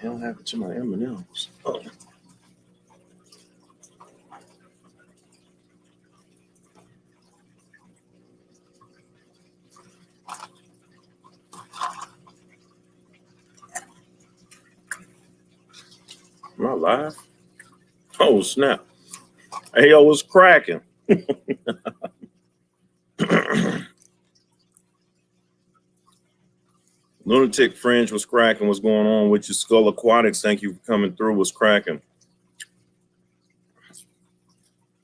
hell happened to my M&Ms? Oh. Am I live? Oh, snap. Hey, yo, what's cracking? Lunatic Fringe was cracking. What's going on with your Skull Aquatics? Thank you for coming through. What's cracking?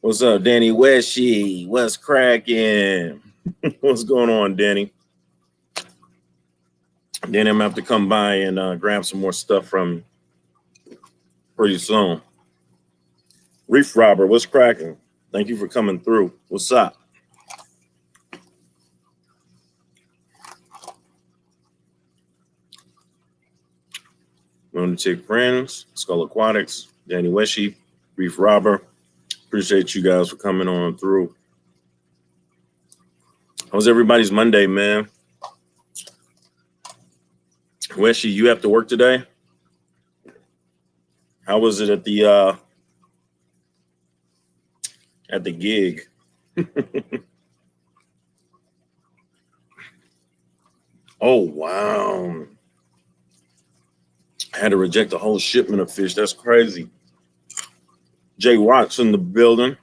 What's up, Danny Weshy? What's cracking? What's going on, Danny? Danny, I'm gonna have to come by and grab some more stuff from you pretty soon. Reef Robber, what's cracking? Thank you for coming through. What's up? Lunatic Friends, Skull Aquatics, Danny Weshy, Reef Robber. Appreciate you guys for coming on through. How's everybody's Monday, man? Weshy, you have to work today? How was it at the gig? Oh, wow. I had to reject a whole shipment of fish. That's crazy. Jay Watts in the building.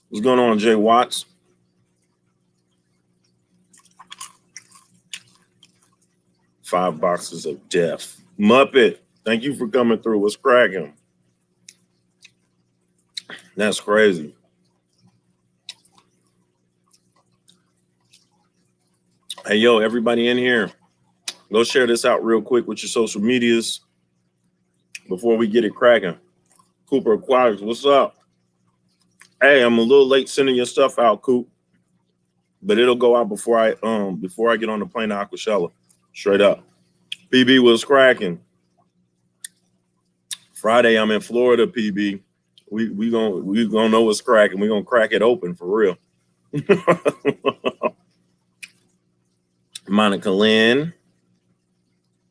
What's going on, Jay Watts? Five boxes of death. Muppet, thank you for coming through. What's cracking? That's crazy. Hey, yo, everybody in here, go share this out real quick with your social medias before we get it cracking. Cooper Aquatics, what's up? Hey, I'm a little late sending your stuff out, Coop, but it'll go out before I get on the plane to Aquashella. Straight up. PB was cracking. Friday, I'm in Florida, PB. We gonna know what's cracking. We gonna crack it open for real. Monica Lynn,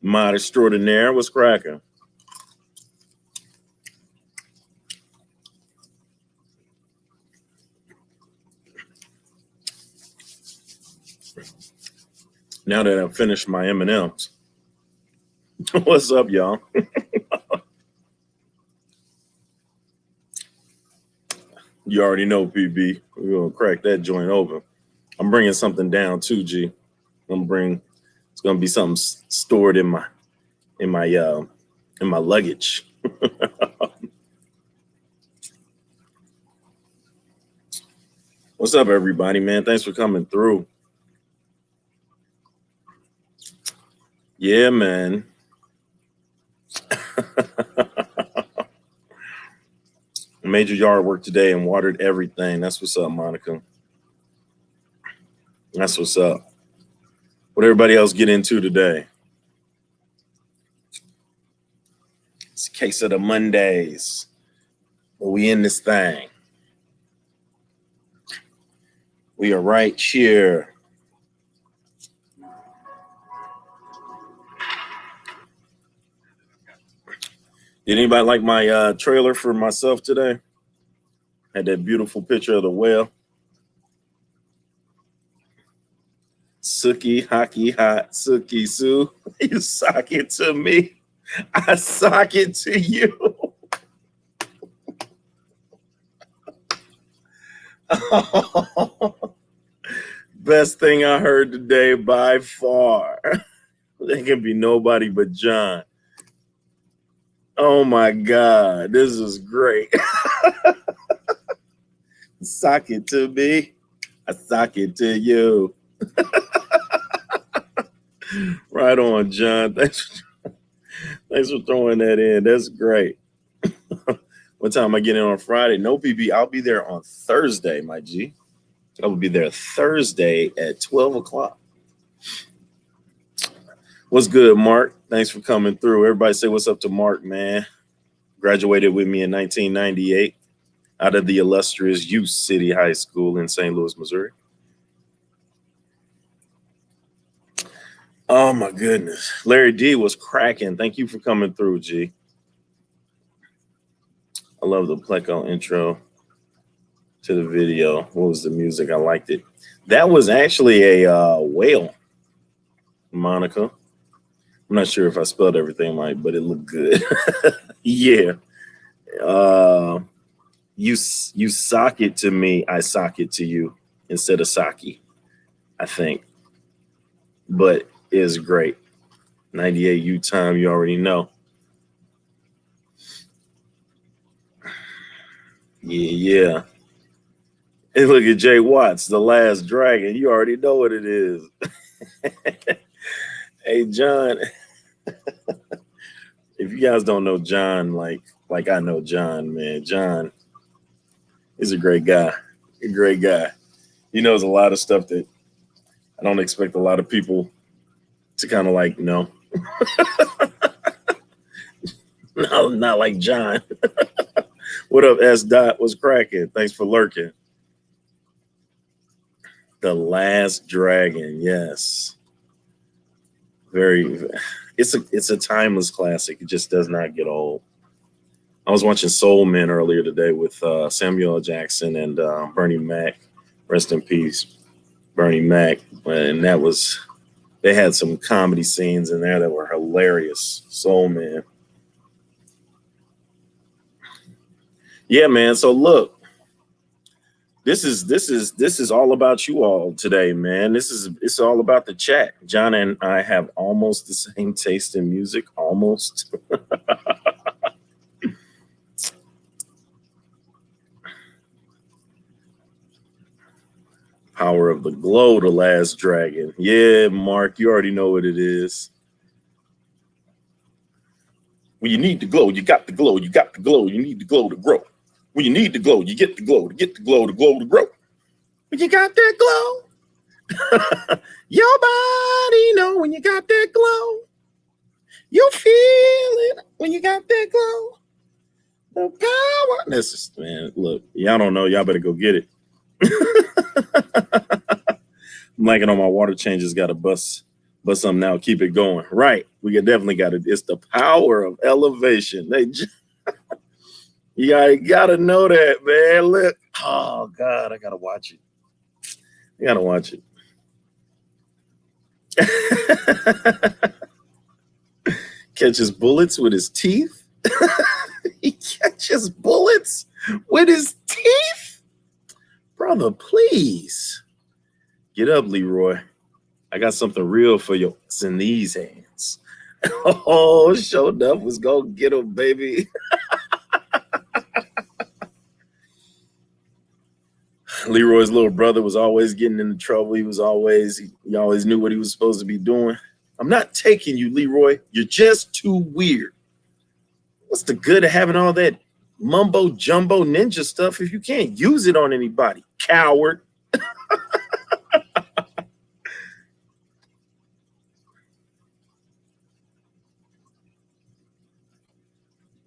Mod Extraordinaire, what's cracking? Now that I've finished my M&Ms. What's up, y'all? You already know, PB. We're gonna crack that joint open. I'm bringing something down too, G. It's gonna be something stored in my luggage. What's up, everybody, man? Thanks for coming through. Yeah, man. Major yard work today and watered everything. That's what's up, Monica. That's what's up. What everybody else get into today? It's a case of the Mondays. We in this thing. We are right here. Did anybody like my trailer for myself today? Had that beautiful picture of the whale. Sookie, hockey, hot, Sookie, Sue. You sock it to me. I sock it to you. Best thing I heard today by far. There can be nobody but John. Oh my God, this is great. Sock it to me. I sock it to you. Right on, John. Thanks for throwing that in. That's great. What time am I getting on Friday? No, BB. I'll be there on Thursday, my G. I will be there Thursday at 12 o'clock. What's good, Mark? Thanks for coming through. Everybody say what's up to Mark, man. Graduated with me in 1998 out of the illustrious U City High School in St. Louis, Missouri. Oh my goodness. Larry D was cracking. Thank you for coming through, G. I love the Pleco intro to the video. What was the music? I liked it. That was actually a whale, Monica. I'm not sure if I spelled everything right, but it looked good. Yeah. You sock it to me, I sock it to you instead of Saki, I think. But it's great. 98 U time, you already know. Yeah. And look at Jay Watts, The Last Dragon. You already know what it is. Hey, John. If you guys don't know John, like I know John, man, John is a great guy. A great guy. He knows a lot of stuff that I don't expect a lot of people to kind of like know. No, not like John. What up, S. Dot? What's cracking? Thanks for lurking. The Last Dragon, yes. It's a timeless classic. It just does not get old. I was watching Soul Men earlier today with Samuel L. Jackson and Bernie Mac. Rest in peace, Bernie Mac. And they had some comedy scenes in there that were hilarious. Soul Man. Yeah, man. So look, this is all about you all today, man. It's all about the chat. John and I have almost the same taste in music, almost. Power of the Glow, The Last Dragon. Yeah, Mark, you already know what it is. When you need the glow, you got the glow. You got the glow. You need the glow to grow. When you need the glow, you get the glow. To get the glow to grow. When you got that glow, your body know when you got that glow. You'll feel it when you got that glow. The power. This is, man, look, y'all don't know. Y'all better go get it. I'm liking on my water changes. Got to bust something out. Keep it going. Right. We definitely got it. It's the power of elevation. You gotta know that, man. Look. Oh, God. I got to watch it. I got to watch it. Catches bullets with his teeth. He catches bullets with his teeth. Brother, please. Get up, Leroy. I got something real for you. It's in these hands. Oh, showed up. Was go get him, baby. Leroy's little brother was always getting into trouble. He always knew what he was supposed to be doing. I'm not taking you, Leroy. You're just too weird. What's the good of having all that mumbo jumbo ninja stuff if you can't use it on anybody? Coward.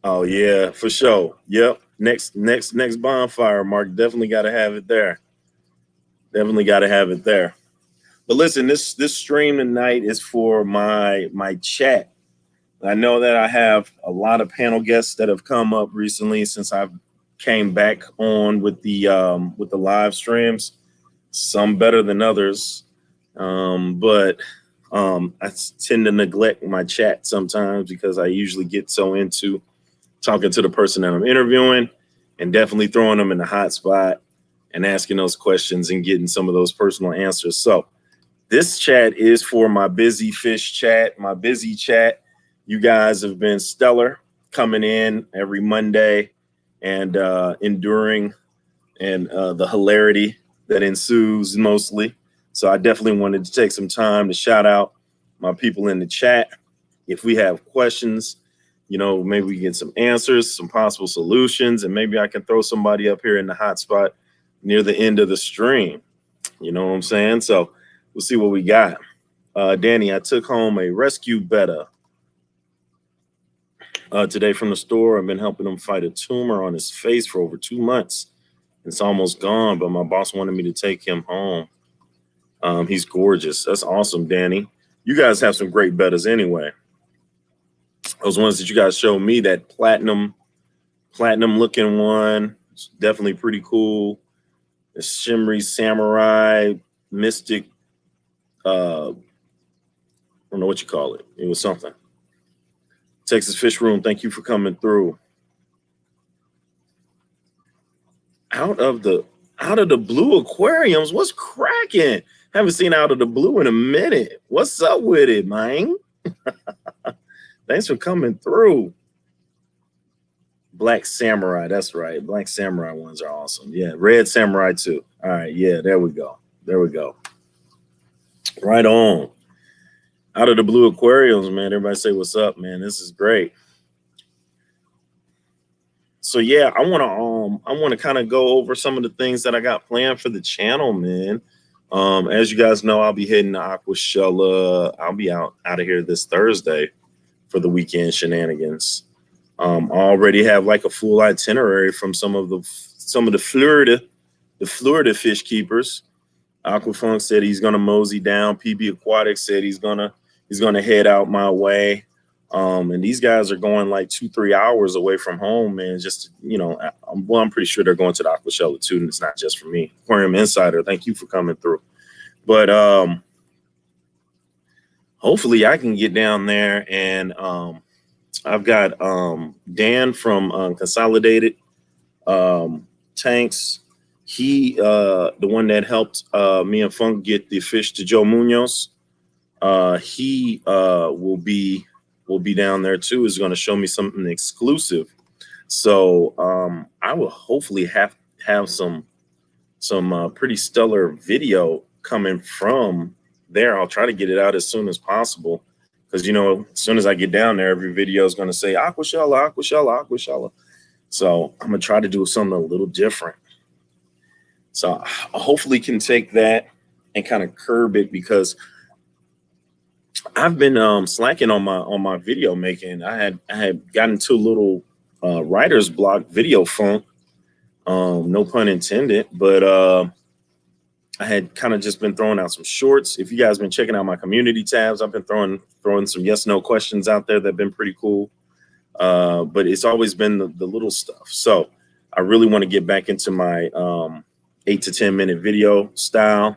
Oh yeah, for sure. Yep. Next bonfire, Mark. Definitely got to have it there. Definitely got to have it there. But listen, this stream tonight is for my chat. I know that I have a lot of panel guests that have come up recently since I've came back on with the live streams. Some better than others, but I tend to neglect my chat sometimes because I usually get so into talking to the person that I'm interviewing and definitely throwing them in the hot spot and asking those questions and getting some of those personal answers. So this chat is for my busy fish chat, my busy chat. You guys have been stellar coming in every Monday and enduring and the hilarity that ensues mostly. So I definitely wanted to take some time to shout out my people in the chat. If we have questions, maybe we get some answers, some possible solutions, and maybe I can throw somebody up here in the hot spot near the end of the stream. You know what I'm saying? So we'll see what we got. Danny, I took home a rescue betta today from the store. I've been helping him fight a tumor on his face for over 2 months. It's almost gone, but my boss wanted me to take him home. He's gorgeous. That's awesome, Danny. You guys have some great betas anyway. Those ones that you guys showed me, that platinum looking one, it's definitely pretty cool. The shimmery samurai mystic, I don't know what you call it. It was something. Texas Fish Room, thank you for coming through. Out of the blue aquariums, what's cracking? Haven't seen Out of the Blue in a minute. What's up with it, man? Thanks for coming through. Black Samurai, that's right. Black Samurai ones are awesome. Yeah, Red Samurai too. All right, yeah, there we go. There we go. Right on. Out of the Blue aquariums, man. Everybody say what's up, man. This is great. So yeah, I want to kind of go over some of the things that I got planned for the channel, man. As you guys know, I'll be heading to Aquashella. I'll be out of here this Thursday for the weekend shenanigans. I already have like a full itinerary from some of the Florida fish keepers. Aquafunk said he's gonna mosey down. PB Aquatics said he's gonna head out my way. And these guys are going like 2-3 hours away from home, man. Just, you know, I'm pretty sure they're going to the Aquashella too, and it's not just for me. Aquarium Insider, thank you for coming through. But hopefully I can get down there, and I've got Dan from Consolidated Tanks. He the one that helped me and Funk get the fish to Joe Munoz. He will be down there too. Is going to show me something exclusive. So I will hopefully have some pretty stellar video coming from there. I'll try to get it out as soon as possible, because, you know, as soon as I get down there, every video is going to say Aquashella, Aquashella, Aquashella. So I'm going to try to do something a little different. So I hopefully can take that and kind of curb it, because I've been slacking on my video making. I had gotten to a little writer's block video funk, no pun intended, but I had kind of just been throwing out some shorts. If you guys been checking out my community tabs, I've been throwing some yes/no questions out there that've been pretty cool. But it's always been the little stuff. So I really want to get back into my 8 to 10 minute video style,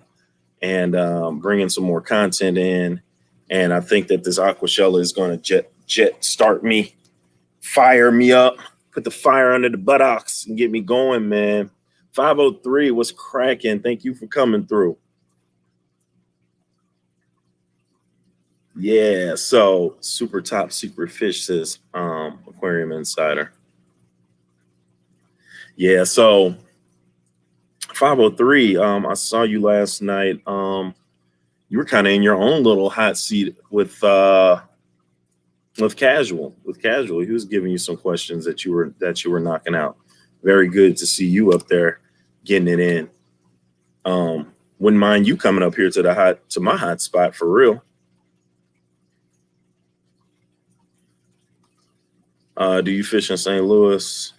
and bring in some more content in. And I think that this Aquashella is going to jet start me, fire me up, put the fire under the buttocks and get me going, man. 503, what's cracking? Thank you for coming through. Yeah, so super top secret fish, says Aquarium Insider. Yeah, so 503, I saw you last night. You were kind of in your own little hot seat with Casual. He was giving you some questions that you were knocking out. Very good to see you up there getting it in. Wouldn't mind you coming up here to my hot spot for real. Do you fish in St. Louis?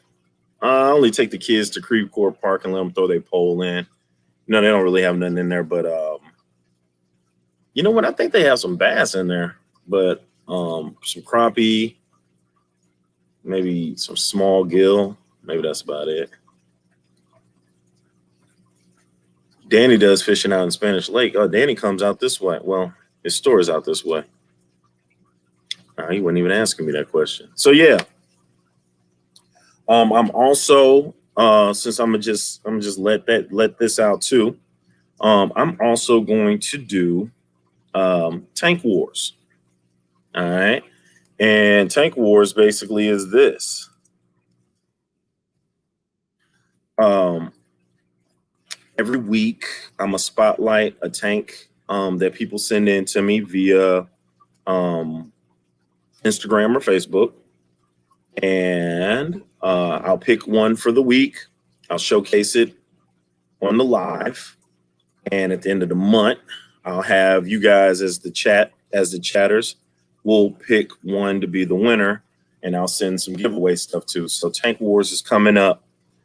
I only take the kids to Creve Court Park and let them throw their pole in. You know, they don't really have nothing in there, but you know what? I think they have some bass in there, but some crappie, maybe some small gill. Maybe that's about it. Danny does fishing out in Spanish Lake. Oh, Danny comes out this way. Well, his store is out this way. He wasn't even asking me that question. So yeah, I'm also since I'm just let this out too. I'm also going to do Tank Wars. All right, and Tank Wars basically is this. Every week, I'm a spotlight a tank that people send in to me via Instagram or Facebook, and I'll pick one for the week. I'll showcase it on the live, and at the end of the month, I'll have you guys as the chatters. We'll pick one to be the winner, and I'll send some giveaway stuff too. So Tank Wars is coming up.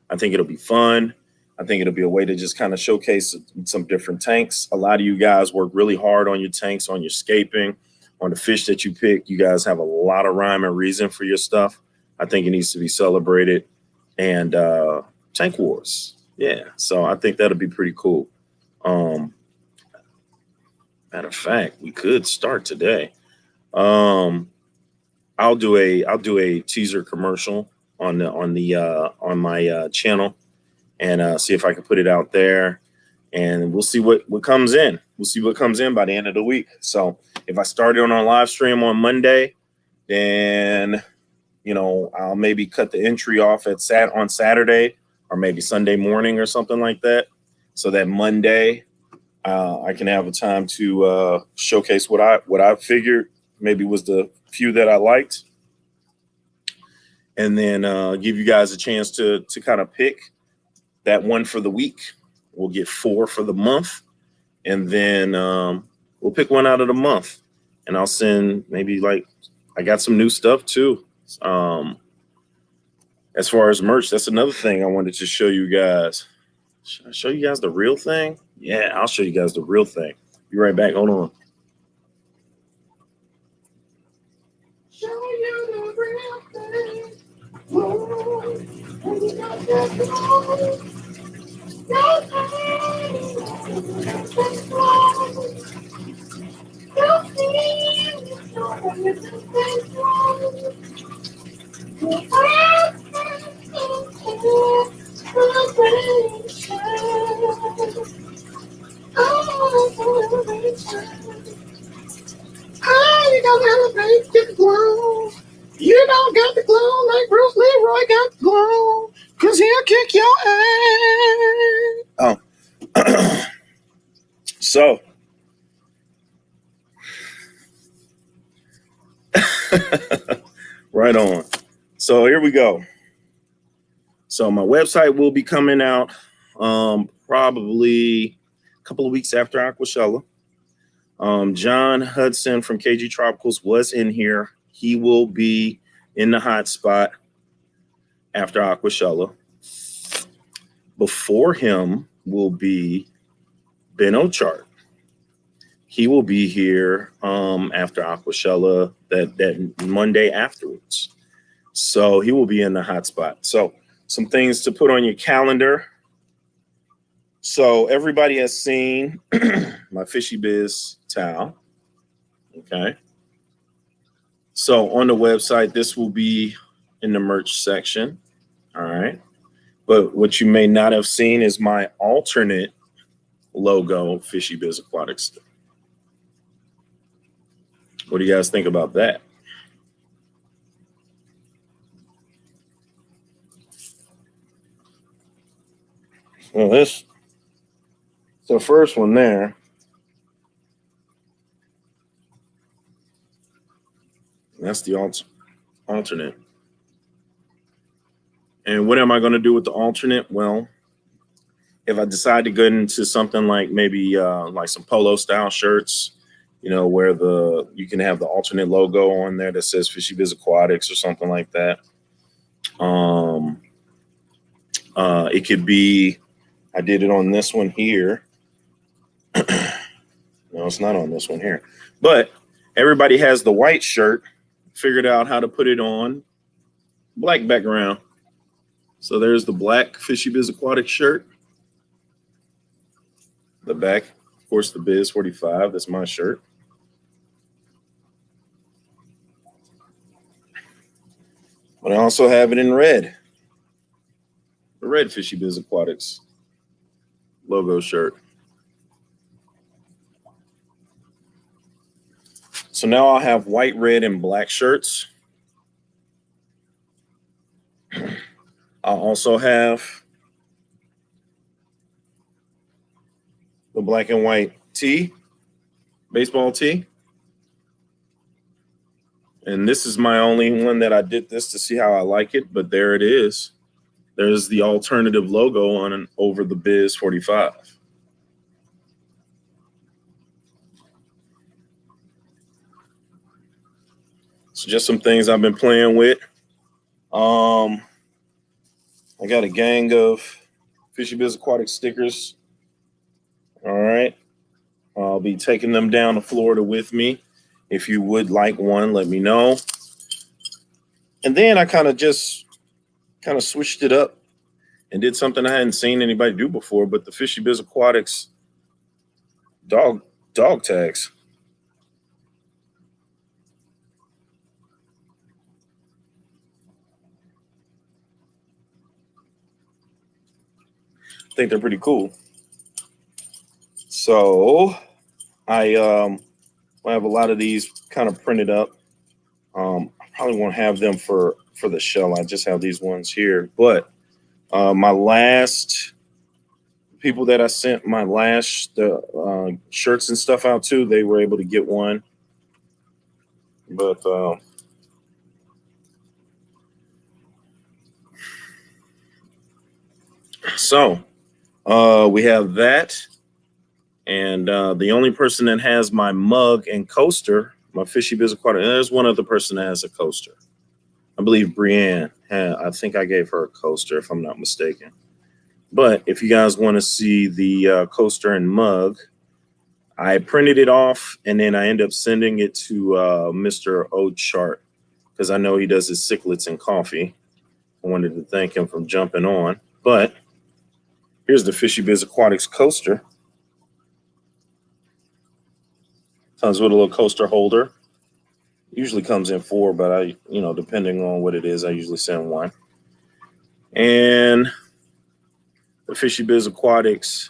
I think it'll be fun. I think it'll be a way to just kind of showcase some different tanks. A lot of you guys work really hard on your tanks, on your scaping, on the fish that you pick. You guys have a lot of rhyme and reason for your stuff. I think it needs to be celebrated. And tank wars. Yeah. So I think that'll be pretty cool. Matter of fact, we could start today. I'll do a teaser commercial on my channel and see if I can put it out there, and we'll see what comes in. We'll see what comes in by the end of the week. So if I start it on our live stream on Monday, then I'll maybe cut the entry off on Saturday or maybe Sunday morning or something like that, so that Monday I can have a time to showcase what I figured maybe was the few that I liked, and then give you guys a chance to kind of pick that one for the week. We'll get 4 for the month, and then we'll pick one out of the month, and I'll send maybe I got some new stuff too. As far as merch, that's another thing I wanted to show you guys. Should I show you guys the real thing? Yeah, I'll show you guys the real thing. Be right back. Hold on. Show you the real thing. You don't elevate, get the glow. You don't got the glow like Bruce Leroy got the glow, 'cause he'll kick your ass. Oh. So. Right on. So here we go. So my website will be coming out probably a couple of weeks after Aquashella. John Hudson from KG Tropicals was in here. He will be in the hot spot after Aquashella. Before him will be Ben Ochart. He will be here after Aquashella that Monday afterwards. So he will be in the hot spot. So some things to put on your calendar. So everybody has seen my Fishy Biz towel. Okay. So on the website, this will be in the merch section. All right. But what you may not have seen is my alternate logo, Fishy Biz Aquatics. What do you guys think about that? Well, this, the first one there. That's the alternate. And what am I going to do with the alternate? Well, if I decide to get into something like maybe like some polo style shirts, where you can have the alternate logo on there that says Fishy Biz Aquatics or something like that. It could be, I did it on this one here. No, it's not on this one here. But everybody has the white shirt, figured out how to put it on black background. So there's the black Fishy Biz Aquatics shirt. The back, of course, the Biz 45. That's my shirt. But I also have it in red. The red Fishy Biz Aquatics logo shirt. So now I'll have white, red, and black shirts. I'll also have the black and white tee, baseball tee. And this is my only one that I did this to see how I like it, but there it is. There's the alternative logo on and over the Biz 45. So just some things I've been playing with. I got a gang of Fishy Biz Aquatic stickers. All right. I'll be taking them down to Florida with me. If you would like one, let me know. And then I kind of switched it up and did something I hadn't seen anybody do before, but the Fishy Biz Aquatics dog tags. I think they're pretty cool. So I have a lot of these kind of printed up. I probably won't have them for the shell. I just have these ones here. But my last people that I sent my last shirts and stuff out to, they were able to get one. But so we have that. And the only person that has my mug and coaster, my Fishy Biz Aquatic, there's one other person that has a coaster. I believe Brienne. I think I gave her a coaster, if I'm not mistaken. But if you guys want to see the coaster and mug, I printed it off, and then I end up sending it to Mr. O'Chart, because I know he does his cichlids and coffee. I wanted to thank him for jumping on. But here's the Fishy Biz Aquatics coaster. Comes with a little coaster holder. Usually comes in 4, but I, depending on what it is, I usually send 1. And the Fishy Biz Aquatics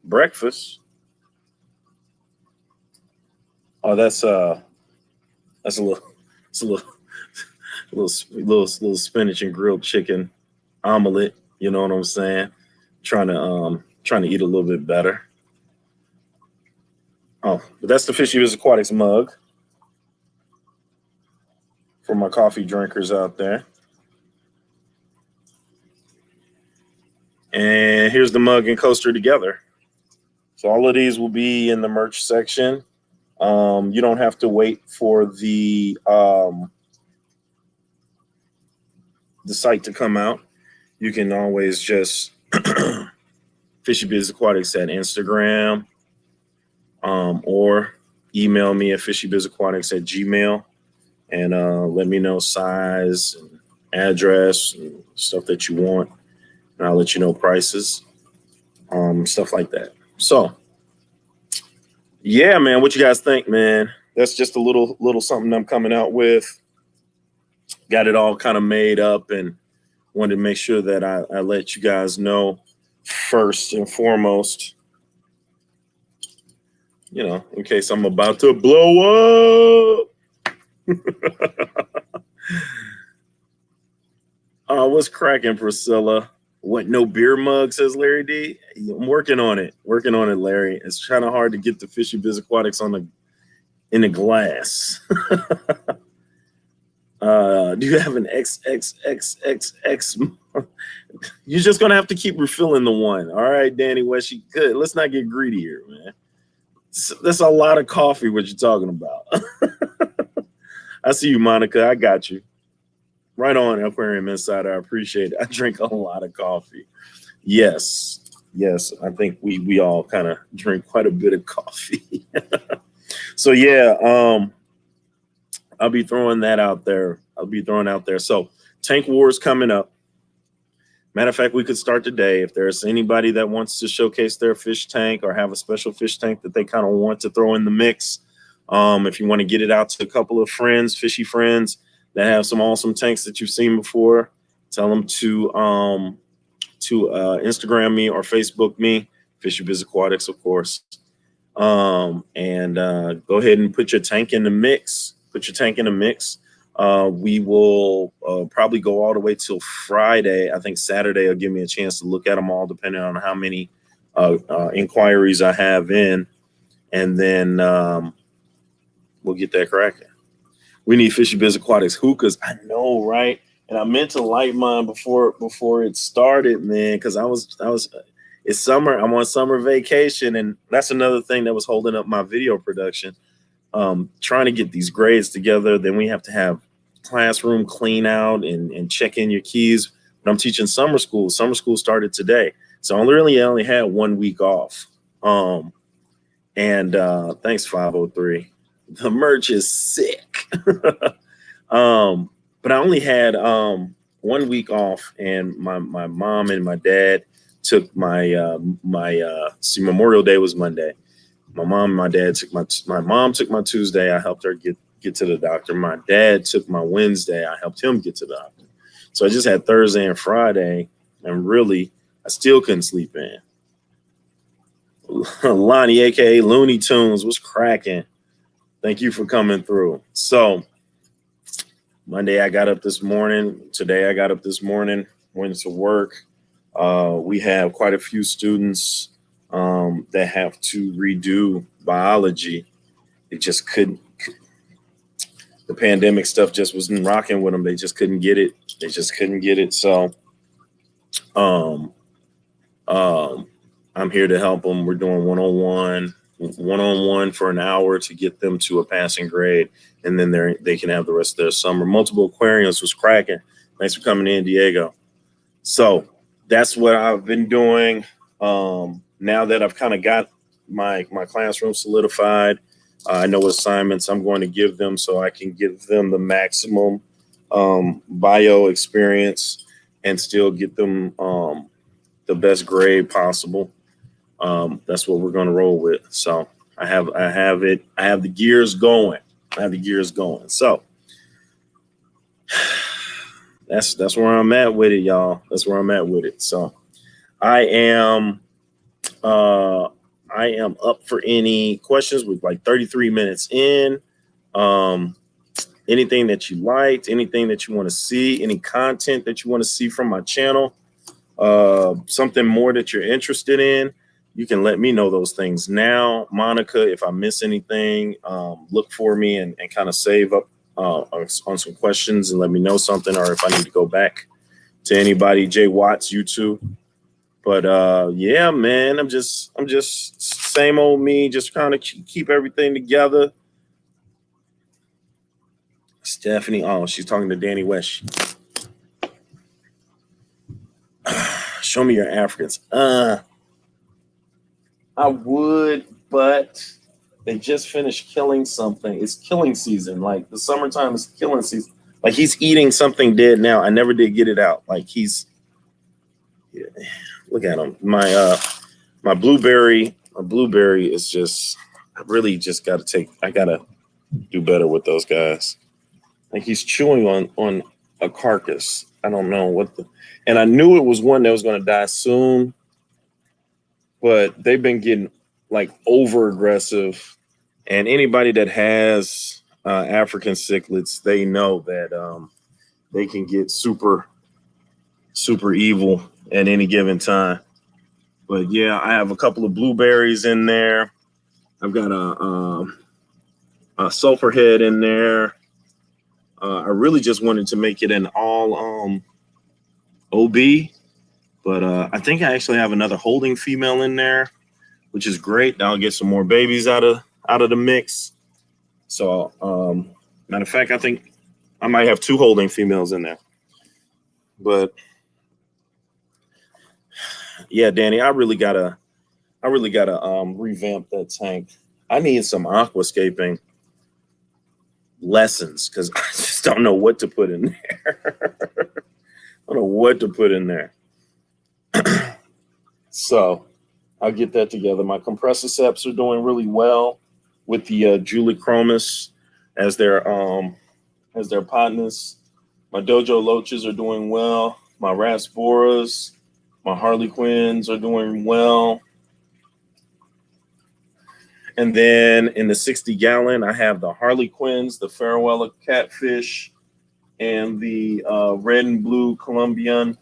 breakfast. Oh, that's a little spinach and grilled chicken omelet. You know what I'm saying? Trying to eat a little bit better. Oh, but that's the Fishy Biz Aquatics mug for my coffee drinkers out there. And here's the mug and coaster together. So all of these will be in the merch section. You don't have to wait for the site to come out. You can always just Fishy Biz Aquatics at Instagram, or email me at fishybizaquatics@gmail.com and let me know size and address and stuff that you want. And I'll let you know prices, stuff like that. So yeah, man, what you guys think, man? That's just a little something I'm coming out with. Got it all kind of made up and wanted to make sure that I let you guys know first and foremost, in case I'm about to blow up. What's cracking, Priscilla? What, no beer mug, says Larry D? I'm working on it, Larry. It's kind of hard to get the Fishy Biz Aquatics in the glass. Do you have an XXXXX? You're just gonna have to keep refilling the one. All right, Danny West, you could. Let's not get greedy here, man. That's a lot of coffee. What you're talking about? I see you, Monica. I got you. Right on, Aquarium Insider. I appreciate it. I drink a lot of coffee. Yes. I think we all kind of drink quite a bit of coffee. So yeah, I'll be throwing that out there. So Tank Wars coming up. Matter of fact, we could start today. If there's anybody that wants to showcase their fish tank or have a special fish tank that they kind of want to throw in the mix, if you want to get it out to a couple of friends, fishy friends that have some awesome tanks that you've seen before, tell them to Instagram me or Facebook me, Fishy Biz Aquatics, of course. And go ahead and put your tank in the mix. We will probably go all the way till Friday. I think Saturday will give me a chance to look at them all, depending on how many inquiries I have in. And then we'll get that cracking. We need Fishy Biz Aquatics hookahs. I know, right? And I meant to light mine before it started, man, because it's summer. I'm on summer vacation, and that's another thing that was holding up my video production. Trying to get these grades together. Then we have to have classroom clean out and check in your keys. But I'm teaching summer school. Summer school started today. So I only had 1 week off. And thanks 503. The merch is sick. But I only had 1 week off, and my mom and my dad took my Memorial Day was Monday. My mom and my dad took my mom took my Tuesday. I helped her get to the doctor. My dad took my Wednesday. I helped him get to the doctor. So I just had Thursday and Friday, and really I still couldn't sleep in. Lonnie, aka Looney Tunes, was cracking. Thank you for coming through. So Monday I got up this morning. Today I got up this morning, went to work. We have quite a few students that have to redo biology. It just couldn't. The pandemic stuff just wasn't rocking with them. They just couldn't get it. So I'm here to help them. We're doing one-on-one for an hour to get them to a passing grade, and then they can have the rest of their summer. Multiple aquariums was cracking. Thanks for coming in, Diego. So that's what I've been doing. Now that I've kind of got my classroom solidified, I know what assignments I'm going to give them so I can give them the maximum bio experience and still get them the best grade possible. That's what we're going to roll with. So I have the gears going. So that's where I'm at with it, y'all. That's where I'm at with it. So I am up for any questions. With like 33 minutes in. Anything that you liked, anything that you want to see, any content that you want to see from my channel, something more that you're interested in, you can let me know those things now. Monica, if I miss anything, look for me and kind of save up on some questions and let me know something, or if I need to go back to anybody. Jay Watts, YouTube. But yeah, man, I'm just same old me, just kind of keep everything together. Stephanie, oh, she's talking to Danny West. Show me your Africans. I would, but they just finished killing something. It's killing season. Like the summertime is killing season. Like he's eating something dead now. I never did get it out. Like he's, yeah, look at him. My blueberry is just, I really just got to I got to do better with those guys. Like he's chewing on a carcass. I don't know and I knew it was one that was going to die soon, but they've been getting like over aggressive. And anybody that has African cichlids, they know that they can get super, super evil at any given time. But yeah, I have a couple of blueberries in there. I've got a sulfur head in there. I really just wanted to make it an all OB, but I think I actually have another holding female in there, which is great. I'll get some more babies out of the mix. So matter of fact, I think I might have 2 holding females in there. But yeah, Danny, I really gotta revamp that tank. I need some aquascaping lessons because I just don't know what to put in there. I don't know what to put in there. So I'll get that together. My compressor seps are doing really well with the Julichromis as their partners. My Dojo Loaches are doing well. My Rasboras, my Harlequins are doing well. And then in the 60-gallon, I have the Harlequins, the Farewella Catfish, and the red and blue Colombian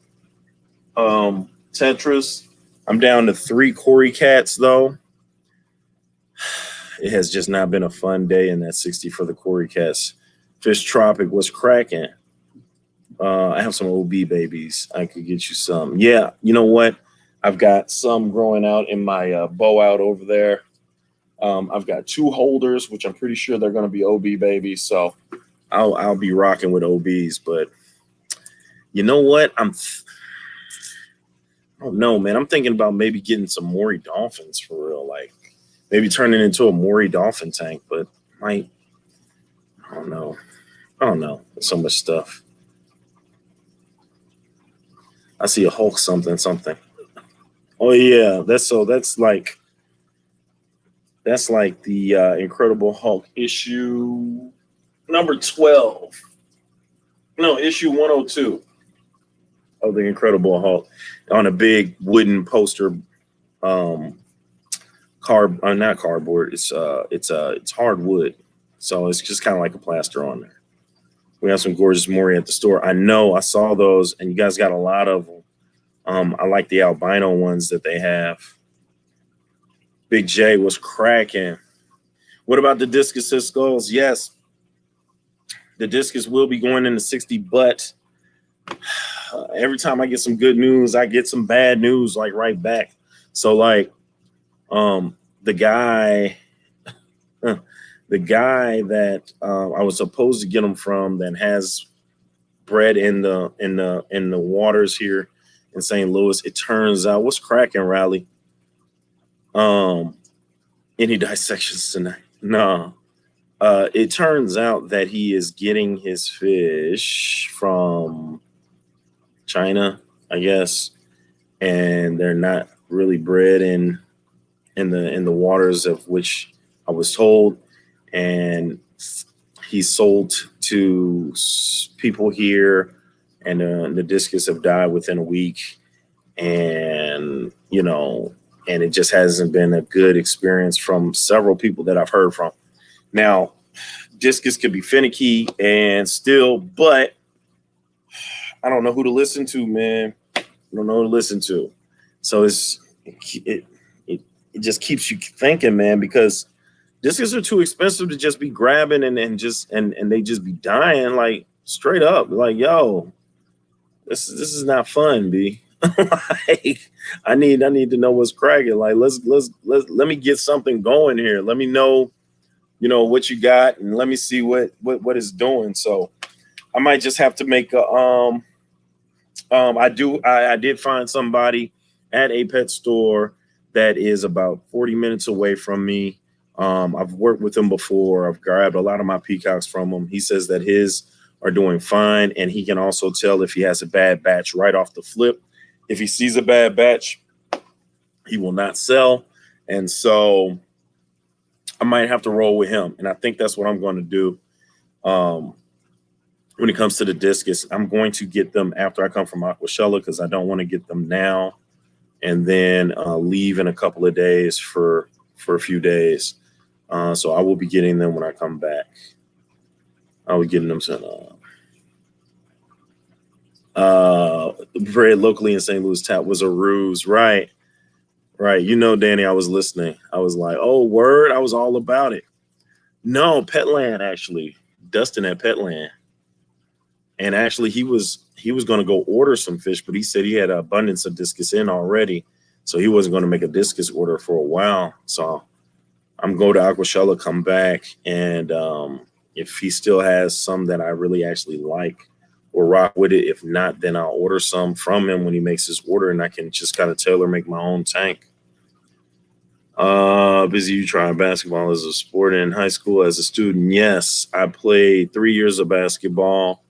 Tetras. I'm down to 3 Cory cats, though. It has just not been a fun day in that 60 for the Cory cats. Fish Tropic was cracking. I have some OB babies. I could get you some. Yeah, you know what? I've got some growing out in my bow out over there. I've got 2 holders, which I'm pretty sure they're going to be OB babies. So I'll be rocking with OBs. But you know what? I'm I don't know, man. I'm thinking about maybe getting some Maury Dolphins for real, like maybe turning into a Maury Dolphin tank, but might I don't know. I don't know. So much stuff. I see a Hulk something. Oh yeah, that's like the Incredible Hulk issue number 12. No, issue 102 of the Incredible Hulk on a big wooden poster um not cardboard. It's hardwood. So it's just kind of like a plaster on there. We have some gorgeous Maury at the store. I know I saw those and you guys got a lot of them. I like the albino ones that they have. Big J was cracking. What about the Discus skulls? Yes, the Discus will be going into 60, but every time I get some good news, I get some bad news like right back. So like the guy that I was supposed to get them from that has bred in the waters here in St. Louis. It turns out what's cracking, Riley? Any dissections tonight? No. It turns out that he is getting his fish from China, I guess, and they're not really bred in the waters of which I was told, and he sold to people here, and the Discus have died within a week, and and it just hasn't been a good experience from several people that I've heard from. Now, Discus could be finicky and still, but I don't know who to listen to, man. I don't know who to listen to. So it just keeps you thinking, man, because Discus are too expensive to just be grabbing and they just be dying like straight up. Like, yo, this is not fun, B. Like, I need to know what's cracking. Like, let me get something going here. Let me know, what you got, and let me see what it's doing. So I might just have to make a I did find somebody at a pet store that is about 40 minutes away from me. I've worked with him before. I've grabbed a lot of my peacocks from him. He says that his are doing fine, and he can also tell if he has a bad batch right off the flip. If he sees a bad batch, he will not sell. And so I might have to roll with him. And I think that's what I'm going to do. When it comes to the Discus, I'm going to get them after I come from Aquashella because I don't want to get them now and then leave in a couple of days for a few days. So I will be getting them when I come back. I will be getting them some bred locally in St. Louis tap was a ruse. Right. Danny, I was listening. I was like, oh, word. I was all about it. No, Petland, actually. Dustin at Petland. And actually, he was going to go order some fish, but he said he had an abundance of Discus in already. So he wasn't going to make a Discus order for a while. So I'm going to Aquashella, come back. And if he still has some that I really actually like, or rock with it. If not, then I'll order some from him when he makes his order, and I can just kind of tailor make my own tank. Busy, you trying basketball as a sport in high school as a student? Yes, I played 3 years of basketball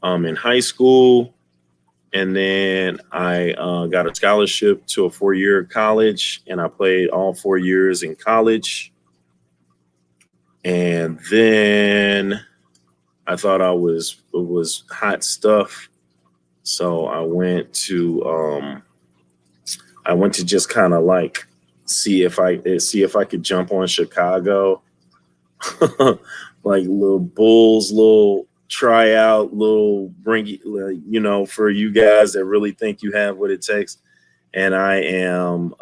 in high school, and then I got a scholarship to a 4-year college, and I played all 4 years in college. And then I thought it was hot stuff, so I went to just kind of like see if I could jump on Chicago, like little Bulls, little tryout, little bring for you guys that really think you have what it takes. And I am,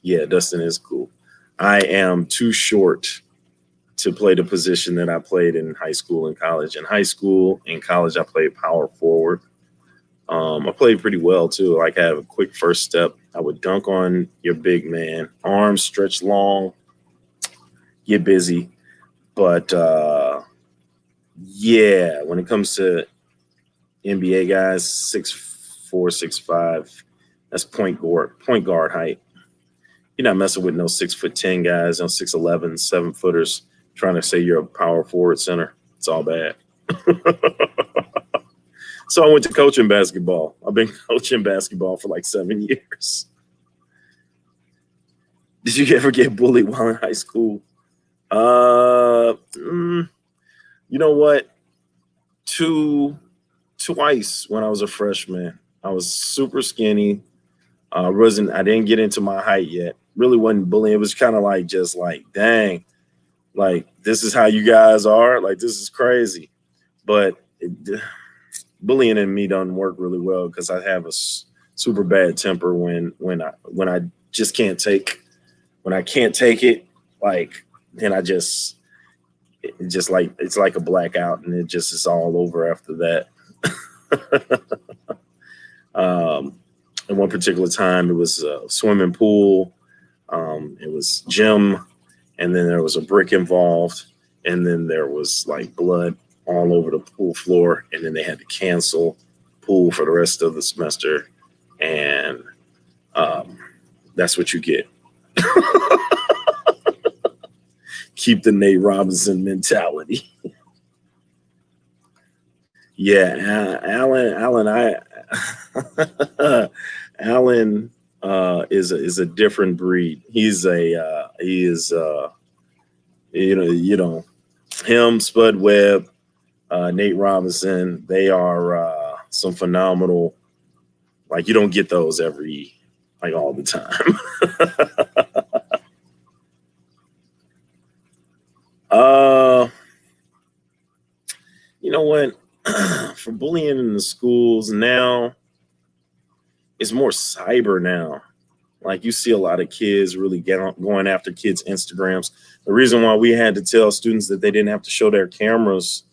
Dustin is cool. I am too short to play the position that I played in high school and college. In high school and college, I played power forward. I played pretty well too. Like I have a quick first step. I would dunk on your big man, arms stretch long, get busy. But when it comes to NBA guys, 6'4", 6'5", That's point guard height. You're not messing with no 6'10" guys, no 6'11", 7-footers trying to say you're a power forward center. It's all bad. So I went to coaching basketball. I've been coaching basketball for like 7 years. Did you ever get bullied while in high school? You know what? Twice when I was a freshman. I was super skinny. I didn't get into my height yet. Really wasn't bullying. It was kind of like just like, dang, like this is how you guys are. Like this is crazy. But bullying in me doesn't work really well because I have a super bad temper when I just can't take it. Like then it's like a blackout and it just is all over after that. At one particular time, it was a swimming pool. It was gym, and then there was a brick involved, and then there was like blood all over the pool floor, and then they had to cancel pool for the rest of the semester, and that's what you get. Keep the Nate Robinson mentality. Yeah, Alan is a different breed. He is him, Spud Webb, Nate Robinson. They are some phenomenal. Like you don't get those all the time. You know what? For bullying in the schools now, it's more cyber now. Like you see a lot of kids really going after kids' Instagrams. The reason why we had to tell students that they didn't have to show their cameras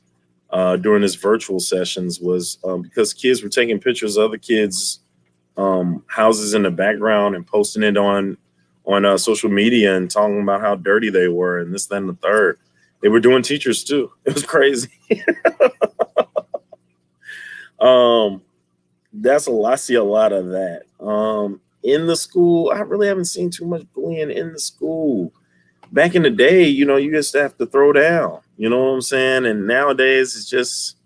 during this virtual sessions was because kids were taking pictures of other kids' houses in the background and posting it on social media and talking about how dirty they were and this, that, and the third. They were doing teachers too. It was crazy. I see a lot of that. In the school, I really haven't seen too much bullying in the school. Back in the day, you used to have to throw down, you know what I'm saying? And nowadays it's just,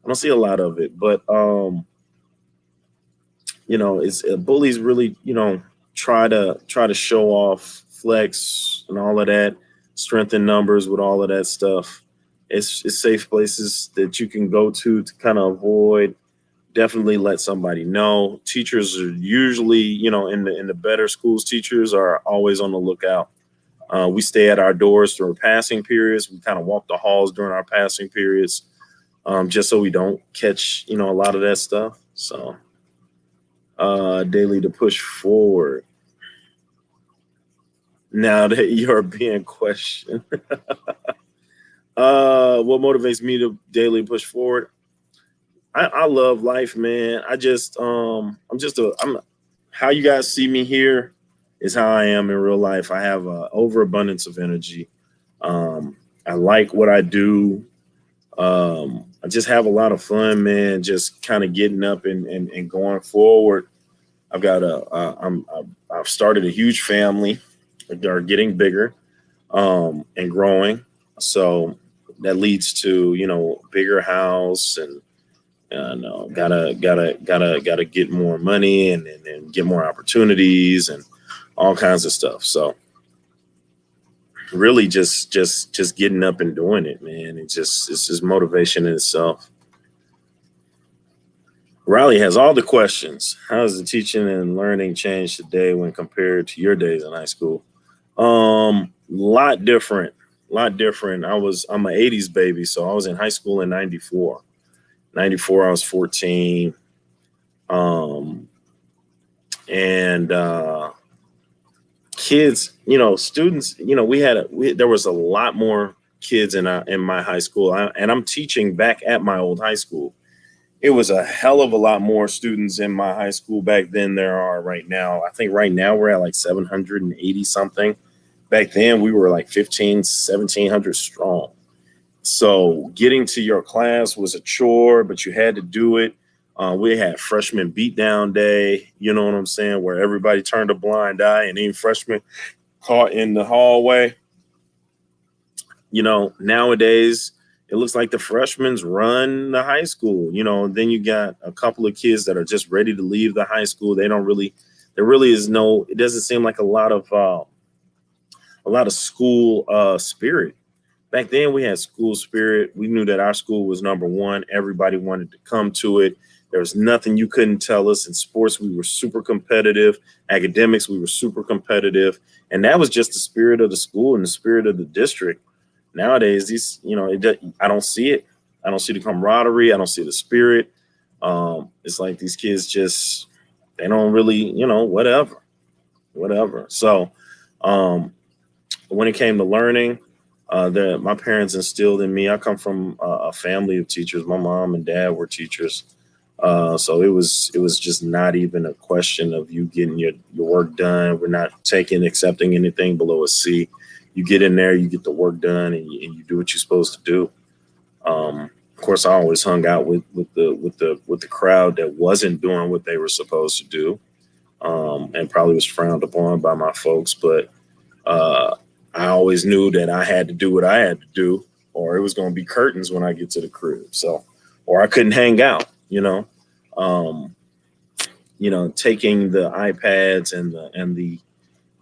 I don't see a lot of it, but, it's bullies really, try to show off, flex and all of that, strengthen numbers with all of that stuff. It's safe places that you can go to kind of avoid. Definitely let somebody know. Teachers are usually, in the better schools, teachers are always on the lookout. We stay at our doors during passing periods. We kind of walk the halls during our passing periods, just so we don't catch, a lot of that stuff. So daily to push forward. Now that you're being questioned. What motivates me to daily push forward? I love life, man. How you guys see me here is how I am in real life. I have an overabundance of energy. I like what I do. I just have a lot of fun, man. Just kind of getting up and going forward. I've started a huge family. They're getting bigger, and growing. So that leads to, bigger house and gotta get more money and get more opportunities and all kinds of stuff. So really just getting up and doing it, man. It's just motivation in itself. Riley has all the questions. How has the teaching and learning changed today when compared to your days in high school? Lot different. I'm an 80s baby, so I was in high school in 94. 94, I was 14. Kids, students, there was a lot more kids in my high school. And I'm teaching back at my old high school. It was a hell of a lot more students in my high school back then there are right now. I think right now we're at like 780 something. Back then we were like 1,700 strong. So getting to your class was a chore, but you had to do it. We had freshman beatdown day, you know what I'm saying, where everybody turned a blind eye and even freshmen caught in the hallway. You know, nowadays it looks like the freshmen run the high school, you know, and then you got a couple of kids that are just ready to leave the high school. They don't really, there really is no, it doesn't seem like a lot of school spirit. Back then we had school spirit. We knew that our school was number one. Everybody wanted to come to it. There was nothing you couldn't tell us. In sports, we were super competitive. Academics, we were super competitive. And that was just the spirit of the school and the spirit of the district. Nowadays, these, you know, I don't see it. I don't see the camaraderie. I don't see the spirit. It's like these kids just, they don't really, you know, whatever. So when it came to learning, that my parents instilled in me. I come from a family of teachers. My mom and dad were teachers. So it was just not even a question of you getting your work done. We're not accepting anything below a C. You get in there, you get the work done, and you do what you're supposed to do. Of course, I always hung out with the crowd that wasn't doing what they were supposed to do, and probably was frowned upon by my folks. But I always knew that I had to do what I had to do, or it was going to be curtains when I get to the crib. So, or I couldn't hang out. Um, taking the iPads and the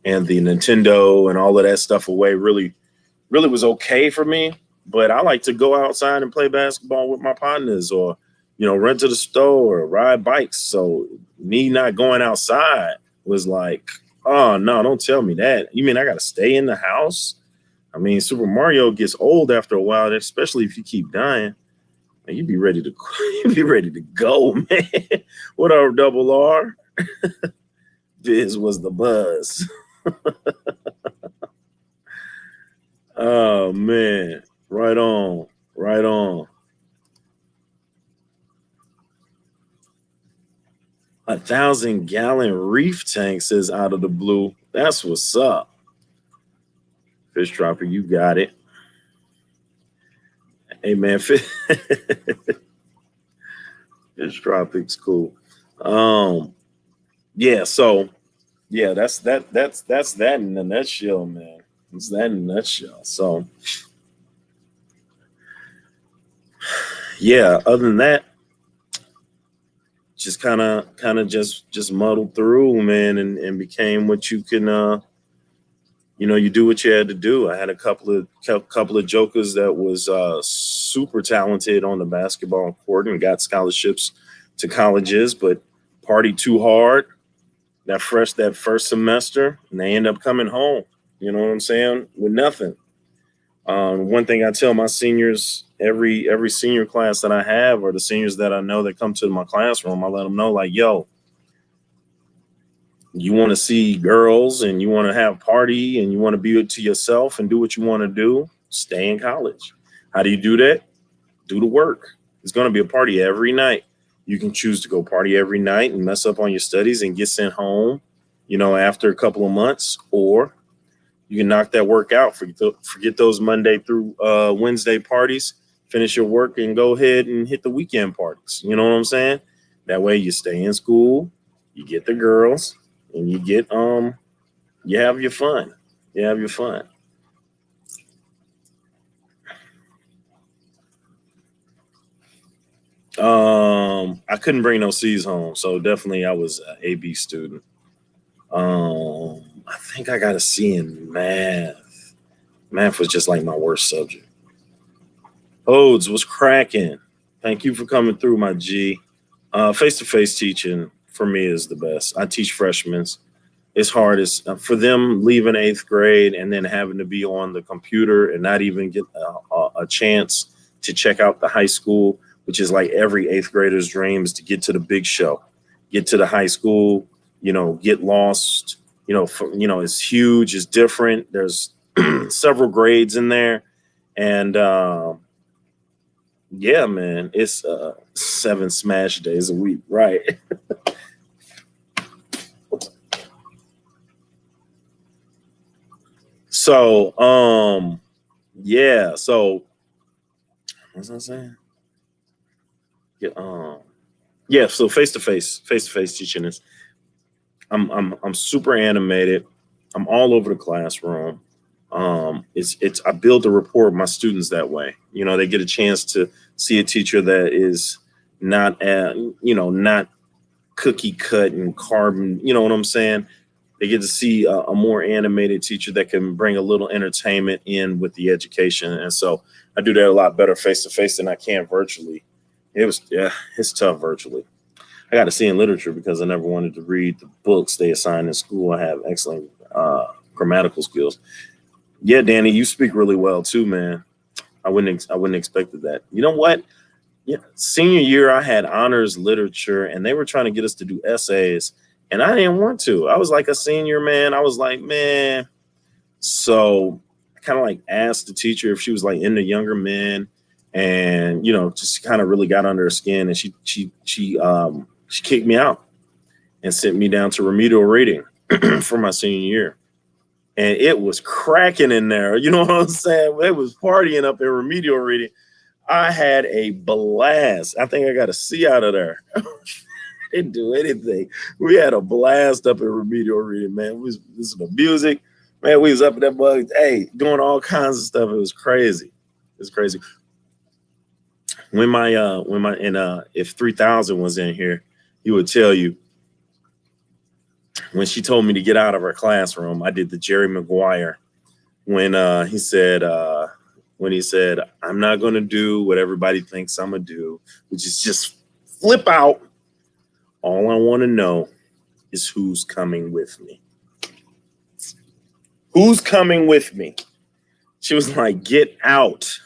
Nintendo and all of that stuff away really was okay for me. But I like to go outside and play basketball with my partners, or run to the store or ride bikes. So me not going outside was like, oh no, don't tell me that. You mean I got to stay in the house? I mean, Super Mario gets old after a while, especially if you keep dying. And you'd be ready to go, man. What up, Double R? Biz was the buzz. Oh man. Right on. Right on. 1,000-gallon reef tank says out of the blue. That's what's up. Fish dropper, you got it. Hey man, fish tropics cool. Yeah, so yeah, that's that in a nutshell, man. It's that in a nutshell. So yeah, other than that, just kind of just muddled through, man, and became what you can you do what you had to do. I had a couple of jokers that was super talented on the basketball court and got scholarships to colleges, but partied too hard that first semester, and they end up coming home. You know what I'm saying? With nothing. One thing I tell my seniors, every senior class that I have, or the seniors that I know that come to my classroom, I let them know, like, yo, you want to see girls and you want to have party and you want to be to yourself and do what you want to do, stay in college. How do you do that? Do the work. It's going to be a party every night. You can choose to go party every night and mess up on your studies and get sent home, after a couple of months, or you can knock that work out. Forget those Monday through Wednesday parties, finish your work and go ahead and hit the weekend parties. You know what I'm saying? That way you stay in school, you get the girls, and you get you have your fun. You have your fun. I couldn't bring no C's home, so definitely I was an AB student. I think I got a C in math. Math was just like my worst subject. Odes was cracking. Thank you for coming through, my G. Face-to-face teaching for me is the best. I teach freshmen. It's hard as for them leaving 8th grade and then having to be on the computer and not even get a chance to check out the high school, which is like every 8th grader's dream, is to get to the big show, get to the high school, get lost. It's huge, it's different. There's several grades in there, and yeah, man, it's 7 smash days a week, right? So, yeah. So, what's I saying? Yeah, Yeah, so face to face teaching is I'm super animated. I'm all over the classroom. It's I build a rapport with my students that way. You know, they get a chance to see a teacher that is not not cookie cut and carbon. You know what I'm saying? They get to see a more animated teacher that can bring a little entertainment in with the education, and so I do that a lot better face to face than I can virtually. It's tough virtually. I got to see in literature because I never wanted to read the books they assigned in school. I have excellent grammatical skills. Yeah, Danny, you speak really well too, man. I wouldn't expected that. You know what? Yeah, senior year I had honors literature, and they were trying to get us to do essays, and I didn't want to. I was like a senior, man. I was like, man. So I kind of like asked the teacher if she was like into younger men, and just kind of really got under her skin, and she kicked me out and sent me down to remedial reading for my senior year. And it was cracking in there. You know what I'm saying? It was partying up in remedial reading. I had a blast. I think I got a C out of there. Didn't do anything. We had a blast up in remedial reading, man. We was listening to music. Man, we was up in that bug. Hey, doing all kinds of stuff. It was crazy. It's crazy. If 3000 was in here, he would tell you when she told me to get out of her classroom, I did the Jerry Maguire when he said, I'm not going to do what everybody thinks I'm going to do, which is just flip out. All I want to know is who's coming with me. Who's coming with me? She was like, get out.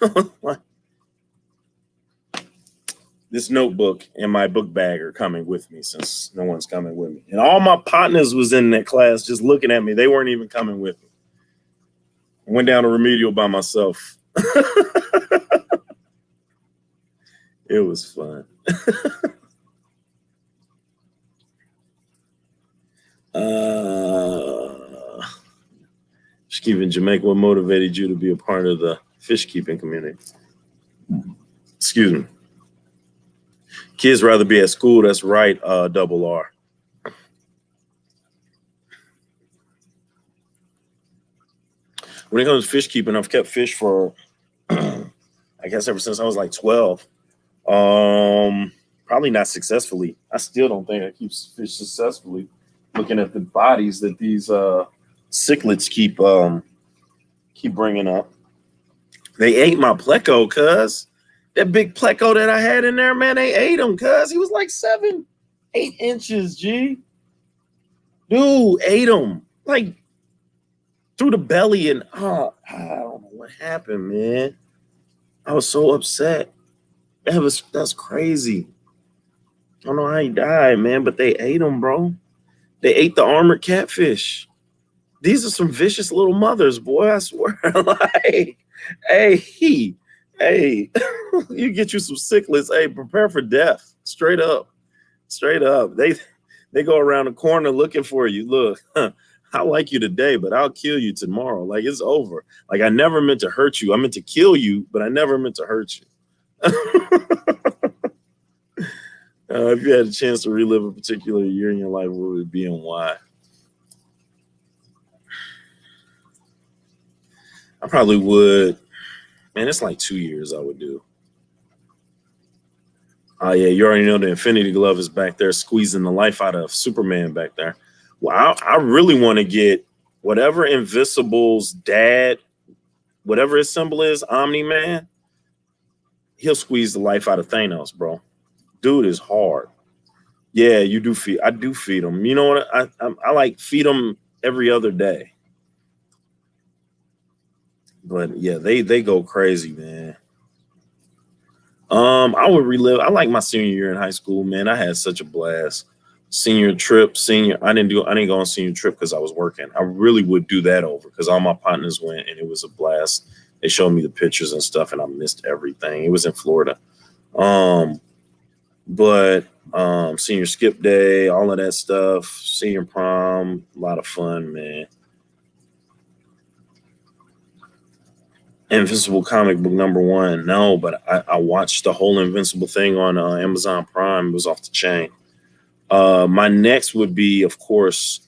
This notebook and my book bag are coming with me since no one's coming with me. And all my partners was in that class just looking at me. They weren't even coming with me. I went down to remedial by myself. It was fun. Fish keeping Jamaica, what motivated you to be a part of the fish keeping community? Excuse me. Kids rather be at school. That's right, double R. When it comes to fish keeping, I've kept fish for, I guess, ever since I was like 12. Probably not successfully. I still don't think I keep fish successfully. Looking at the bodies that these cichlids keep bringing up. They ate my pleco, cuz. That big pleco that I had in there, man, they ate him, cuz. He was like 7, 8 inches, G. Dude, ate him. Like, through the belly, and I don't know what happened, man. I was so upset. That's crazy. I don't know how he died, man, but they ate him, bro. They ate the armored catfish. These are some vicious little mothers, boy. I swear. Like, hey, you get you some cichlids. Hey, prepare for death. Straight up. They go around the corner looking for you. Look, I like you today, but I'll kill you tomorrow. Like, it's over. Like, I never meant to hurt you. I meant to kill you, but I never meant to hurt you. If you had a chance to relive a particular year in your life, what would it be and why? I probably would. Man, it's like 2 years I would do. Oh, yeah, you already know the Infinity Glove is back there squeezing the life out of Superman back there. Well, I really want to get whatever Invisible's dad, whatever his symbol is, Omni-Man, he'll squeeze the life out of Thanos, bro. Dude is hard. Yeah, you do feed. I do feed them. You know what? I like feed them every other day. But yeah, they go crazy, man. I would relive. I like my senior year in high school, man. I had such a blast. Senior trip, I didn't go on senior trip because I was working. I really would do that over because all my partners went and it was a blast. They showed me the pictures and stuff, and I missed everything. It was in Florida. But senior skip day, all of that stuff, senior prom, a lot of fun, man. Invincible comic book #1. No, but I watched the whole Invincible thing on Amazon Prime. It was off the chain. My next would be, of course,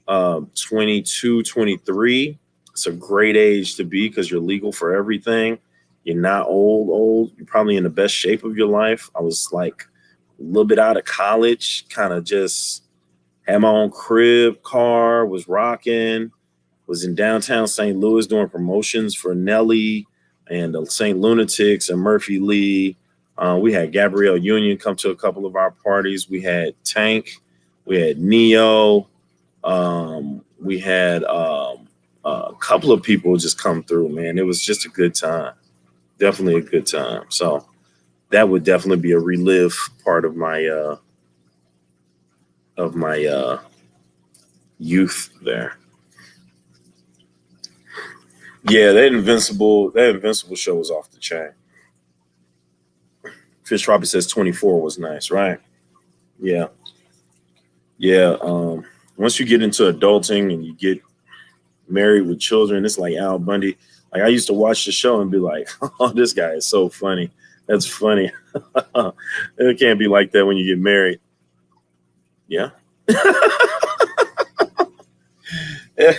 22, 23. It's a great age to be because you're legal for everything. You're not old. You're probably in the best shape of your life. I was like a little bit out of college, kind of just had my own crib, car, was rocking, was in downtown St. Louis doing promotions for Nelly and the St. Lunatics and Murphy Lee. We had Gabrielle Union come to a couple of our parties. We had Tank. We had Neo. We had a couple of people just come through, man. It was just a good time. Definitely a good time. So that would definitely be a relive part of my youth there. Yeah, that Invincible show was off the chain. Fish Robbie says 24 was nice, right? Yeah. Yeah. Once you get into adulting and you get married with children, it's like Al Bundy. Like I used to watch the show and be like, oh, this guy is so funny. That's funny. It can't be like that when you get married. Yeah. Yeah.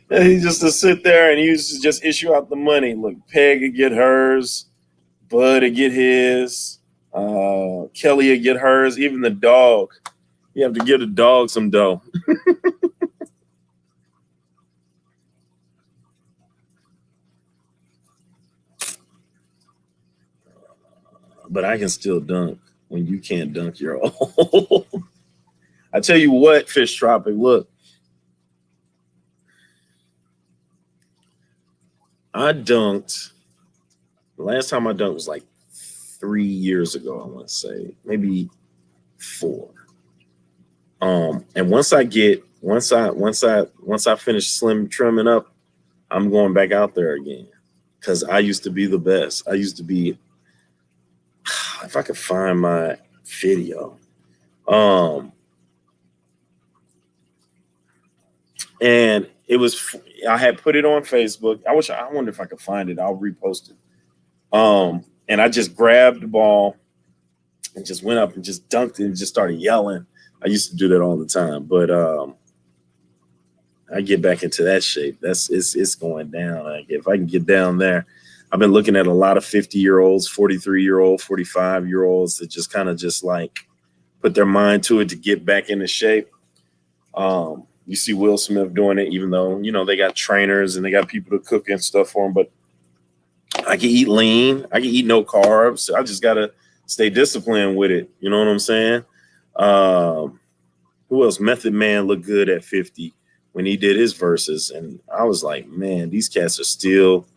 He used to sit there and he used to just issue out the money. Look, Peg would get hers, Bud would get his, Kelly would get hers, even the dog. You have to give the dog some dough. But I can still dunk when you can't dunk, you're old. I tell you what, Fish Tropic, look. I dunked. The last time I dunked was like 3 years ago, I want to say. Maybe 4. And once I finish slim trimming up, I'm going back out there again. Because I used to be the best. I used to be, if I could find my video. And it was, I had put it on Facebook. I wonder if I could find it. I'll repost it. And I just grabbed the ball and just went up and just dunked it and just started yelling. I used to do that all the time, but I get back into that shape. It's going down. If I can get down there, I've been looking at a lot of 50-year-olds, 43-year-old, 45-year-olds that just kind of just like put their mind to it to get back into shape. You see Will Smith doing it, even though, they got trainers and they got people to cook and stuff for them. But I can eat lean. I can eat no carbs. I just got to stay disciplined with it. You know what I'm saying? Who else? Method Man looked good at 50 when he did his verses. And I was like, man, these cats are still,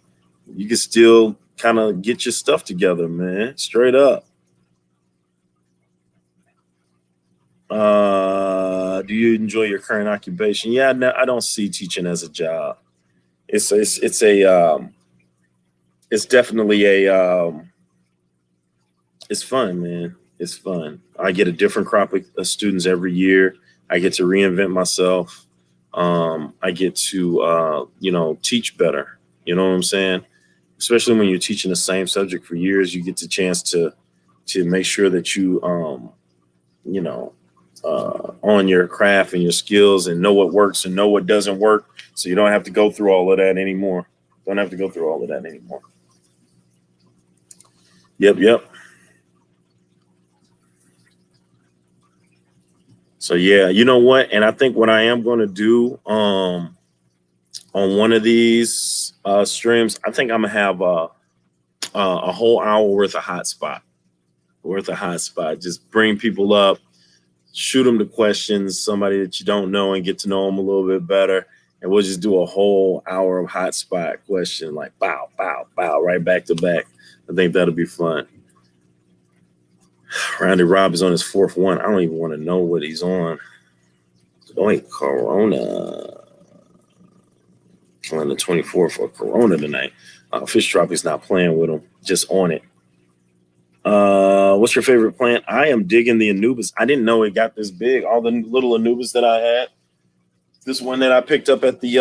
you can still kind of get your stuff together, man. Straight up. Do you enjoy your current occupation? Yeah, no, I don't see teaching as a job. It's definitely it's fun, man. It's fun. I get a different crop of students every year. I get to reinvent myself. I get to teach better. You know what I'm saying? Especially when you're teaching the same subject for years, you get the chance to make sure that you on your craft and your skills and know what works and know what doesn't work. So you don't have to go through all of that anymore. Yep. So yeah, you know what? And I think what I am going to do on one of these streams, I think I'm gonna have a whole hour worth of hotspot. Just bring people up, shoot them the questions, somebody that you don't know, and get to know them a little bit better. And we'll just do a whole hour of hotspot question, like bow, bow, bow, right back to back. I think that'll be fun. Randy Robb is on his 4th one. I don't even want to know what he's on. Wait, Corona. On the 24th for Corona tonight. Fish Tropic's not playing with him, just on it. What's your favorite plant? I am digging the Anubis. I didn't know it got this big. All the little Anubis that I had. This one that I picked up at the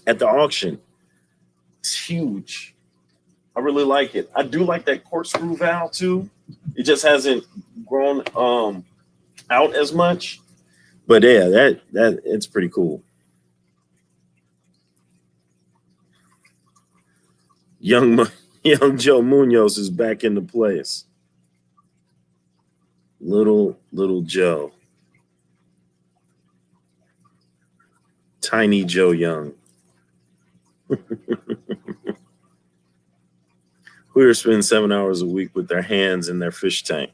at the auction. It's huge. I really like it. I do like that corkscrew valve too. It just hasn't grown out as much. But yeah, that it's pretty cool. Young Joe Munoz is back into place. Little Joe. Tiny Joe Young. Who are spending 7 hours a week with their hands in their fish tank?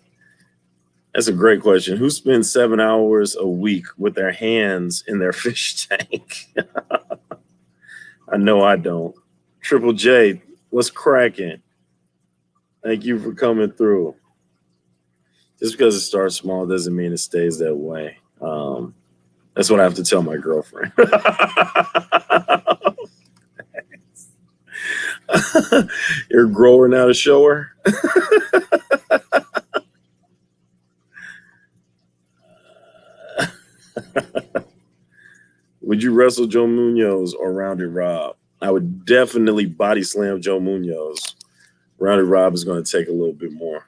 That's a great question. Who spends 7 hours a week with their hands in their fish tank? I know I don't. Triple J, what's cracking? Thank you for coming through. Just because it starts small doesn't mean it stays that way. That's what I have to tell my girlfriend. You're a grower now to show her? Would you wrestle Joe Munoz or Rounded Rob? I would definitely body slam Joe Munoz. Rounded Rob is going to take a little bit more.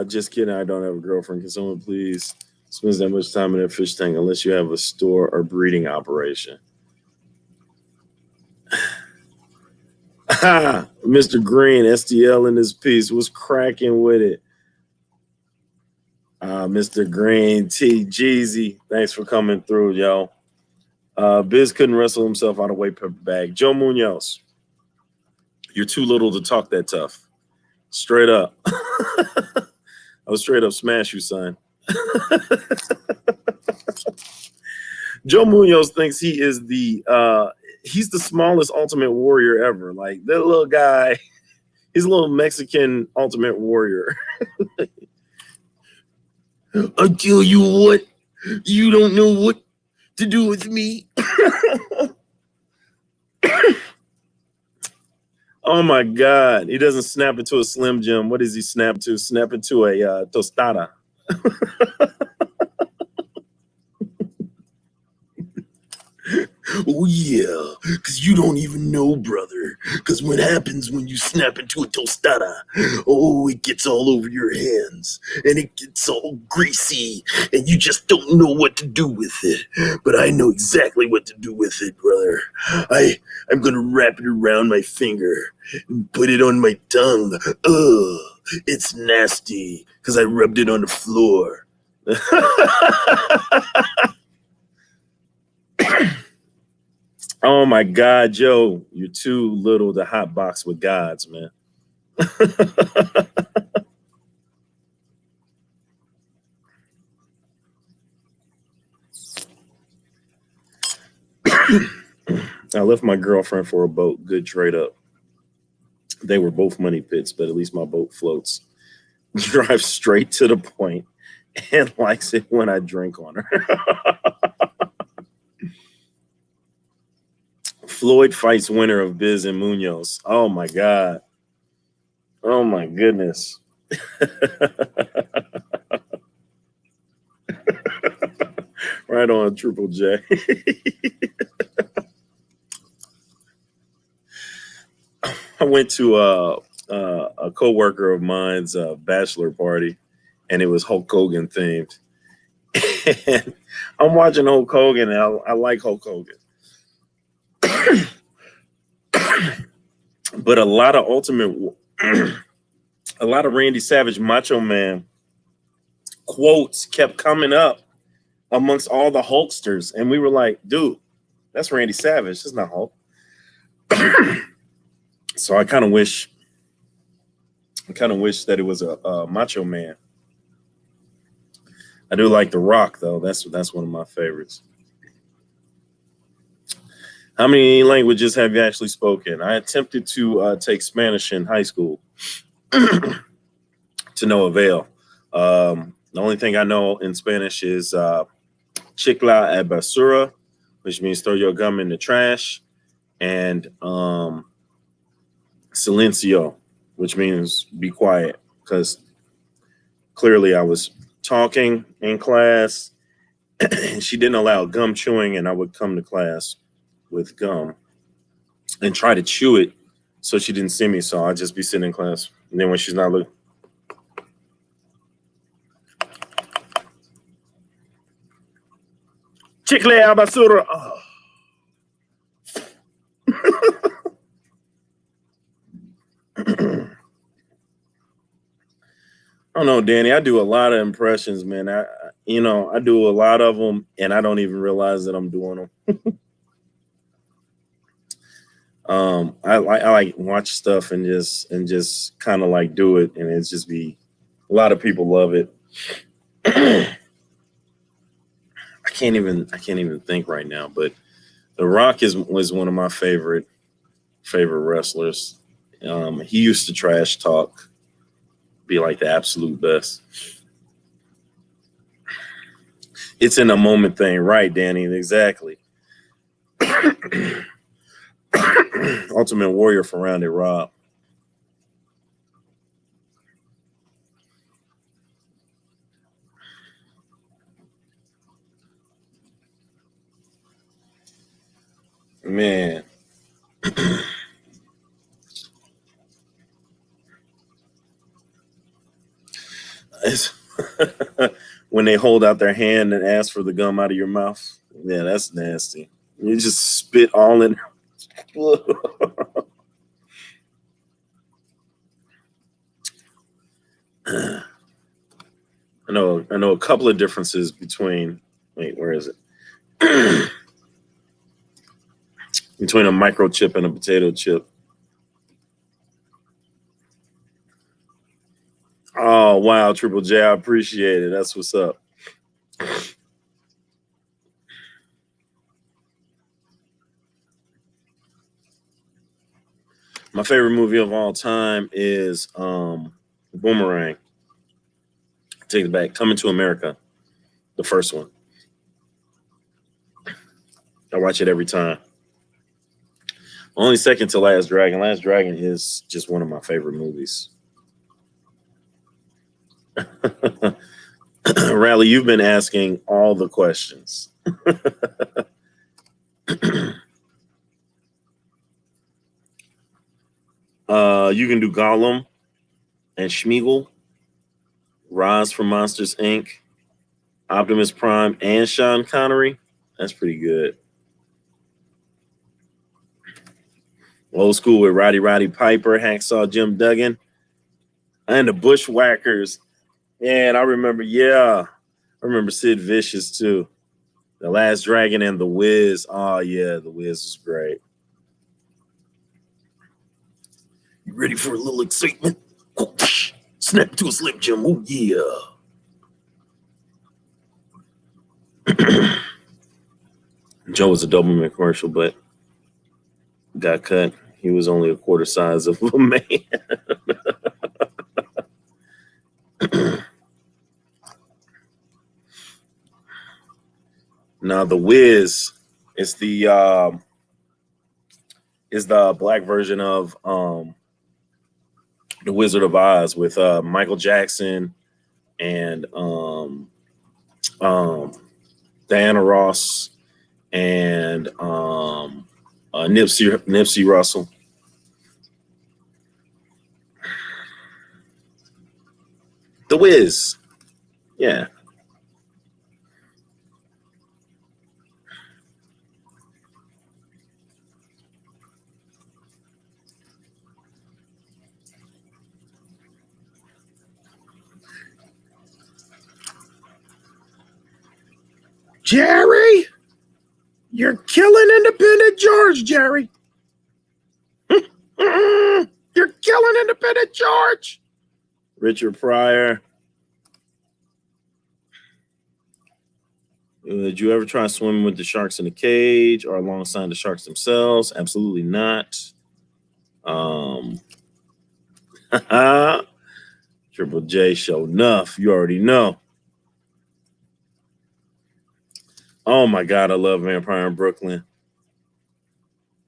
Just kidding. I don't have a girlfriend. Can someone please spend that much time in a fish tank unless you have a store or breeding operation? Mr. Green, STL in this piece was cracking with it. Mr. Green, T. Jeezy, thanks for coming through, yo. Biz couldn't wrestle himself out of weight per bag. Joe Munoz, you're too little to talk that tough. Straight up. I was straight up smash you, son. Joe Munoz thinks he is he's the smallest Ultimate Warrior ever. Like that little guy, he's a little Mexican Ultimate Warrior. I tell you what, you don't know what to do with me. Oh my God. He doesn't snap into a Slim Jim. What does he snap to? Snap into a tostada. Oh yeah, because you don't even know, brother. Because what happens when you snap into a tostada? Oh, it gets all over your hands, and it gets all greasy, and you just don't know what to do with it. But I know exactly what to do with it, brother. I'm gonna wrap it around my finger and put it on my tongue. Ugh, it's nasty because I rubbed it on the floor. Oh my God, Joe, you're too little to hot box with gods, man. I left my girlfriend for a boat. Good trade up. They were both money pits, but at least my boat floats. Drives straight to the point and likes it when I drink on her. Floyd fights winner of Biz and Munoz. Oh my God. Oh my goodness. Right on, Triple J. I went to a coworker of mine's bachelor party, and it was Hulk Hogan themed. And I'm watching Hulk Hogan, and I like Hulk Hogan. But a lot of a lot of Randy Savage Macho Man quotes kept coming up amongst all the Hulksters, and we were like, dude, that's Randy Savage. That's not Hulk. So I kind of wish that it was a Macho Man. I do like The Rock though. That's one of my favorites. How many languages have you actually spoken? I attempted to take Spanish in high school to no avail. The only thing I know in Spanish is chicla a basura, which means throw your gum in the trash, and silencio, which means be quiet, because clearly I was talking in class and she didn't allow gum chewing, and I would come to class with gum and try to chew it so she didn't see me. So I'd just be sitting in class. And then when she's not looking, chicle a basura. Oh. I don't know, Danny. I do a lot of impressions, man. I do a lot of them, and I don't even realize that I'm doing them. I like watch stuff and just kind of like do it, and it's just be a lot of people love it. I can't even think right now, but The Rock was one of my favorite wrestlers. He used to trash talk, be like the absolute best. It's in a moment thing, right, Danny? Exactly. Ultimate Warrior for Rounded Rob. Man. When they hold out their hand and ask for the gum out of your mouth. Yeah, that's nasty. You just spit all in. I know a couple of differences between, wait, where is it? Between a microchip and a potato chip. Oh, wow, Triple J, I appreciate it. That's what's up. My favorite movie of all time is Boomerang. Take it back. Coming to America, the first one. I watch it every time. Only second to Last Dragon. Last Dragon is just one of my favorite movies. Rally, you've been asking all the questions. You can do Gollum and Schmeagol, Roz from Monsters Inc., Optimus Prime, and Sean Connery. That's pretty good. Old school with Roddy Piper, Hacksaw Jim Duggan, and the Bushwhackers. And I remember Sid Vicious too. The Last Dragon and The Wiz. Oh yeah, The Wiz was great. You ready for a little excitement? Snap to a Slim Jim. Oh yeah. Joe was a Doberman commercial, but got cut. He was only a quarter size of a man. Now The Wiz is the black version of The Wizard of Oz with Michael Jackson and Diana Ross and Nipsey Russell. The Wiz. Yeah. Jerry, you're killing Independent George, Jerry. You're killing Independent George. Richard Pryor. Did you ever try swimming with the sharks in the cage or alongside the sharks themselves? Absolutely not. Triple J show enough. You already know. Oh my God, I love Vampire in Brooklyn.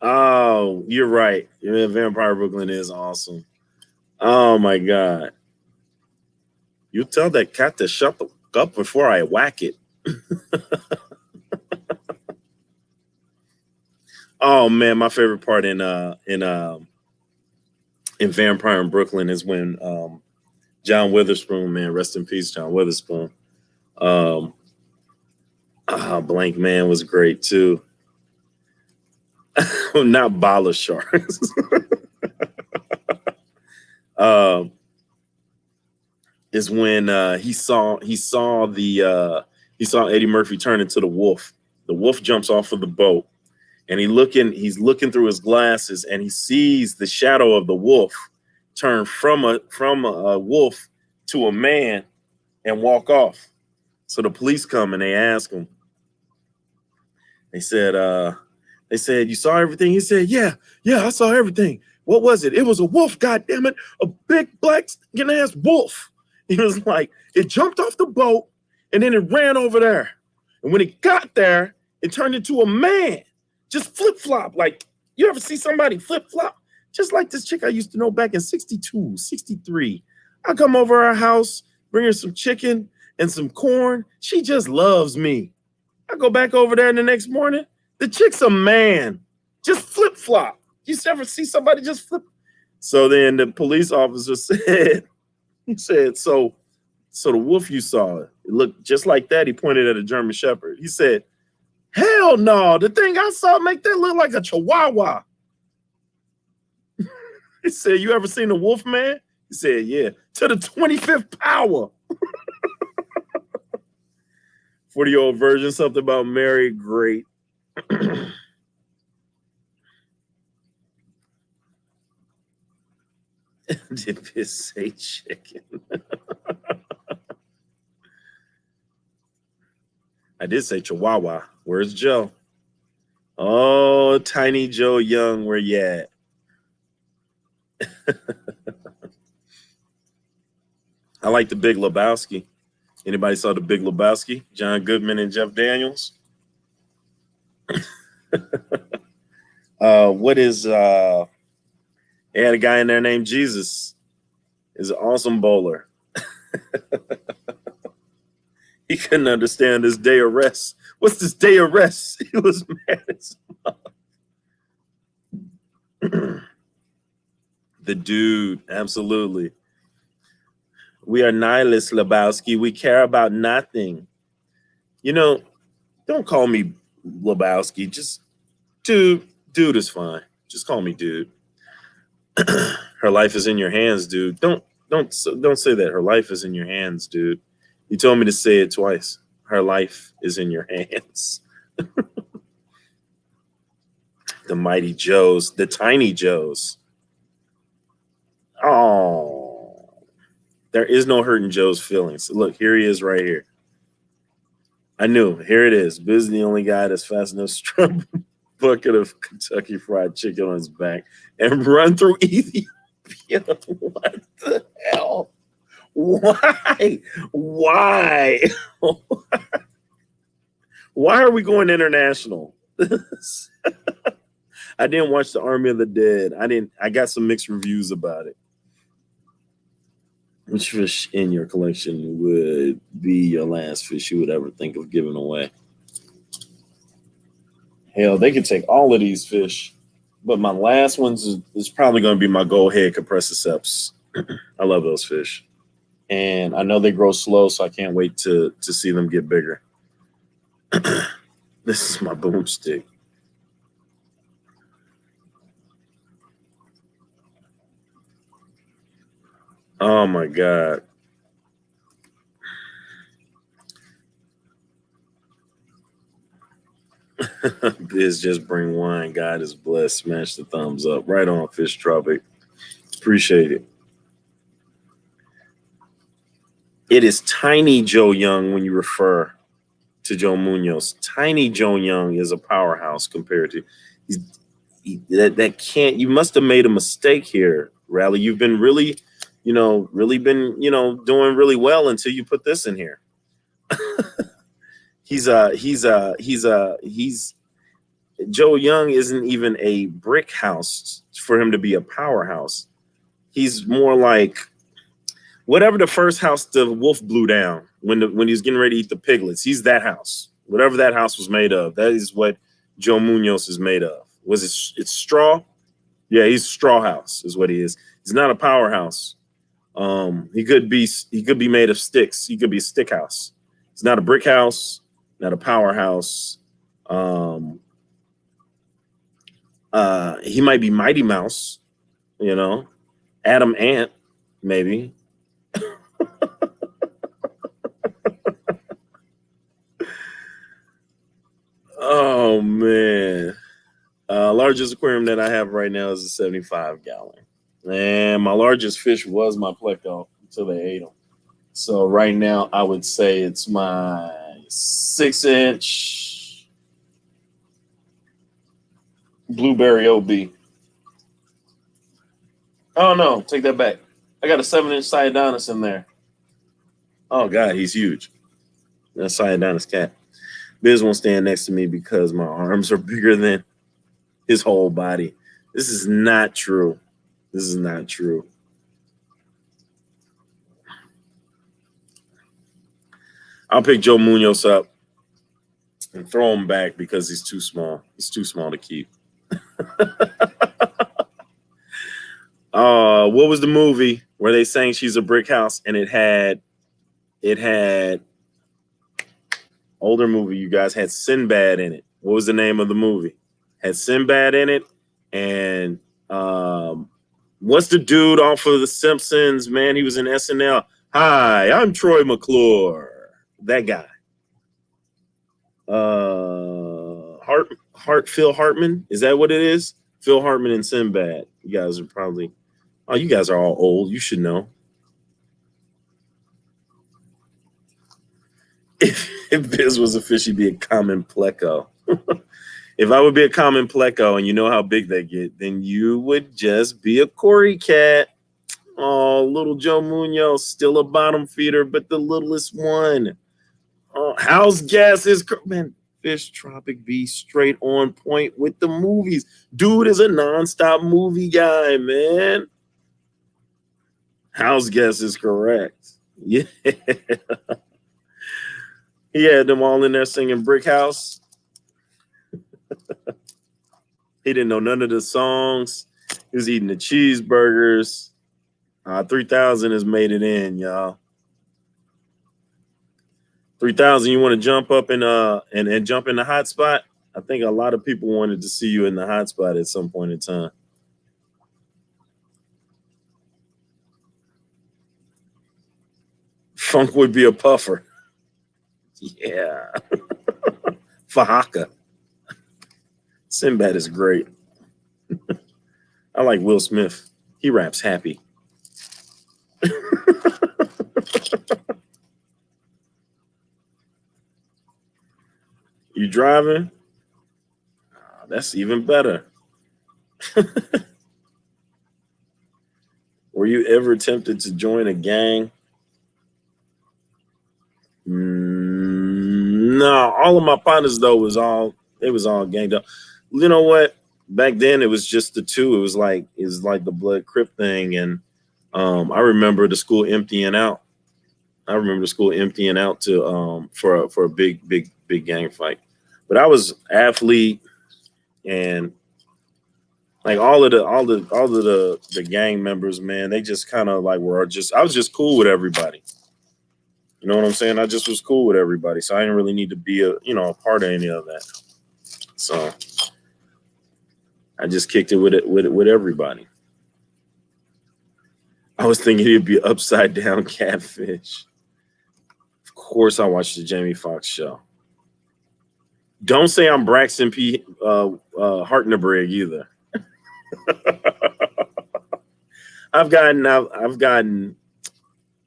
Oh, you're right. Yeah, Vampire Brooklyn is awesome. Oh my God. You tell that cat to shut the up before I whack it. Oh man, my favorite part in Vampire in Brooklyn is when John Witherspoon, man, rest in peace, John Witherspoon. Blank Man was great too. Not Bala Sharks. Is when he saw Eddie Murphy turn into the wolf. The wolf jumps off of the boat, and he's looking through his glasses, and he sees the shadow of the wolf turn from a wolf to a man and walk off. So the police come and they ask him. They said, you saw everything? He said, yeah, I saw everything. What was it? It was a wolf, goddammit, a big black skin ass wolf. He was like, it jumped off the boat and then it ran over there. And when it got there, it turned into a man. Just flip-flop. Like, you ever see somebody flip-flop? Just like this chick I used to know back in 62, 63. I come over her house, bring her some chicken and some corn. She just loves me. I go back over there the next morning. The chick's a man. Just flip-flop. You ever see somebody just flip? So then the police officer said, so the wolf you saw, it looked just like that. He pointed at a German Shepherd. He said, hell no, the thing I saw make that look like a Chihuahua. He said, you ever seen a wolf man? He said, yeah, to the 25th power. 40-year-old version, something about Mary, great. Did this say chicken? I did say Chihuahua. Where's Joe? Oh, Tiny Joe Young, where you at? I like The Big Lebowski. Anybody saw The Big Lebowski? John Goodman and Jeff Daniels. They had a guy in there named Jesus. He's an awesome bowler. He couldn't understand this day of rest. What's this day of rest? He was mad as fuck. The dude, absolutely. We are nihilists, Lebowski. We care about nothing. You know, don't call me Lebowski. Just dude is fine. Just call me dude. Her life is in your hands, dude. Don't say that. Her life is in your hands, dude. You told me to say it twice. Her life is in your hands. The mighty Joes, the tiny Joes. Oh, there is no hurting Joe's feelings. Look, here he is right here. I knew. Here it is. BIZZY, the only guy that's fast enough to strap a bucket of Kentucky Fried Chicken on his back and run through Ethiopia. What the hell? Why? Why? Why are we going international? I didn't watch The Army of the Dead. I got some mixed reviews about it. Which fish in your collection would be your last fish you would ever think of giving away? Hell, they could take all of these fish, but my last ones is probably going to be my gold head Capriciceps. I love those fish. And I know they grow slow, so I can't wait to see them get bigger. This is my boomstick. Oh my God. Biz just bring wine. God is blessed. Smash the thumbs up. Right on, Fish Tropic. Appreciate it. It is Tiny Joe Young when you refer to Joe Munoz. Tiny Joe Young is a powerhouse compared to that can't. You must have made a mistake here, Rally. You've been really, really been, doing really well until you put this in here. he's Joe Young isn't even a brick house for him to be a powerhouse. He's more like whatever the first house the wolf blew down when he was getting ready to eat the piglets. He's that house. Whatever that house was made of, that is what Joe Munoz is made of. It's straw? Yeah, he's straw house is what he is. He's not a powerhouse. He could be made of sticks. He could be a stick house. He's not a brick house, not a powerhouse. He might be Mighty Mouse, Adam Ant, maybe. Oh man. Largest aquarium that I have right now is a 75 gallon. And my largest fish was my pleco until they ate them. So right now I would say it's my 6-inch blueberry OB. Oh no, take that back. I got a 7-inch Cyadonus in there. Oh God, he's huge. That's Cyadonus cat. Biz won't stand next to me because my arms are bigger than his whole body. This is not true. This is not true. I'll pick Joe Munoz up and throw him back because he's too small. He's too small to keep. What was the movie where they sang She's a Brick House and it had older movie, you guys, had Sinbad in it. What was the name of the movie? Had Sinbad in it. And what's the dude off of The Simpsons, man? He was in SNL. Hi, I'm Troy McClure. That guy. Phil Hartman. Is that what it is? Phil Hartman and Sinbad. You guys are probably, you guys are all old. You should know. If Biz was a fish, he'd be a common pleco. If I would be a common pleco and you know how big they get, then you would just be a Cory cat. Oh, little Joe Munoz, still a bottom feeder, but the littlest one. Oh, house gas is, man, Fish Tropic be straight on point with the movies. Dude is a nonstop movie guy, man. House gas is correct. Yeah. He had them all in there singing Brick House. He didn't know none of the songs. He was eating the cheeseburgers. 3,000 has made it in, y'all. 3,000, you want to jump up and jump in the hot spot? I think a lot of people wanted to see you in the hot spot at some point in time. Funk would be a puffer. Yeah. Fahaka. Sinbad is great. I like Will Smith. He raps happy. You driving? Oh, that's even better. Were you ever tempted to join a gang? No, all of my partners though was all ganged up. You know what? Back then it was just the two. It was like the Blood Crip thing, and I remember the school emptying out. To for a big gang fight. But I was athlete, and like all of the gang members, man, they just kind of like I was just cool with everybody. You know what I'm saying? I just was cool with everybody, so I didn't really need to be a part of any of that. So I just kicked it with everybody. I was thinking it'd be upside down catfish. Of course, I watched the Jamie Foxx show. Don't say I'm Braxton P. Hartnebrig either. I've gotten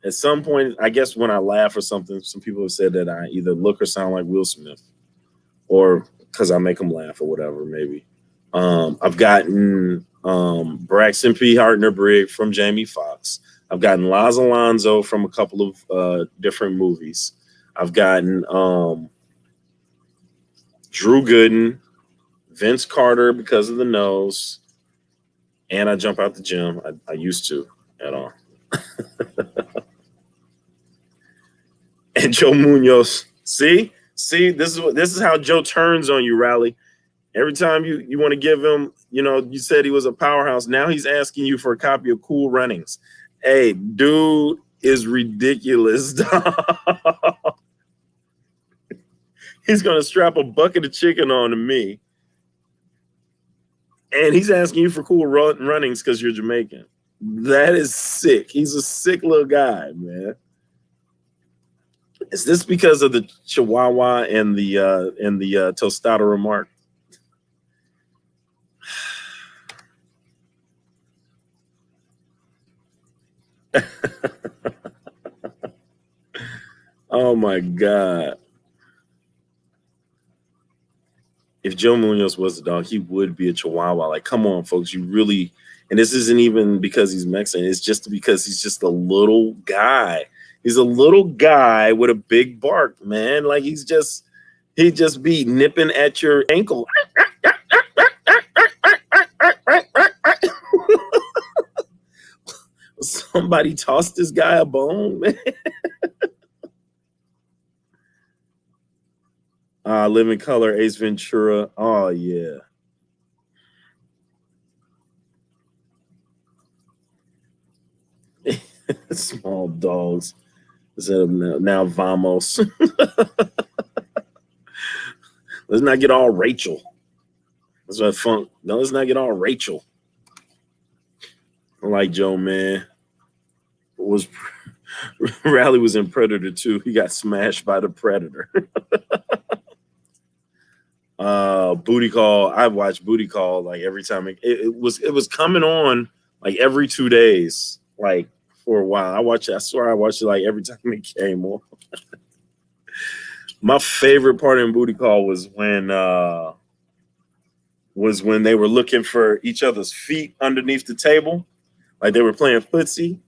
At some point, I guess when I laugh or something, some people have said that I either look or sound like Will Smith, or because I make them laugh or whatever, maybe. I've gotten Braxton P. Hartner-Brigg from Jamie Foxx. I've gotten Laz Alonso from a couple of different movies. I've gotten Drew Gooden, Vince Carter because of the nose, and I jump out the gym. I used to at all. And Joe Munoz. See, this is how Joe turns on you, Riley. Every time you want to give him, you said he was a powerhouse. Now he's asking you for a copy of Cool Runnings. Hey, dude is ridiculous. He's gonna strap a bucket of chicken on to me, and he's asking you for Cool Runnings because you're Jamaican. That is sick. He's a sick little guy, man. Is this because of the Chihuahua and the tostada remark? Oh my God. If Joe Munoz was a dog, he would be a Chihuahua. Like, come on, folks. You really, and this isn't even because he's Mexican. It's just because he's just a little guy. He's a little guy with a big bark, man. Like he'd just be nipping at your ankle. Somebody tossed this guy a bone, man. Living Color, Ace Ventura. Oh yeah. Small dogs. Instead of now Vamos. Let's not get all Rachel. That's what funk. No, let's not get all Rachel. I like Joe, man. Rally was in Predator 2. He got smashed by the Predator. Booty Call. I watched Booty Call like every time it was coming on like every 2 days, like for a while. I swear I watched it like every time it came on. My favorite part in Booty Call was when they were looking for each other's feet underneath the table, like they were playing footsie.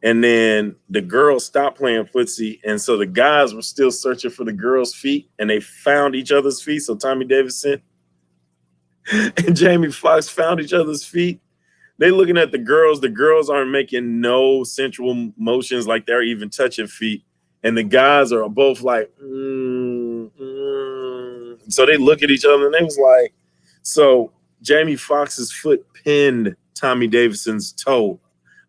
And then the girls stopped playing footsie, and so the guys were still searching for the girls' feet, and they found each other's feet. So Tommy Davidson and Jamie Foxx found each other's feet. They looking at the girls. The girls aren't making no sensual motions, like they're even touching feet, and the guys are both like, So they look at each other, and they was like, so Jamie Foxx's foot pinned Tommy Davidson's toe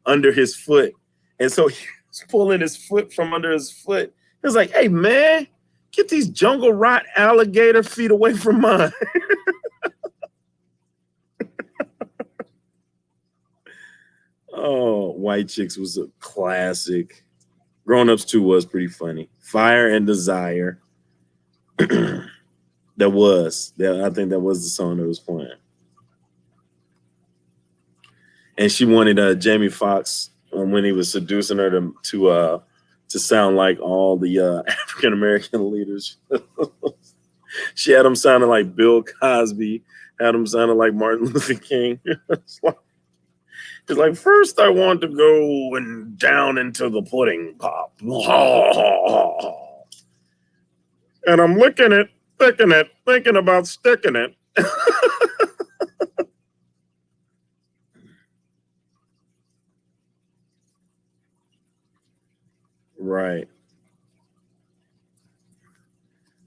under his foot. And so he was pulling his foot from under his foot. He was like, hey, man, get these jungle rot alligator feet away from mine. Oh, White Chicks was a classic. Grown Ups 2 was pretty funny. Fire and Desire. I think that was the song that was playing. And she wanted Jamie Foxx when he was seducing her to sound like all the African American leaders. She had him sounding like Bill Cosby, had him sounding like Martin Luther King. It's like, first I want to go and down into the pudding pop. And I'm licking it, thicking it, thinking about sticking it. Right.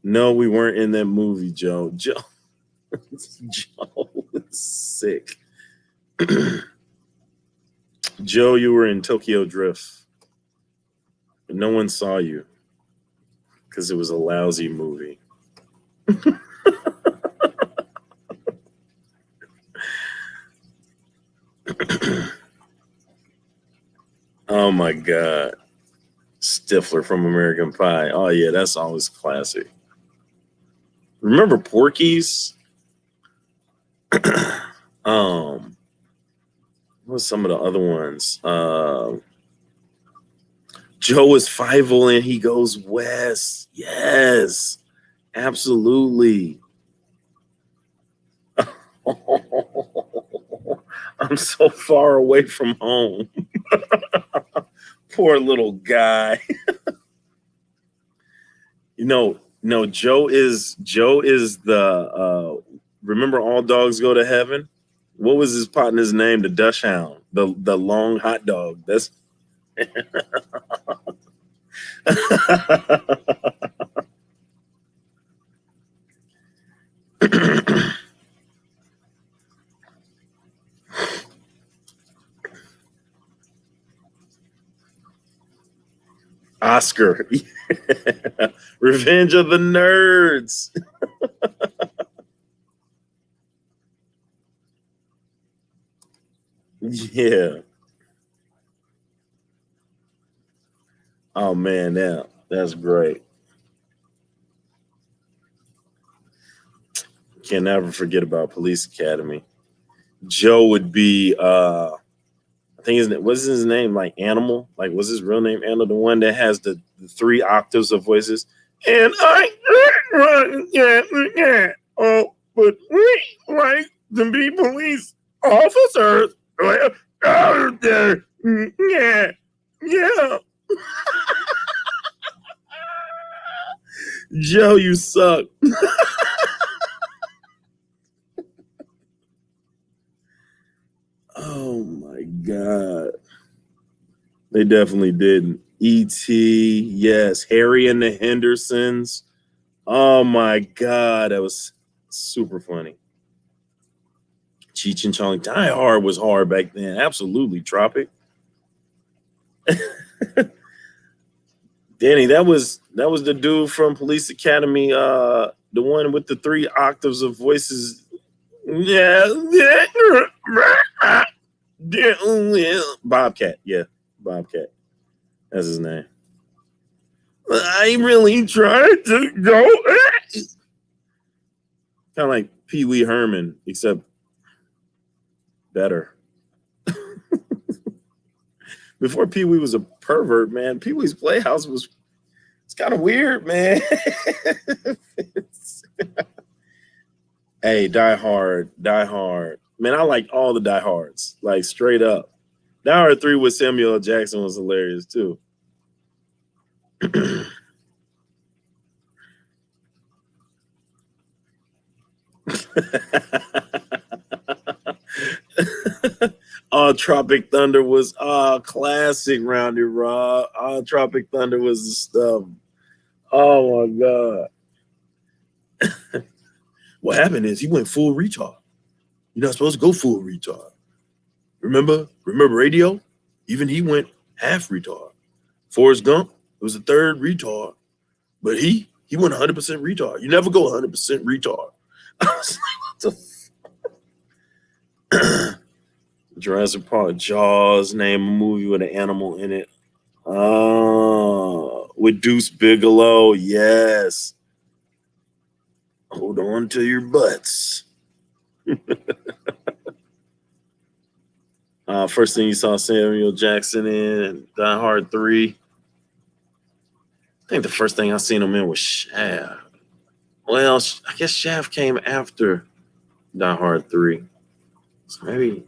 No, we weren't in that movie, Joe. Joe was sick. Joe, you were in Tokyo Drift. But no one saw you because it was a lousy movie. Oh my God. Stifler from American Pie. Oh yeah, that's always classic. Remember Porky's? What was some of the other ones? Joe is Fievel and he goes west. Yes, absolutely. I'm so far away from home. Poor little guy. No, Joe is the remember All Dogs Go to Heaven? What was his partner's name? The Dutch Hound, the long hot dog. That's Oscar. Revenge of the Nerds. Yeah. Oh man, that's great. Can never forget about Police Academy. Joe would be I think what's his name? Like Animal? Like was his real name Animal? The one that has the 3 octaves of voices. And oh, but we like to be police officers. Out there. Yeah. Yeah. Joe, you suck. Oh my God. They definitely didn't. E.T., yes. Harry and the Hendersons. Oh my God. That was super funny. Cheech and Chong. Die Hard was hard back then. Absolutely. Tropic. Danny, that was the dude from Police Academy, the one with the 3 octaves of voices. Yeah. Bobcat. Yeah. Bobcat. That's his name. I really tried to go. Kind of like Pee Wee Herman, except better. Before Pee Wee was a pervert, man, Pee Wee's Playhouse was it's kind of weird, man. Hey, Die Hard, Die Hard. Man, I liked all the Die Hards, like straight up. Die Hard 3 with Samuel L. Jackson was hilarious too. Tropic Thunder was classic, Rounded Raw. Tropic Thunder was the stuff. Oh my God. What happened is he went full retard. You're not supposed to go full retard. Remember radio? Even he went half retard. Forrest Gump was the third retard, but he went 100% retard. You never go 100% retard. I was like, what the Jurassic Park, Jaws, name a movie with an animal in it. With Deuce Bigelow, yes. Hold on to your butts. First thing you saw Samuel Jackson in Die Hard 3. I think the first thing I seen him in was Shaft. Well, I guess Shaft came after Die Hard 3. So maybe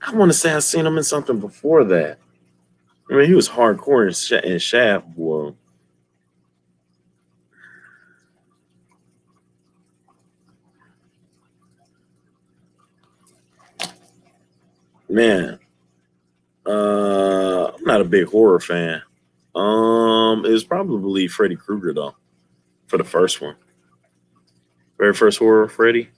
I want to say I seen him in something before that. I mean, he was hardcore in Shaft, boy. Man, I'm not a big horror fan. It was probably Freddy Krueger though, for the first one. Very first horror, Freddy.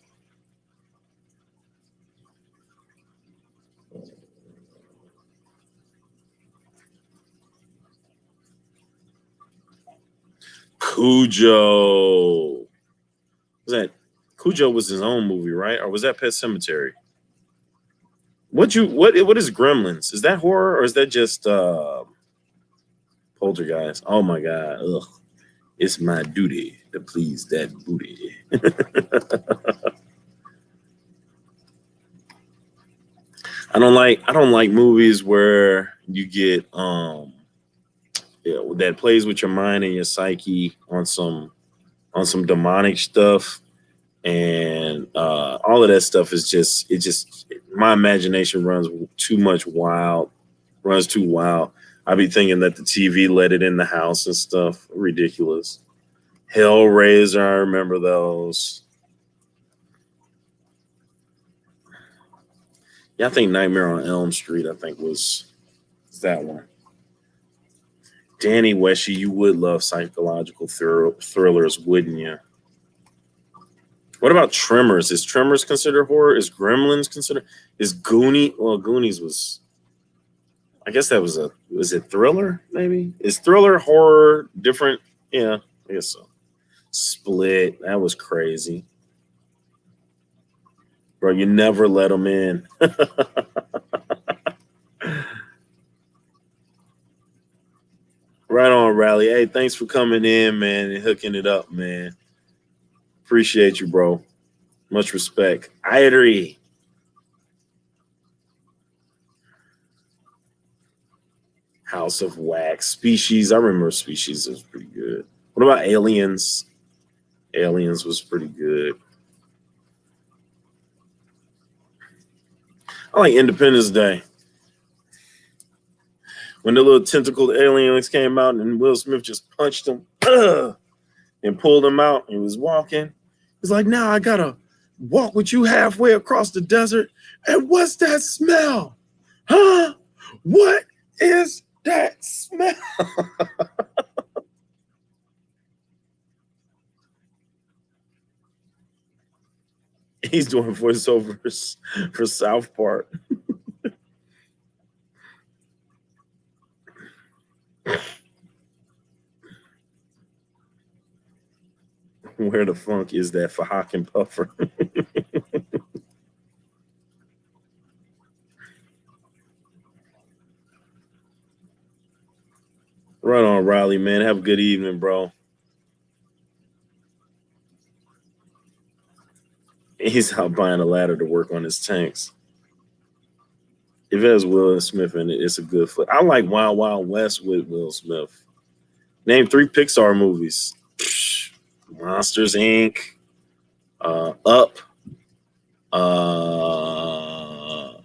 Cujo. Was that Cujo was his own movie, right? Or was that Pet Cemetery? What is Gremlins? Is that horror or is that just Poltergeist? Oh my God. Ugh. It's my duty to please that booty. I don't like movies where you get that plays with your mind and your psyche on some demonic stuff, and all of that stuff is just my imagination runs too wild. I be thinking that the TV let it in the house and stuff. Ridiculous. Hellraiser, I remember those. Yeah, I think Nightmare on Elm Street, I think was that one. Danny Weshy, you would love psychological thrillers, wouldn't you? What about Tremors? Is Tremors considered horror? Is Gremlins considered? Is Goonies? Well, Goonies was. I guess that was it thriller? Maybe is thriller horror different? Yeah, I guess so. Split. That was crazy, bro. You never let them in. Right on, Rally. Hey, thanks for coming in, man, and hooking it up, man. Appreciate you, bro. Much respect. Irie. House of Wax. Species. I remember Species was pretty good. What about Aliens? Aliens was pretty good. I like Independence Day. When the little tentacled aliens came out and Will Smith just punched him and pulled him out and he was walking. He's like, now I gotta walk with you halfway across the desert. And what's that smell? Huh? What is that smell? He's doing voiceovers for South Park. Where the funk is that for Hawk and Puffer? Right on, Riley, man. Have a good evening, bro. He's out buying a ladder to work on his tanks. If it has Will Smith in it, it's a good flick. I like Wild Wild West with Will Smith. Name 3 Pixar movies. Monsters Inc. Up.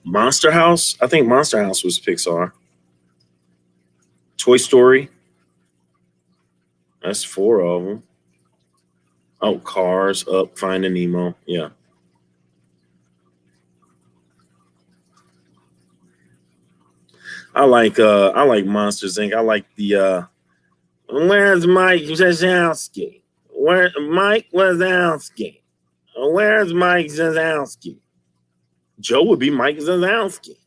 Monster House. I think Monster House was Pixar. Toy Story. That's 4 of them. Oh, Cars. Up. Finding Nemo. Yeah. I like Monsters Inc. I like the where's Mike Wazowski? Where Mike Wazowski? Where's Mike Wazowski? Joe would be Mike Wazowski.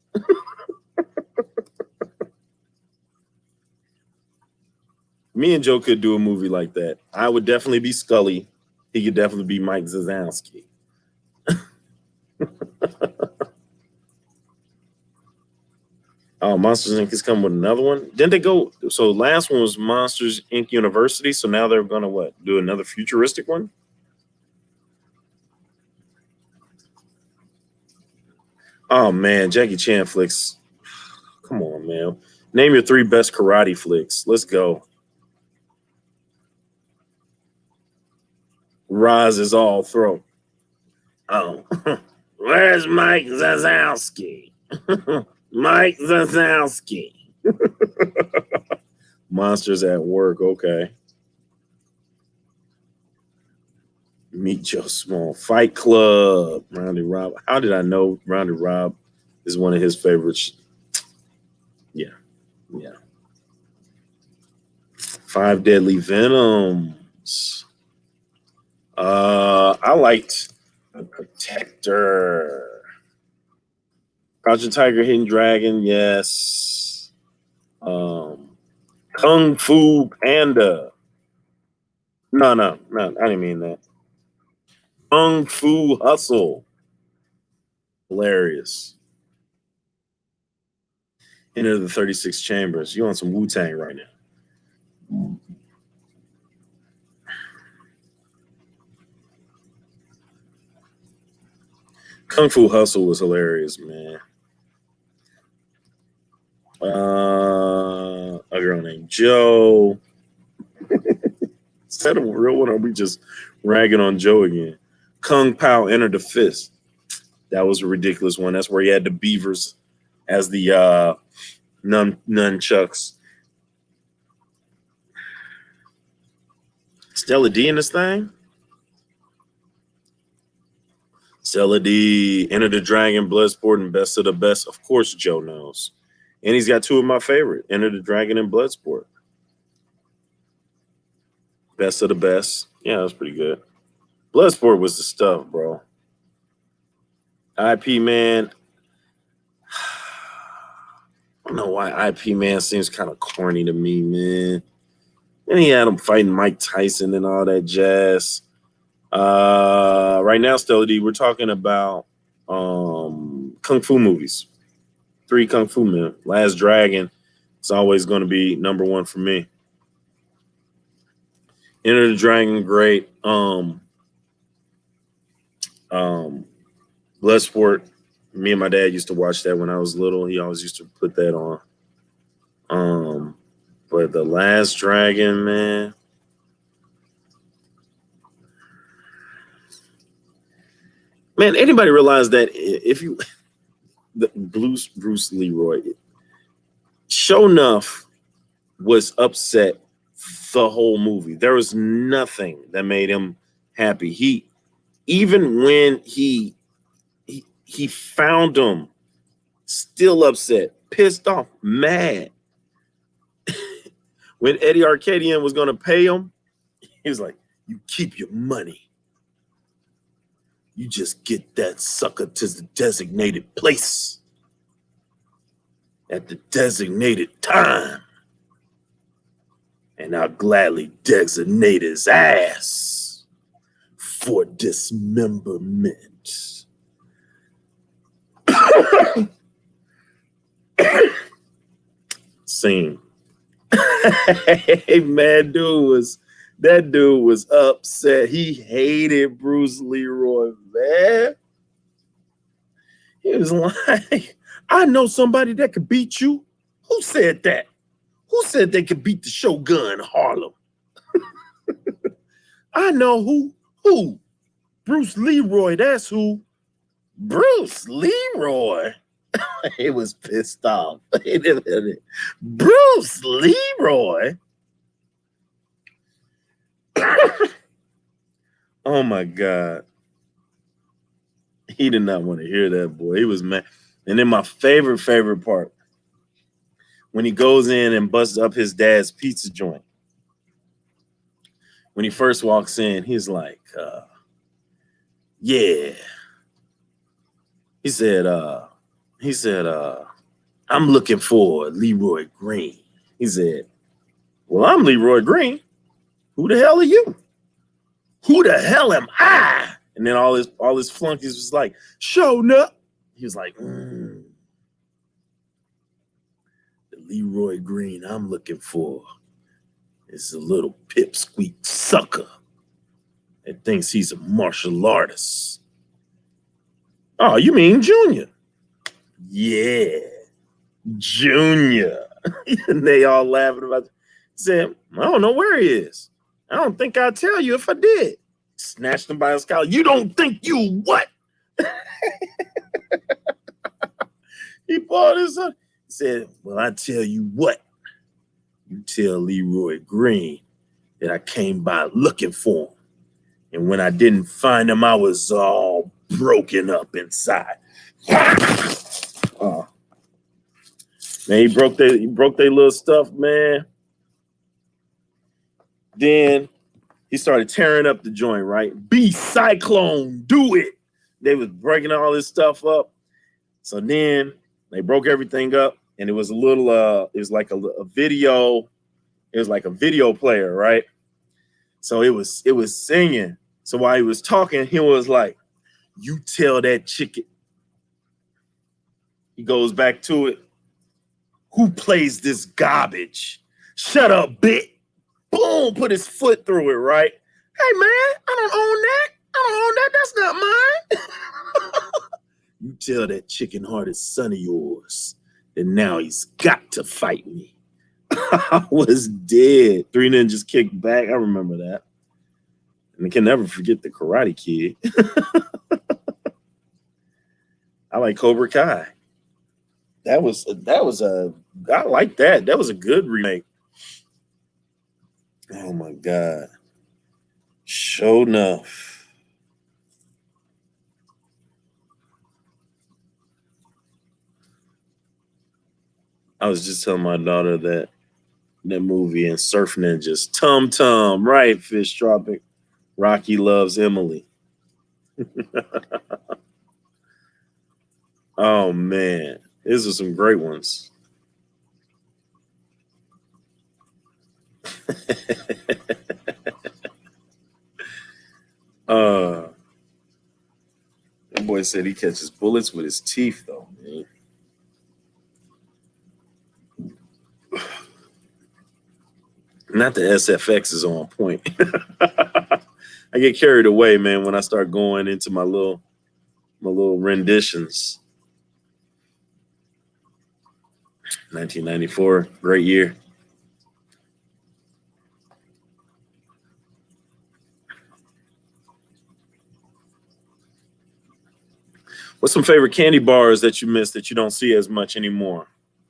Me and Joe could do a movie like that. I would definitely be Scully. He could definitely be Mike Wazowski. Oh, Monsters Inc. is coming with another one. Didn't they go? So last one was Monsters Inc. University. So now they're gonna what? Do another futuristic one? Oh man, Jackie Chan flicks. Come on, man. Name your 3 best karate flicks. Let's go. Roz is all throw. Oh, where's Mike Wazowski? Mike Wazowski. Monsters at Work. Okay. Meet Joe Small. Fight Club. Roundy Rob. How did I know Roundy Rob is one of his favorites? Yeah. Yeah. 5 Deadly Venoms. I liked The Protector. Crouching Tiger, Hidden Dragon. Yes. Kung Fu Panda. No. I didn't mean that. Kung Fu Hustle. Hilarious. Enter the 36 Chambers. You on some Wu-Tang right now. Kung Fu Hustle was hilarious, man. A girl named Joe. Is that a real one, or are we just ragging on Joe again? Kung Pao entered the fist. That was a ridiculous one. That's where he had the beavers as the nunchucks. Stella D in this thing? Stella D, Enter the Dragon, Bloodsport, and Best of the Best. Of course, Joe knows. And he's got two of my favorite, Enter the Dragon and Bloodsport. Best of the Best. Yeah, that's pretty good. Bloodsport was the stuff, bro. IP Man. I don't know why IP Man seems kind of corny to me, man. And he had him fighting Mike Tyson and all that jazz. Right now, Stella D, we're talking about kung fu movies. 3 kung fu men. Last Dragon is always going to be number 1 for me. Enter the Dragon, great. Bloodsport. Me and my dad used to watch that when I was little. He always used to put that on. But The Last Dragon, man. Man, anybody realize that if you Bruce Leroy, Sho'nuff was upset the whole movie. There was nothing that made him happy. Even when he found him, still upset, pissed off, mad. When Eddie Arcadian was going to pay him, he was like, "You keep your money. You just get that sucker to the designated place at the designated time, and I'll gladly designate his ass for dismemberment." Scene. Hey, man, that dude was upset. He hated Bruce Leroy, man. He was like, "I know somebody that could beat you." Who said that? Who said they could beat the Shogun Harlem? I know who. Who? Bruce Leroy, that's who. Bruce Leroy? He was pissed off. Bruce Leroy? Oh my God. He did not want to hear that, boy. He was mad. And then my favorite part, when he goes in and busts up his dad's pizza joint. When he first walks in, he's like, yeah. He said, "I'm looking for Leroy Green." He said, "Well, I'm Leroy Green. Who the hell are you?" "Who the hell am I?" And then all his flunkies was like, "Sho'nuff." He was like, "The Leroy Green I'm looking for is a little pipsqueak sucker that thinks he's a martial artist." "Oh, you mean Junior?" "Yeah, Junior." And they all laughing about it. Said, "I don't know where he is. I don't think I'd tell you if I did." Snatched him by his collar. "You don't think you what?" He pulled his son. He said, "Well, I tell you what. You tell Leroy Green that I came by looking for him. And when I didn't find him, I was all broken up inside." Man, he broke their little stuff, man. Then he started tearing up the joint, right? "Be Cyclone, do it." They was breaking all this stuff up. So then they broke everything up, and it was a little it was like a video. It was like a video player, right? So it was singing. So while he was talking, he was like, "You tell that chicken." He goes back to it. "Who plays this garbage? Shut up, bitch." Boom, put his foot through it, right? "Hey, man, I don't own that. I don't own that. That's not mine." "You tell that chicken-hearted son of yours and now he's got to fight me. I was dead. Three Ninjas kicked back. I remember that. And I can never forget the Karate Kid. I like Cobra Kai. I like that. That was a good remake. Oh my God. Sure enough. I was just telling my daughter that movie and Surf Ninjas. Tum Tum, right, Fish Tropic. Rocky Loves Emily. Oh man. These are some great ones. That boy said he catches bullets with his teeth, though, man. Not the SFX is on point. I get carried away, man, when I start going into my little renditions. 1994, great year. What's some favorite candy bars that you miss that you don't see as much anymore,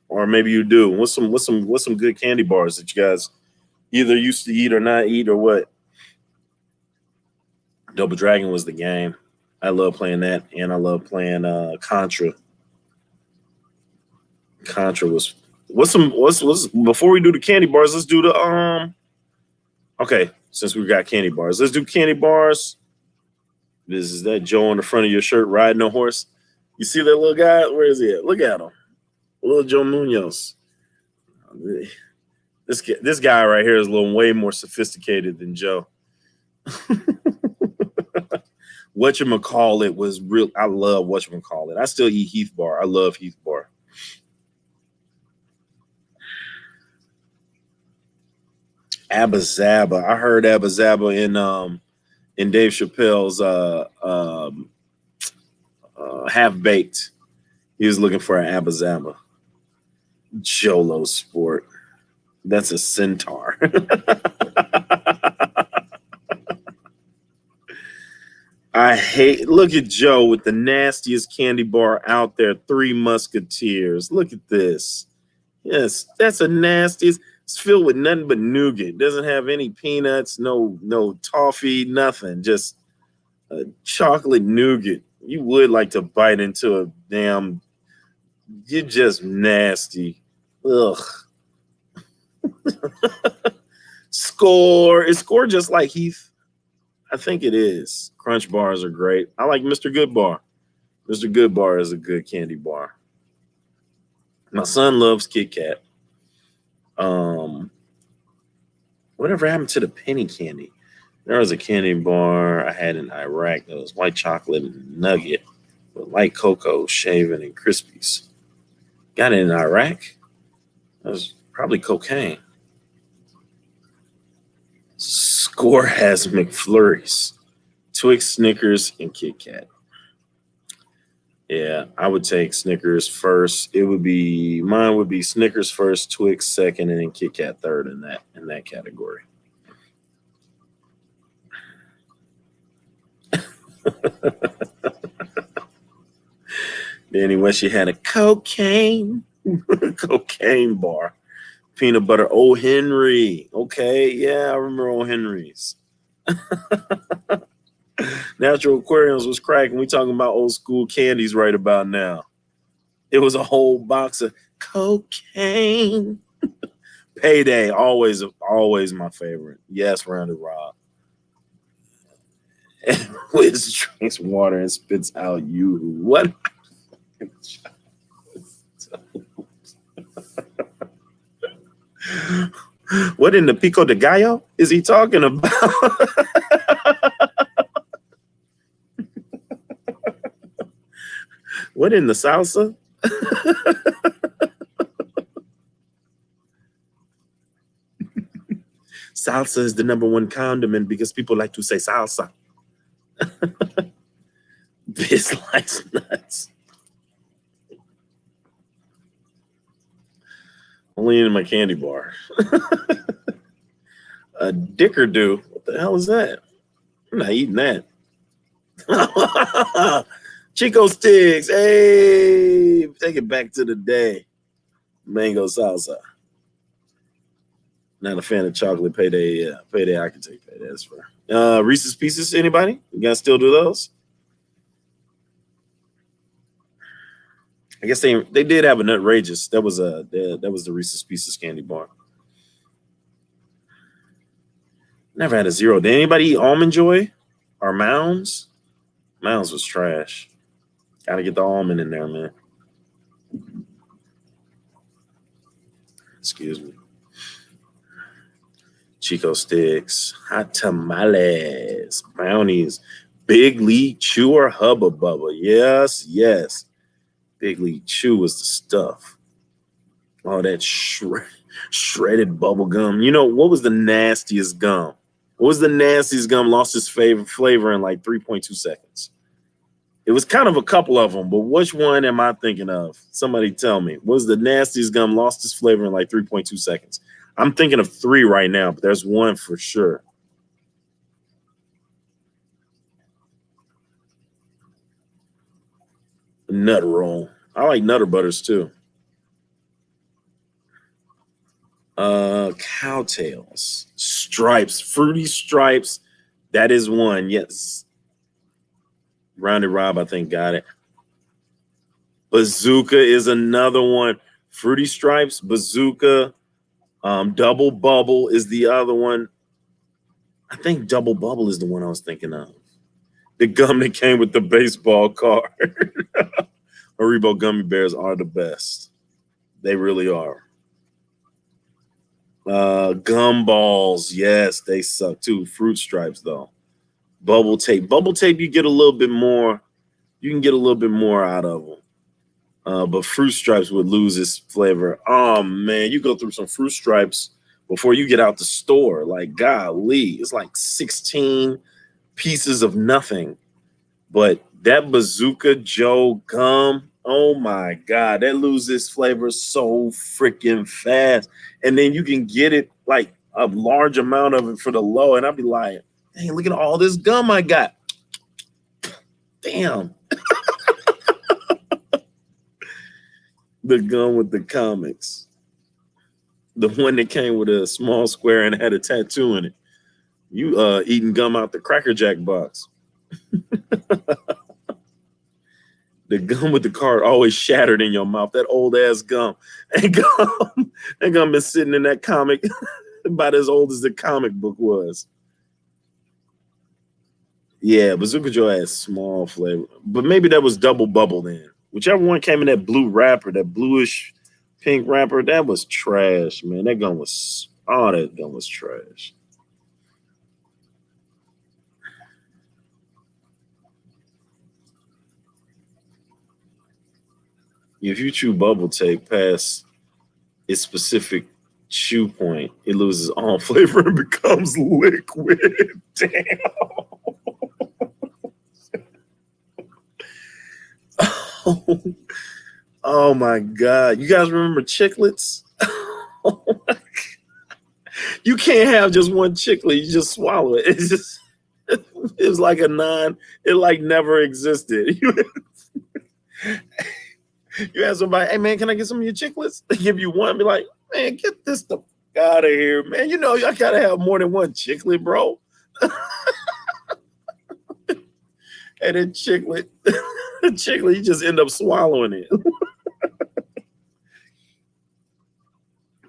or maybe you do? What's some good candy bars that you guys either used to eat or not eat, or what? Double Dragon was the game. I love playing that, and I love playing Contra. Contra was what's before we do the candy bars, let's do the okay, since we got candy bars, let's do candy bars. This is that Joe on the front of your shirt riding a horse. You see that little guy? Where is he at? Look at him. Little Joe Munoz. This guy right here is a little way more sophisticated than Joe. Whatchamacallit was real. I love whatchamacallit. I still eat Heath Bar. I love Heath Bar. Abba Zaba. I heard Abba Zaba in Dave Chappelle's Half Baked. He was looking for an Abba Zaba. Jolo Sport. That's a centaur. Look at Joe with the nastiest candy bar out there, Three Musketeers. Look at this. Yes, that's a nastiest. It's filled with nothing but nougat. Doesn't have any peanuts, no toffee, nothing. Just chocolate nougat. You would like to bite into a damn. You're just nasty. Ugh. Score. Is Score just like Heath? I think it is. Crunch bars are great. I like Mr. Good Bar. Mr. Good Bar is a good candy bar. My son loves Kit Kat. Whatever happened to the penny candy? There was a candy bar I had in Iraq that was white chocolate and nugget with light cocoa, shaving, and Krispies. Got it in Iraq. That was probably cocaine. Score has McFlurries, Twix, Snickers, and Kit Kat. Yeah, I would take Snickers first. Mine would be Snickers first, Twix second, and then Kit Kat third in that category. Anyway, she had a cocaine bar. Peanut butter. Oh, Henry. Okay, yeah, I remember O. Henry's. Natural Aquariums was cracking. We talking about old school candies right about now. It was a whole box of cocaine. Payday, always my favorite. Yes, Rounded Rob. Wiz drinks water and spits out you. What? What in the Pico de Gallo is he talking about? What in the salsa? Salsa is the #1 condiment because people like to say salsa. Biz likes nuts. Only in my candy bar. A dickerdo. What the hell is that? I'm not eating that. Chico sticks. Hey, take it back to the day. Mango salsa. Not a fan of chocolate payday. Payday, I can take payday. That's fair. Reese's Pieces. Anybody? You guys still do those? I guess they did have an outrageous. That was the Reese's Pieces candy bar. Never had a zero. Did anybody eat Almond Joy or Mounds? Mounds was trash. Gotta get the almond in there, man. Excuse me. Chico sticks, hot tamales, brownies, Big League Chew or Hubba Bubba. Yes, yes. Big League Chew was the stuff. Oh, that shredded bubble gum. You know, what was the nastiest gum? What was the nastiest gum lost its flavor in like 3.2 seconds? It was kind of a couple of them, but which one am I thinking of? Somebody tell me. What was the nastiest gum lost its flavor in like 3.2 seconds? I'm thinking of 3 right now, but there's one for sure. Nut roll. I like Nutter Butters too. Cowtails. Stripes. Fruity Stripes. That is one. Yes. Rounded Rob, I think, got it. Bazooka is another one. Fruity Stripes, Bazooka. Double Bubble is the other one. I think Double Bubble is the one I was thinking of. The gum that came with the baseball card. Haribo gummy bears are the best. They really are. Gumballs, yes, they suck too. Fruit Stripes though. Bubble tape. Bubble tape, you get a little bit more. You can get a little bit more out of them. But Fruit Stripes would lose its flavor. Oh man, you go through some Fruit Stripes before you get out the store. Like, golly, it's like 16 pieces of nothing. But that Bazooka Joe gum, oh my God, that loses flavor so freaking fast. And then you can get it like a large amount of it for the low. And I'll be like, hey, look at all this gum I got. Damn. The gum with the comics. The one that came with a small square and had a tattoo in it. You eating gum out the Cracker Jack box. The gum with the card always shattered in your mouth. That old ass gum. That gum been sitting in that comic about as old as the comic book was. Yeah, Bazooka Joe had small flavor, but maybe that was Double Bubble then. Whichever one came in that blue wrapper, that bluish pink wrapper, that was trash, man. That gum was trash. If you chew bubble tape past its specific chew point, it loses all flavor and becomes liquid. Damn. Oh my God. You guys remember chiclets? You can't have just one chiclet. You just swallow it. It's just, it was like a it like never existed. You ask somebody, hey man, can I get some of your chiclets? They give you one, be like, man, get this the out of here, man. You know, I gotta have more than one chiclet, bro. And then chiclet, you just end up swallowing it.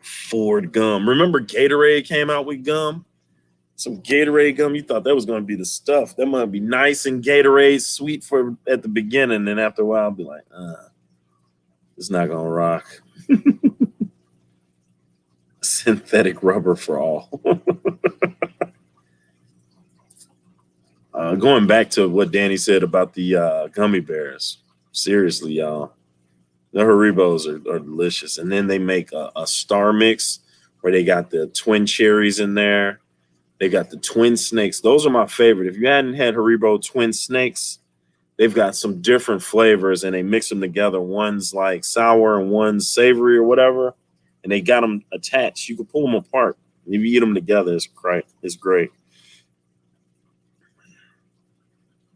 Ford gum. Remember Gatorade came out with gum? Some Gatorade gum. You thought that was going to be the stuff. That might be nice and Gatorade, sweet for at the beginning. Then after a while, I'll be like, it's not going to rock. Synthetic rubber for all. Going back to what Danny said about the gummy bears. Seriously, y'all. The Haribos are delicious. And then they make a star mix where they got the twin cherries in there. They got the twin snakes. Those are my favorite. If you hadn't had Haribo twin snakes, they've got some different flavors and they mix them together. One's like sour and one's savory or whatever. and they got them attached. You can pull them apart. If you eat them together, it's great. It's great.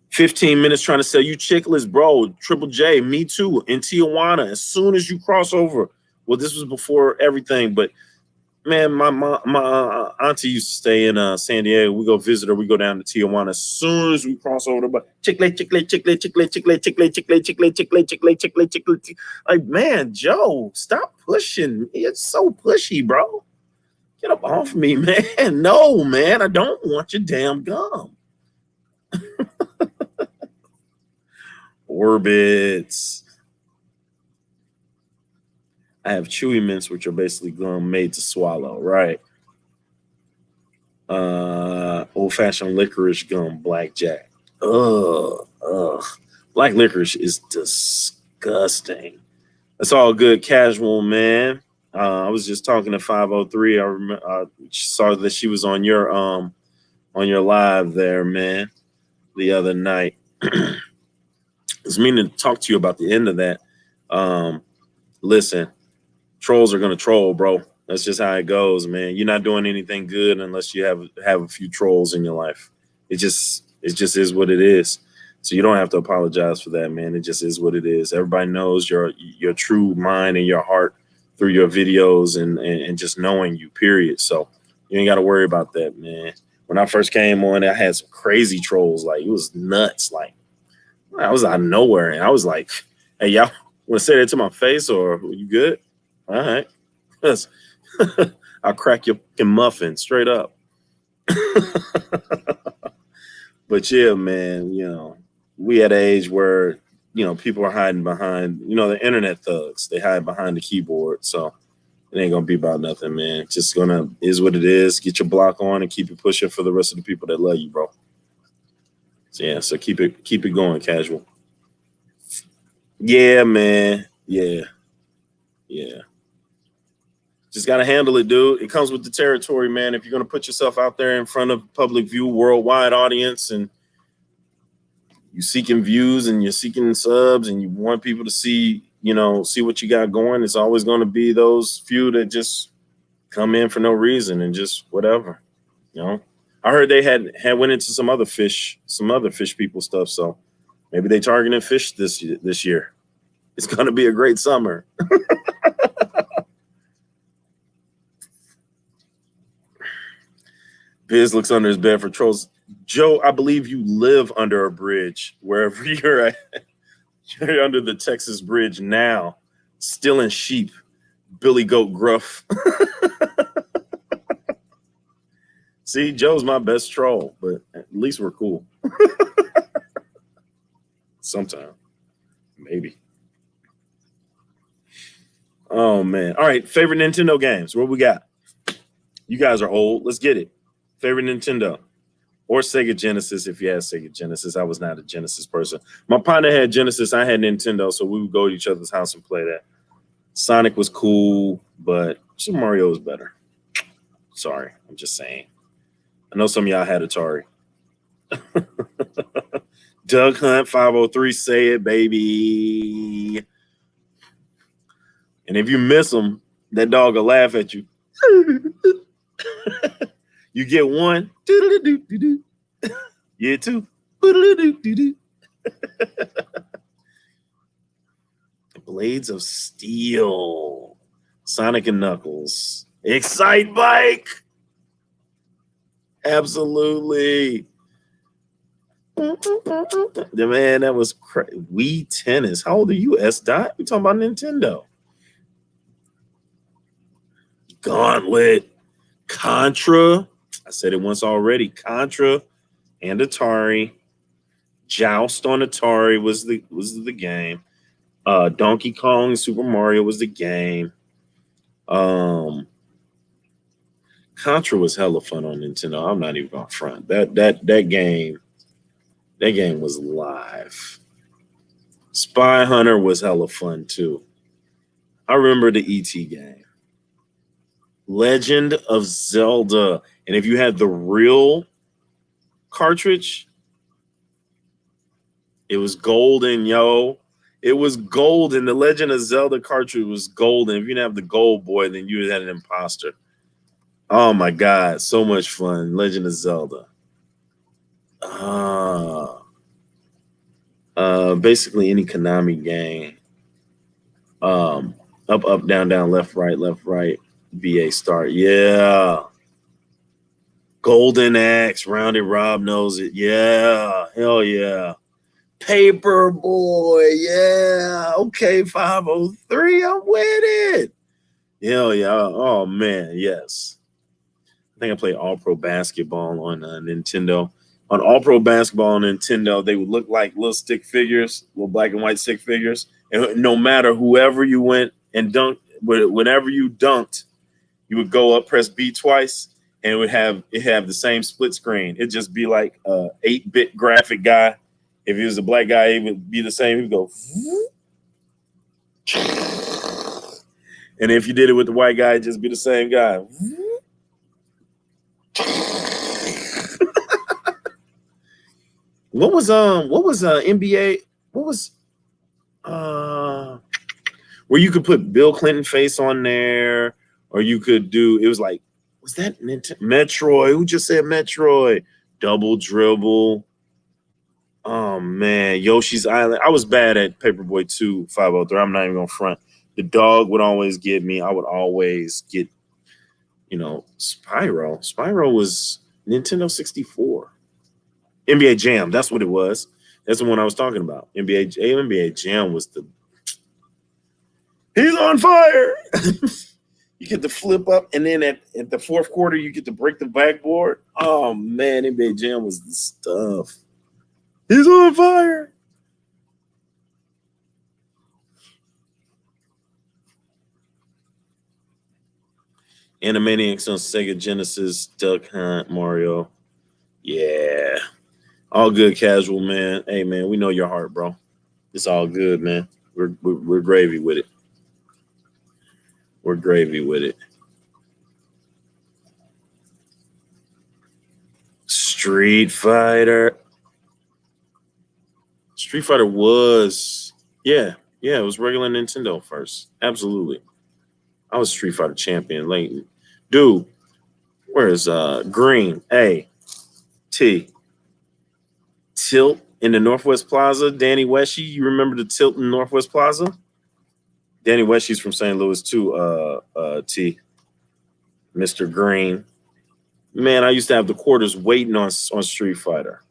15 minutes trying to sell you chicklets, bro. Triple J, me too. In Tijuana, as soon as you cross over. Well, this was before everything, but man, my auntie used to stay in San Diego. We go visit her. We go down to Tijuana. As soon as we cross over, but chicklet. Like, man, Joe, stop pushing. It's so pushy, bro. Get up off me, man. No, man, I don't want your damn gum. Orbits. I have chewy mints, which are basically gum made to swallow, right? Old-fashioned licorice gum, blackjack. Ugh. Black licorice is disgusting. That's all good, casual, man. I was just talking to 503. I remember, saw that she was on your live there, man, the other night. I was meaning to talk to you about the end of that. Listen, trolls are gonna troll, bro. That's just how it goes, man. You're not doing anything good unless you have a few trolls in your life. It just is what it is. So you don't have to apologize for that, man. It just is what it is. Everybody knows your true mind and your heart through your videos and just knowing you, period. So you ain't got to worry about that, man. When I first came on, I had some crazy trolls. Like, it was nuts. Like, I was out of nowhere, and I was like, hey, y'all want to say that to my face, or are you good? All right. I'll crack your muffin straight up. But yeah, man, we at an age where, people are hiding behind, the internet thugs. They hide behind the keyboard. So it ain't going to be about nothing, man. Just is what it is. Get your block on and keep it pushing for the rest of the people that love you, bro. So yeah, so keep it going, casual. Yeah, man. Yeah. Just got to handle it, dude. It comes with the territory, man. If you're going to put yourself out there in front of public view, worldwide audience, and you're seeking views and you're seeking subs and you want people to see what you got going, it's always going to be those few that just come in for no reason and just whatever. I heard they had went into some other fish people stuff. So maybe they targeted fish this year. It's going to be a great summer. Biz looks under his bed for trolls. Joe, I believe you live under a bridge wherever you're at. You're under the Texas bridge now, stealing sheep. Billy Goat Gruff. See, Joe's my best troll, but at least we're cool. Sometime. Maybe. Oh, man. All right. Favorite Nintendo games. What we got? You guys are old. Let's get it. Favorite Nintendo. Or Sega Genesis, if you had Sega Genesis. I was not a Genesis person. My partner had Genesis. I had Nintendo, so we would go to each other's house and play that. Sonic was cool, but Super Mario was better. Sorry, I'm just saying. I know some of y'all had Atari. Doug Hunt 503, say it, baby. And if you miss him, that dog will laugh at you. You get one. Yeah, two. Blades of Steel. Sonic and Knuckles. Excite Bike. Absolutely. Man, that was crazy. Wii Tennis. How old are you, S-Dot? We talking about Nintendo. Gauntlet. Contra. I said it once already. Contra and Atari. Joust on Atari was the game. Donkey Kong, Super Mario was the game. Contra was hella fun on Nintendo. I'm not even gonna front. That game was live. Spy Hunter was hella fun too. I remember the ET game. Legend of Zelda. And if you had the real cartridge, it was golden, yo. It was golden. The Legend of Zelda cartridge was golden. If you didn't have the gold boy, then you had an imposter. Oh my God, so much fun. Legend of Zelda. Basically any Konami game. Up, up, down, down, left, right. BA start. Yeah. Golden Axe, Rounded Rob knows it. Yeah. Hell yeah. Paper Boy. Yeah. Okay, 503. I'm with it. Hell yeah. Oh man, yes. I think I played All Pro Basketball on Nintendo. On All Pro Basketball on Nintendo, they would look like little stick figures, little black and white stick figures. And no matter whoever you went and dunked, whenever you dunked, you would go up, press B twice, and it have the same split screen. It'd just be like a 8-bit graphic guy. If he was a black guy, it would be the same. He'd go. And if you did it with the white guy, it'd just be the same guy. What was NBA? What was where you could put Bill Clinton face on there, or you could do it was like, was that Metroid? Who just said Metroid? Double Dribble. Oh man, Yoshi's Island. I was bad at Paperboy 2 503. I'm not even gonna front. The dog would always get me. I would always get, Spyro. Spyro was Nintendo 64. NBA Jam, that's what it was. That's the one I was talking about. NBA Jam was the he's on fire. You get to flip up, and then at the fourth quarter, you get to break the backboard. Oh man, NBA Jam was the stuff. He's on fire. Animaniacs on Sega Genesis, Duck Hunt, Mario. Yeah. All good, casual, man. Hey, man, we know your heart, bro. It's all good, man. We're gravy with it. We're gravy with it. Street Fighter. Street Fighter was, yeah, it was regular Nintendo first. Absolutely. I was Street Fighter champion. Like, dude, where's Green? A. T. Tilt in the Northwest Plaza. Danny Weshy, you remember the Tilt in Northwest Plaza? Danny Weshy's from St. Louis too. T. Mr. Green. Man, I used to have the quarters waiting on Street Fighter.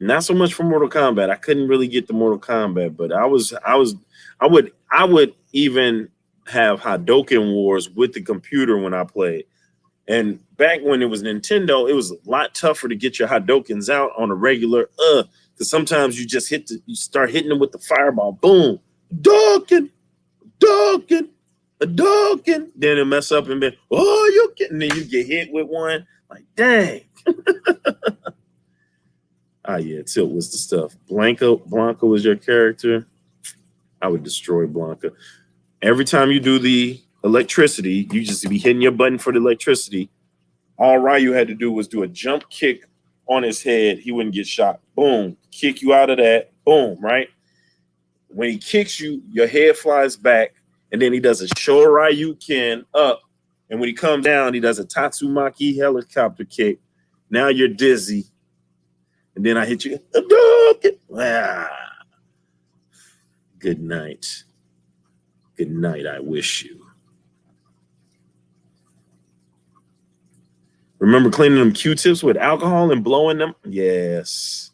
Not so much for Mortal Kombat. I couldn't really get the Mortal Kombat, but I would even have Hadoken Wars with the computer when I played. And back when it was Nintendo, it was a lot tougher to get your Hadokens out on a regular because sometimes you just you start hitting them with the fireball. Boom. Hadouken. Then it mess up and be, oh, you're getting, then you get hit with one. Like, dang. Yeah, Tilt was the stuff. Blanca was your character. I would destroy Blanca. Every time you do the electricity, you just be hitting your button for the electricity. All Ryu had to do was do a jump kick on his head. He wouldn't get shot. Boom. Kick you out of that. Boom, right? When he kicks you, your head flies back, and then he does a Shoryuken up. And when he comes down, he does a Tatsumaki helicopter kick. Now you're dizzy. And then I hit you. Good night. Good night, I wish you. Remember cleaning them Q-tips with alcohol and blowing them? Yes.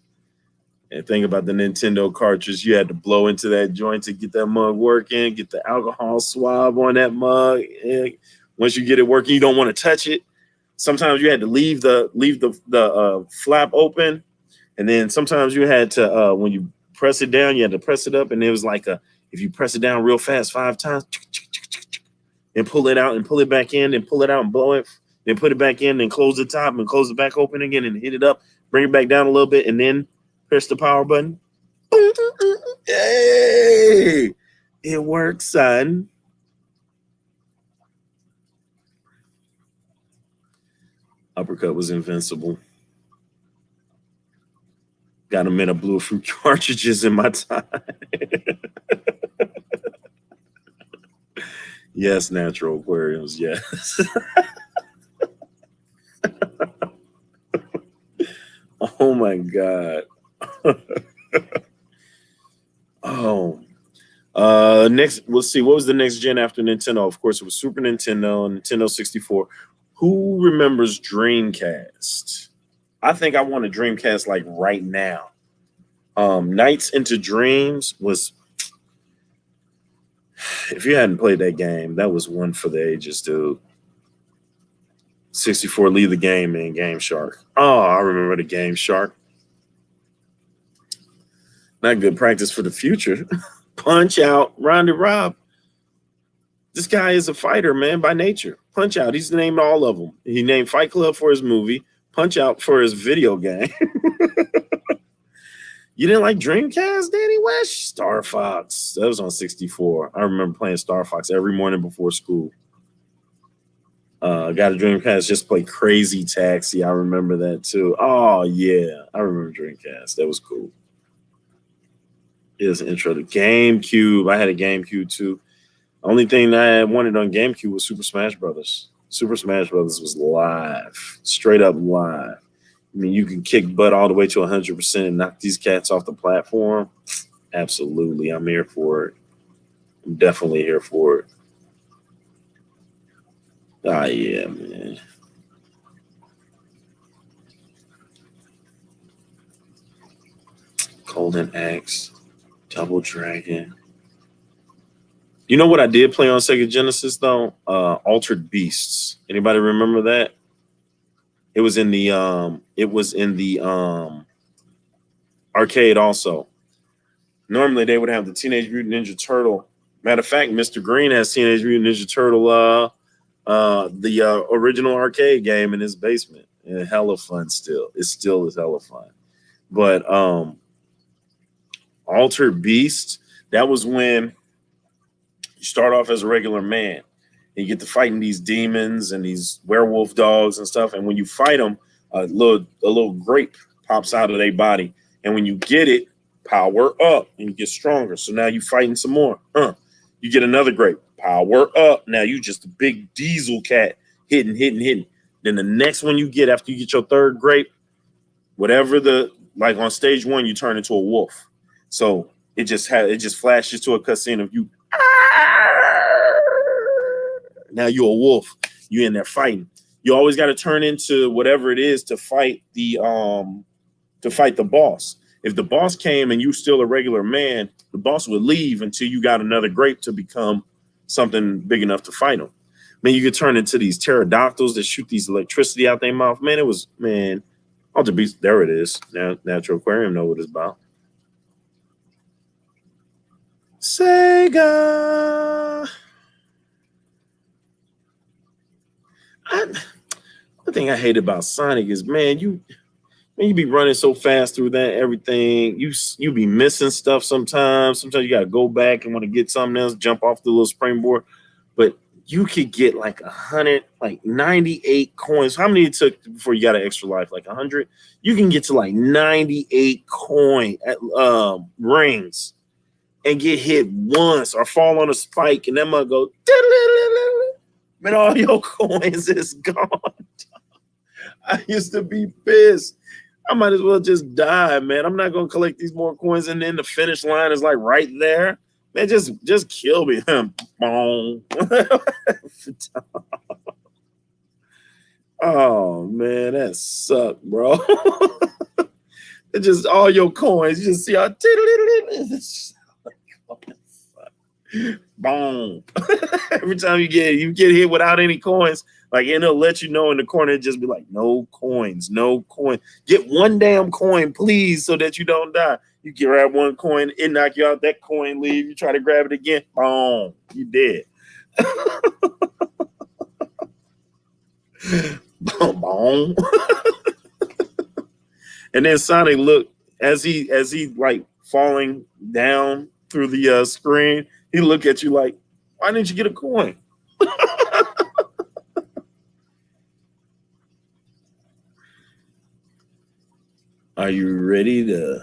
And think about the Nintendo cartridge. You had to blow into that joint to get that mug working, get the alcohol swab on that mug. And once you get it working, you don't want to touch it. Sometimes you had to leave the flap open. And then sometimes you had to, when you press it down, you had to press it up. And it was like if you press it down real fast 5 times, and pull it out and pull it back in and pull it out and blow it, then put it back in and close the top and close it back open again and hit it up, bring it back down a little bit, and then press the power button. Hey, it works, son. Uppercut was invincible. Got a mint of blue fruit cartridges in my time. Yes, natural aquariums. Yes. Oh my God. Oh. Next, let's see. What was the next gen after Nintendo? Of course, it was Super Nintendo, Nintendo 64. Who remembers Dreamcast? I think I want a Dreamcast like right now. Nights into Dreams was, if you hadn't played that game, that was one for the ages, dude. 64, leave the game, man. Game Shark. Oh, I remember the Game Shark. Not good practice for the future. Punch Out, Ronda Rob. This guy is a fighter, man, by nature. Punch Out. He's named all of them. He named Fight Club for his movie, Punch Out for his video game. You didn't like Dreamcast, Danny West? Star Fox. That was on 64. I remember playing Star Fox every morning before school. Got a Dreamcast, just play Crazy Taxi. I remember that too. Oh, yeah. I remember Dreamcast. That was cool. Here's an intro to GameCube. I had a GameCube too. Only thing I wanted on GameCube was Super Smash Brothers. Super Smash Brothers was live, straight up live. I mean, you can kick butt all the way to 100% and knock these cats off the platform. Absolutely, I'm here for it. I'm definitely here for it. Ah, yeah, man. Golden Axe, Double Dragon. You know what I did play on Sega Genesis though? Altered Beasts. Anybody remember that? It was in the arcade also. Normally they would have the Teenage Mutant Ninja Turtle. Matter of fact, Mr. Green has Teenage Mutant Ninja Turtle the original arcade game in his basement. And hella fun still. It still is hella fun. But Altered Beast, that was when you start off as a regular man. And you get to fighting these demons and these werewolf dogs and stuff. And when you fight them, a little grape pops out of their body. And when you get it, power up and you get stronger. So now you fighting some more. You get another grape, power up. Now you just a big diesel cat hitting. Then the next one you get after you get your third grape, whatever like on stage 1, you turn into a wolf. So it just flashes to a cutscene of you. Now you're a wolf. You in there fighting. You always got to turn into whatever it is to fight the boss. If the boss came and you still a regular man, the boss would leave until you got another grape to become something big enough to fight him. Man, you could turn into these pterodactyls that shoot these electricity out their mouth. Man, Altered Beast. There it is. Now, Natural Aquarium know what it's about. Sega. The thing I hate about Sonic is, man, you be running so fast through that everything. You be missing stuff sometimes. Sometimes you gotta go back and want to get something else, jump off the little springboard. But you could get like 100, like 98 coins. How many it took before you got an extra life? Like 100. You can get to like 98 coin at rings and get hit once or fall on a spike, and that might go. Man, all your coins is gone. I used to be pissed. I might as well just die, man. I'm not gonna collect these more coins, and then the finish line is like right there. Man, just kill me. Oh man, that sucked, bro. It's just all your coins. You just see how boom. Every time you get hit without any coins, like, and it'll let you know in the corner, it just be like, no coins, no coin. Get one damn coin, please, so that you don't die. You grab one coin, it knock you out, that coin leave, you try to grab it again, boom, you dead. Boom, boom. And then Sonic looked as he like falling down through the screen, he looked at you like, why didn't you get a coin? Are you ready to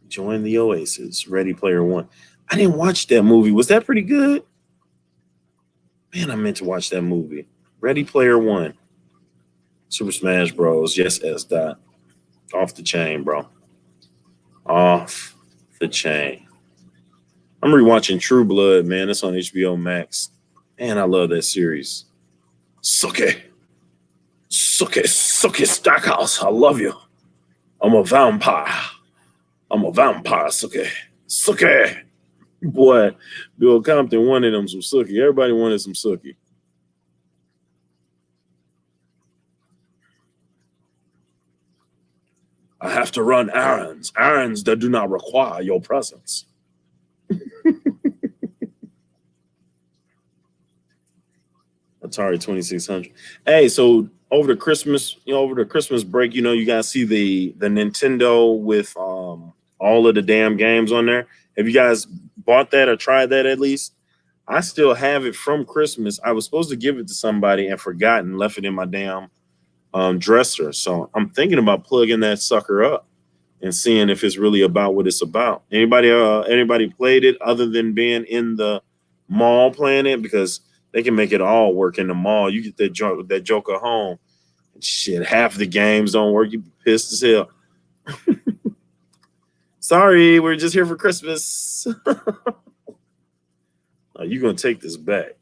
join the Oasis? Ready Player One. I didn't watch that movie. Was that pretty good? Man, I meant to watch that movie. Ready Player One. Super Smash Bros. Yes, S. Dot. Off the chain, bro. Off the chain. I'm rewatching True Blood, man. It's on HBO Max. Man, I love that series. Suke. Suke Stackhouse. I love you. I'm a vampire. I'm a vampire, Suke. Suke. Boy, Bill Compton wanted him some Suki. Everybody wanted some Suki. I have to run errands that do not require your presence. Atari 2600. Hey, so over the Christmas break, you guys see the Nintendo with all of the damn games on there. Have you guys bought that or tried that at least? I still have it from Christmas. I was supposed to give it to somebody and forgot and left it in my damn dresser. So I'm thinking about plugging that sucker up and seeing if it's really about what it's about. Anybody played it other than being in the mall playing it? Because they can make it all work in the mall. You get that joker home. Shit, half the games don't work. You be pissed as hell. Sorry, we're just here for Christmas. You're going to take this back.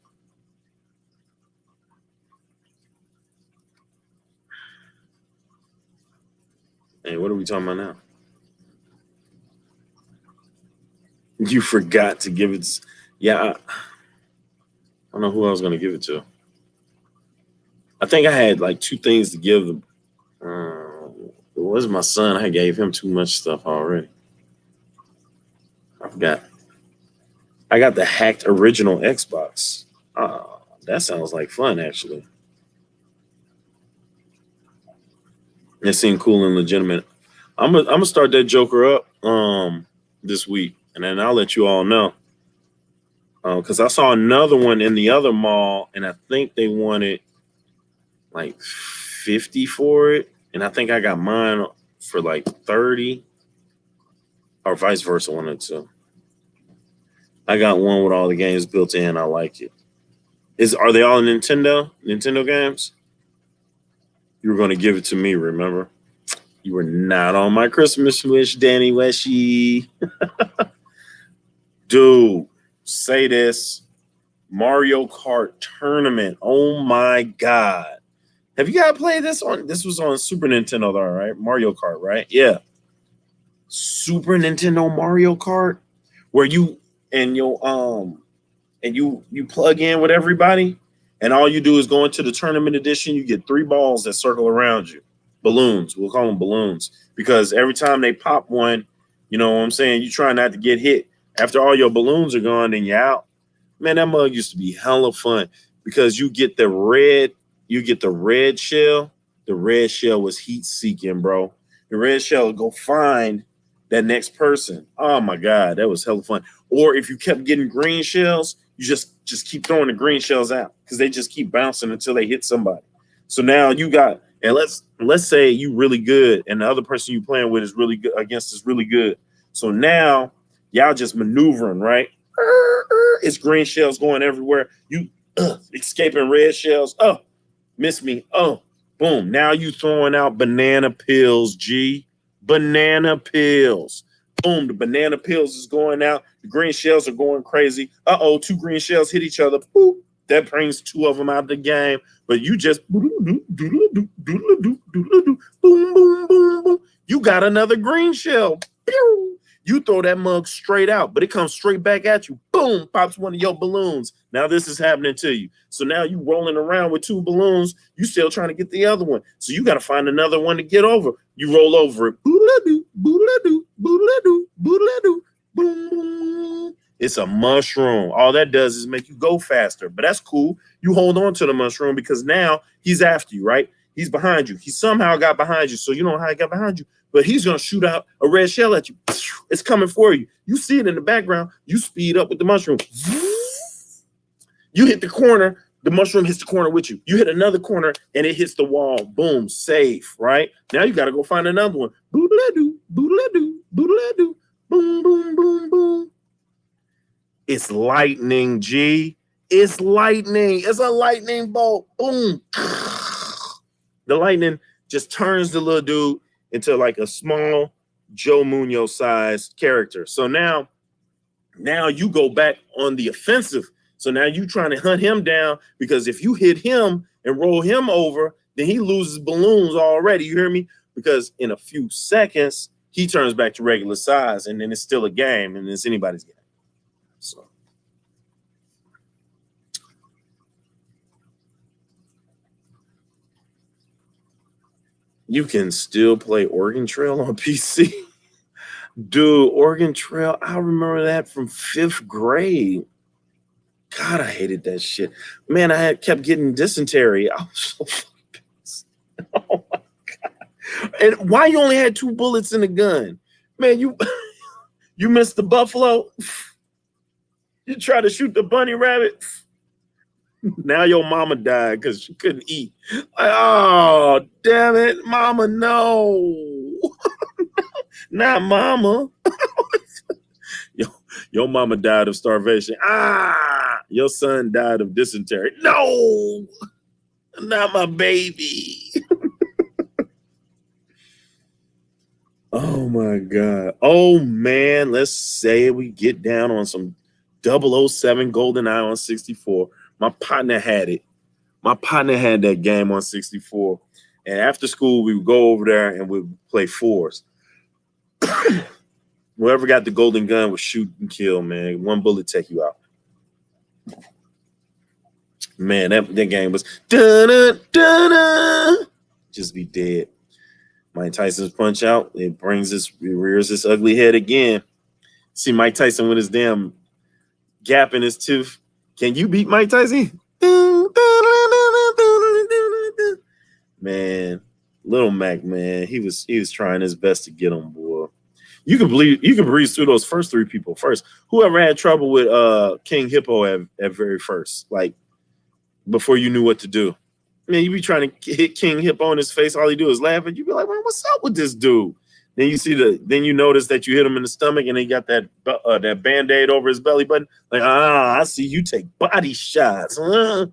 Hey, what are we talking about now? You forgot to give it. Yeah, I don't know who I was going to give it to. I think I had like two things to give them. It was my son. I gave him too much stuff already. I forgot. I got the hacked original Xbox. That sounds like fun, actually. It seemed cool and legitimate. I'm gonna start that Joker up this week, and then I'll let you all know. Because I saw another one in the other mall, and I think they wanted like 50 for it, and I think I got mine for like 30, or vice versa, one or two. I got one with all the games built in. I like it. Are they all Nintendo games? You were going to give it to me, remember? You were not on my Christmas wish, Danny Weshy. Dude, say this. Mario Kart tournament. Oh my God. Have you guys played this on? This was on Super Nintendo, though, right? Mario Kart, right? Yeah. Super Nintendo Mario Kart, where you plug in with everybody, and all you do is go into the tournament edition. You get 3 balls that circle around you. Balloons. We'll call them balloons, because every time they pop one, you know what I'm saying, you try not to get hit. After all your balloons are gone, then you're out. Man, that mug used to be hella fun, because you get the red shell. The red shell was heat seeking, bro. The red shell would go find that next person. Oh my God, that was hella fun. Or if you kept getting green shells, you just keep throwing the green shells out, because they just keep bouncing until they hit somebody. So now you got, and let's say you really good, and the other person you playing with is really good against is really good. So now y'all just maneuvering, right? It's green shells going everywhere. You escaping red shells. Oh, miss me. Oh, boom. Now you throwing out banana pills, G. Banana pills. Boom, the banana pills is going out. The green shells are going crazy. 2 green shells hit each other. Boop. That brings 2 of them out of the game. But you just boom, boom, boom. You got another green shell. You throw that mug straight out, but it comes straight back at you. Boom, pops one of your balloons. Now this is happening to you. So now you rolling around with 2 balloons. You still trying to get the other one. So you got to find another one to get over. You roll over it. Boodle-doo, boodle-doo, boodle-doo, boodle-doo, boom, boom. It's a mushroom. All that does is make you go faster. But that's cool. You hold on to the mushroom, because now he's after you, right? He's behind you. He somehow got behind you. So you know how he got behind you. But he's going to shoot out a red shell at you. It's coming for you. You see it in the background. You speed up with the mushroom. You hit the corner. The mushroom hits the corner with you. You hit another corner, and it hits the wall. Boom, safe, right? Now you got to go find another one. boodle-doo, boodle-doo, boodle-doo, boom, boom, boom, boom. It's lightning, G. It's lightning. It's a lightning bolt. Boom. The lightning just turns the little dude into like a small Joe Munoz sized character. So now you go back on the offensive. So now you trying to hunt him down, because if you hit him and roll him over, then he loses balloons already. You hear me? Because in a few seconds, he turns back to regular size, and then it's still a game, and it's anybody's game. So you can still play Oregon Trail on PC. Dude, Oregon Trail, I remember that from 5th grade. God, I hated that shit. Man, I kept getting dysentery. I was so pissed. Oh my God. And why you only had 2 bullets in the gun? Man, you missed the buffalo. You tried to shoot the bunny rabbit. Now your mama died because she couldn't eat. Like, oh, damn it, mama, no. Not mama. Your mama died of starvation. Your son died of dysentery. No, not my baby. Oh my God. Oh man, let's say we get down on some 007 GoldenEye on 64. My partner had it. My partner had that game on 64. And after school, we would go over there and we would play 4s. Whoever got the golden gun would shoot and kill, man. 1 bullet take you out. Man, that game was da-da-da-da. Just be dead. Mike Tyson's punch out. It rears this ugly head again. See Mike Tyson with his damn gap in his tooth. Can you beat Mike Tyson? Man, Little Mac, man, he was trying his best to get him, boy. You can breeze through those first 3 people first. Whoever had trouble with King Hippo at very first, like before you knew what to do. Man, you be trying to hit King Hippo in his face, all he do is laugh, and you be like, man, what's up with this dude? Then you notice that you hit him in the stomach, and he got that Band-Aid over his belly button. Like, I see you take body shots. Huh?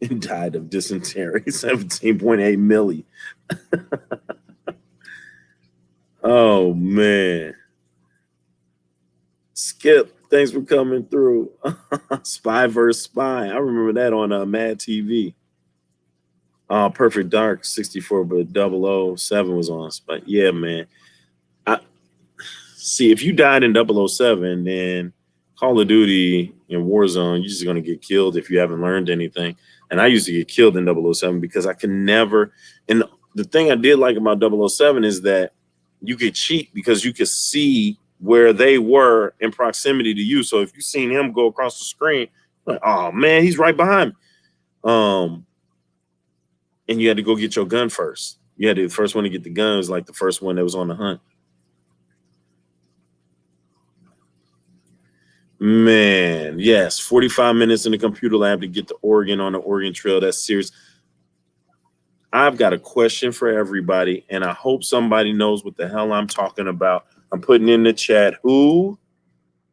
And died of dysentery. 17.8 milli. Oh man. Skip, thanks for coming through. Spy vs. Spy. I remember that on Mad TV. Perfect Dark 64, but 007 was on. But yeah, man. See, if you died in 007, then Call of Duty and Warzone, you're just going to get killed if you haven't learned anything. And I used to get killed in 007 because I can never. And the thing I did like about 007 is that you could cheat because you could see where they were in proximity to you. So if you seen him go across the screen, like, oh man, he's right behind me. And you had to go get your gun first. You had to, the first one to get the gun was like the first one that was on the hunt. Man, yes, 45 minutes in the computer lab to get to Oregon on the Oregon Trail. That's serious. I've got a question for everybody, and I hope somebody knows what the hell I'm talking about. I'm putting in the chat, who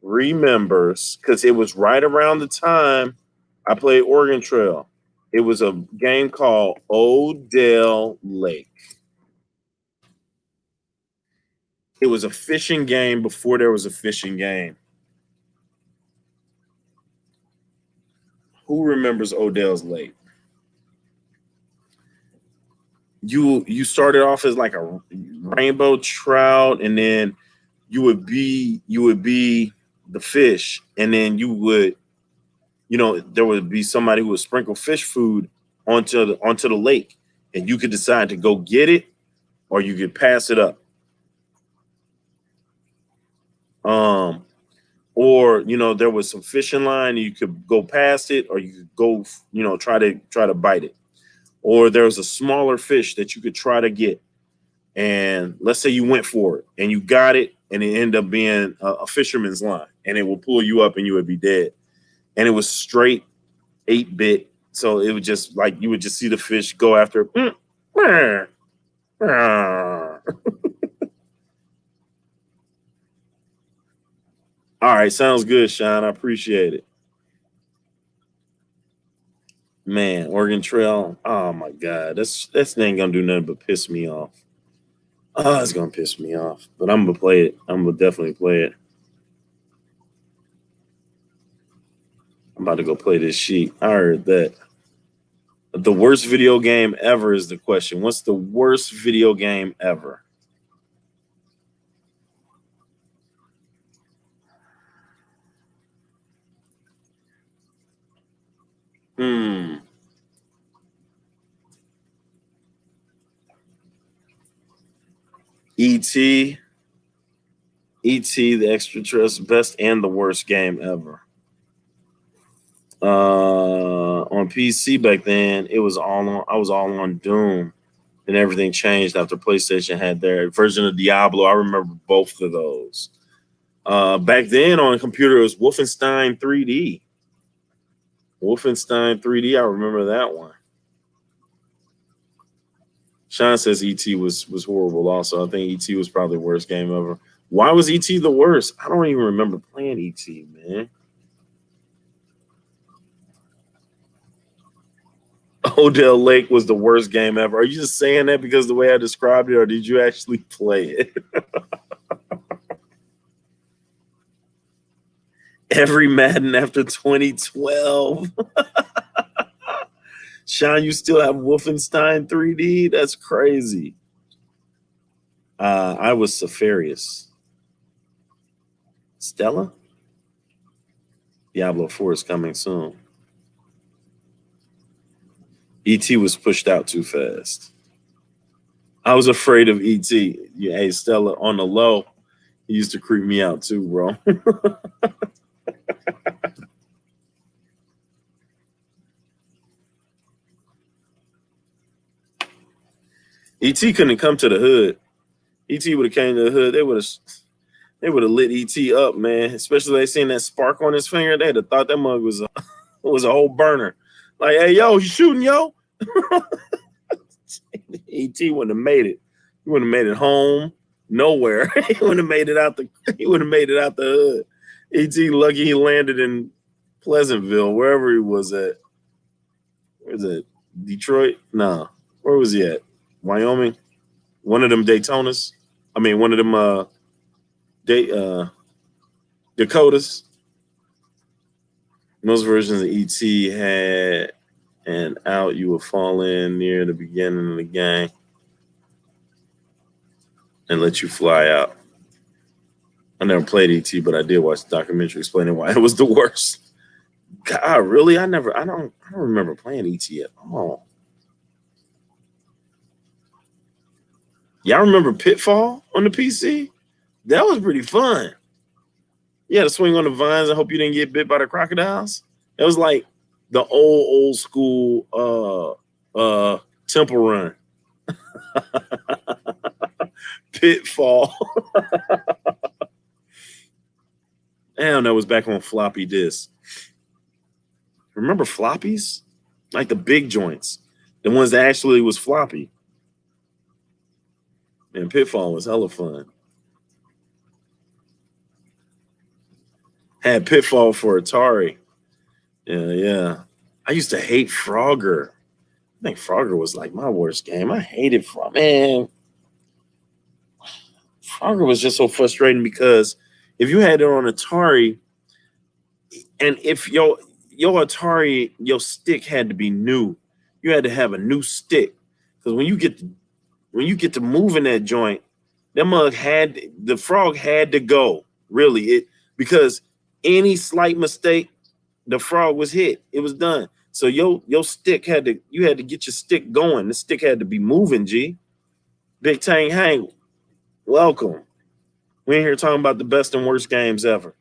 remembers, because it was right around the time I played Oregon Trail. It was a game called Odell Lake. It was a fishing game before there was a fishing game. Who remembers Odell's Lake? You started off as like a rainbow trout, and then you would be the fish, and then you would, there would be somebody who would sprinkle fish food onto the lake, and you could decide to go get it or you could pass it up. Or there was some fishing line, you could go past it, or you could go try to bite it. Or there was a smaller fish that you could try to get, and let's say you went for it and you got it, and it ended up being a fisherman's line, and it will pull you up and you would be dead. And it was straight 8-bit So it would just like you would just see the fish go after. All right, sounds good, Sean. I appreciate it. Man, Oregon Trail. Oh my God, that's ain't gonna do nothing but piss me off. Oh, it's gonna piss me off. But I'm gonna play it. I'm gonna definitely play it. I'm about to go play this sheet. I heard that. The worst video game ever is the question. What's the worst video game ever? E.T. E.T. the extraterrestrial, best and the worst game ever. On PC back then, it was all on. I was all on Doom, and everything changed after PlayStation had their version of Diablo. I remember both of those. Back then on a computer, it was Wolfenstein 3D. Wolfenstein 3D. I remember that one. Sean says ET was horrible. Also, I think ET was probably the worst game ever. Why was ET the worst? I don't even remember playing ET, man. Odell Lake was the worst game ever. Are you just saying that because the way I described it, or did you actually play it? Every Madden after 2012. Sean, you still have Wolfenstein 3D? That's crazy. I was Safarius. Stella? Diablo 4 is coming soon. ET was pushed out too fast. I was afraid of ET. Yeah, hey, Stella, on the low, he used to creep me out too, bro. ET couldn't come to the hood. ET would have came to the hood. They would have lit ET up, man. Especially they seen that spark on his finger. They'd have thought that mug was a whole burner. Like, hey, yo, you shooting, yo? ET wouldn't have made it. He wouldn't have made it home. Nowhere. He wouldn't have made it out the. He wouldn't have made it out the hood. ET lucky he landed in Pleasantville, wherever he was at. Where's it? Detroit? No. Where was he at? Wyoming? One of them Daytonas? I mean, one of them Dakotas. Most versions of ET had an out you would fall in near the beginning of the game and let you fly out. I never played ET, but I did watch the documentary explaining why it was the worst. God, really? I don't remember playing ET at all. Y'all remember Pitfall on the PC? That was pretty fun. You had to swing on the vines and hope you didn't get bit by the crocodiles. It was like the old school Temple Run. Pitfall. Damn, that was back on floppy disk. Remember floppies? Like the big joints. The ones that actually was floppy. And Pitfall was hella fun. Had Pitfall for Atari. Yeah. I used to hate Frogger. I think Frogger was like my worst game. I hated Frogger. Man, Frogger was just so frustrating because if you had it on Atari, and if your Atari, your stick had to be new, you had to have a new stick. Because when you get to moving that joint, the frog had to go. Really, because any slight mistake, the frog was hit. It was done. So your stick had to get your stick going. The stick had to be moving, G. Big Tang Hang, welcome. We're here talking about the best and worst games ever.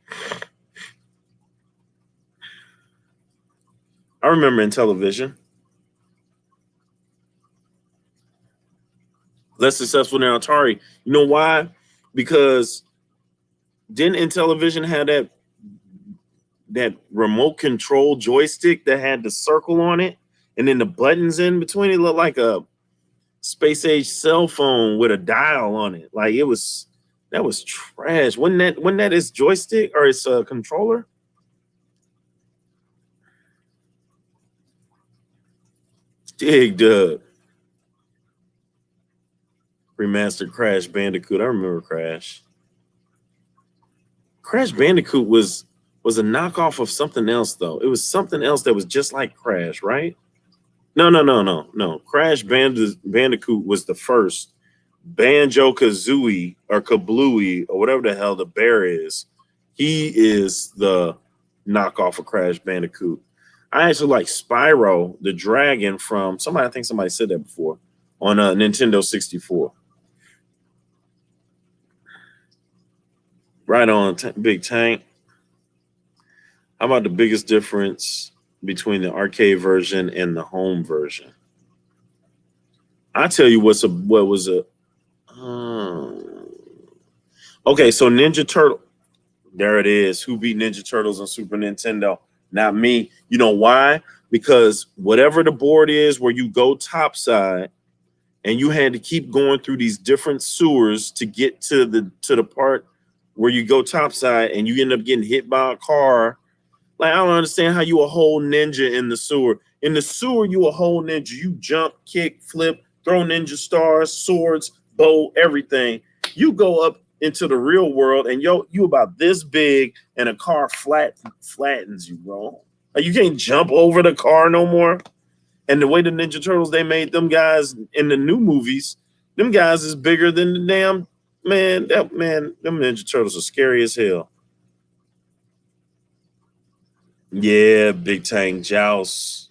I remember in television. Less successful than Atari. You know why? Because didn't Intellivision have that remote control joystick that had the circle on it, and then the buttons in between. It looked like a space age cell phone with a dial on it. Like that was trash. Wasn't that its joystick or its controller? Dig Dug. Remastered Crash Bandicoot. I remember Crash. Crash Bandicoot was a knockoff of something else though. It was something else that was just like Crash, right? No. Bandicoot was the first. Banjo Kazooie or Kablooie or whatever the hell the bear is. He is the knockoff of Crash Bandicoot. I actually like Spyro the Dragon from somebody. I think somebody said that before on a Nintendo 64. Right on, Big Tank. How about the biggest difference between the arcade version and the home version? I tell you what was a okay, so Ninja Turtle. There it is. Who beat Ninja Turtles on Super Nintendo? Not me. You know why? Because whatever the board is where you go topside and you had to keep going through these different sewers to get to the part where you go topside and you end up getting hit by a car. Like, I don't understand how you a whole ninja in the sewer. In the sewer, you a whole ninja. You jump, kick, flip, throw ninja stars, swords, bow, everything. You go up into the real world and you about this big and a car flattens you, bro. Like, you can't jump over the car no more. And the way the Ninja Turtles, they made them guys in the new movies, them guys is bigger than the damn them Ninja Turtles are scary as hell. Yeah, Big Tank, Joust,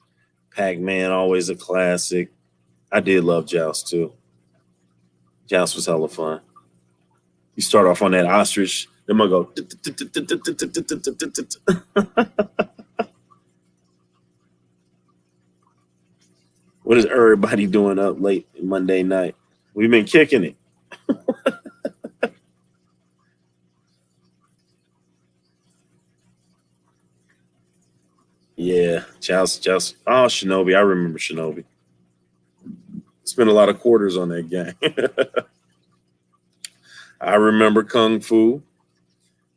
Pac-Man, always a classic. I did love Joust too. Joust was hella fun. You start off on that ostrich, then I go. What is everybody doing up late Monday night? We've been kicking it. Yeah, Joust. Oh, Shinobi. I remember Shinobi. Spent a lot of quarters on that game. I remember Kung Fu.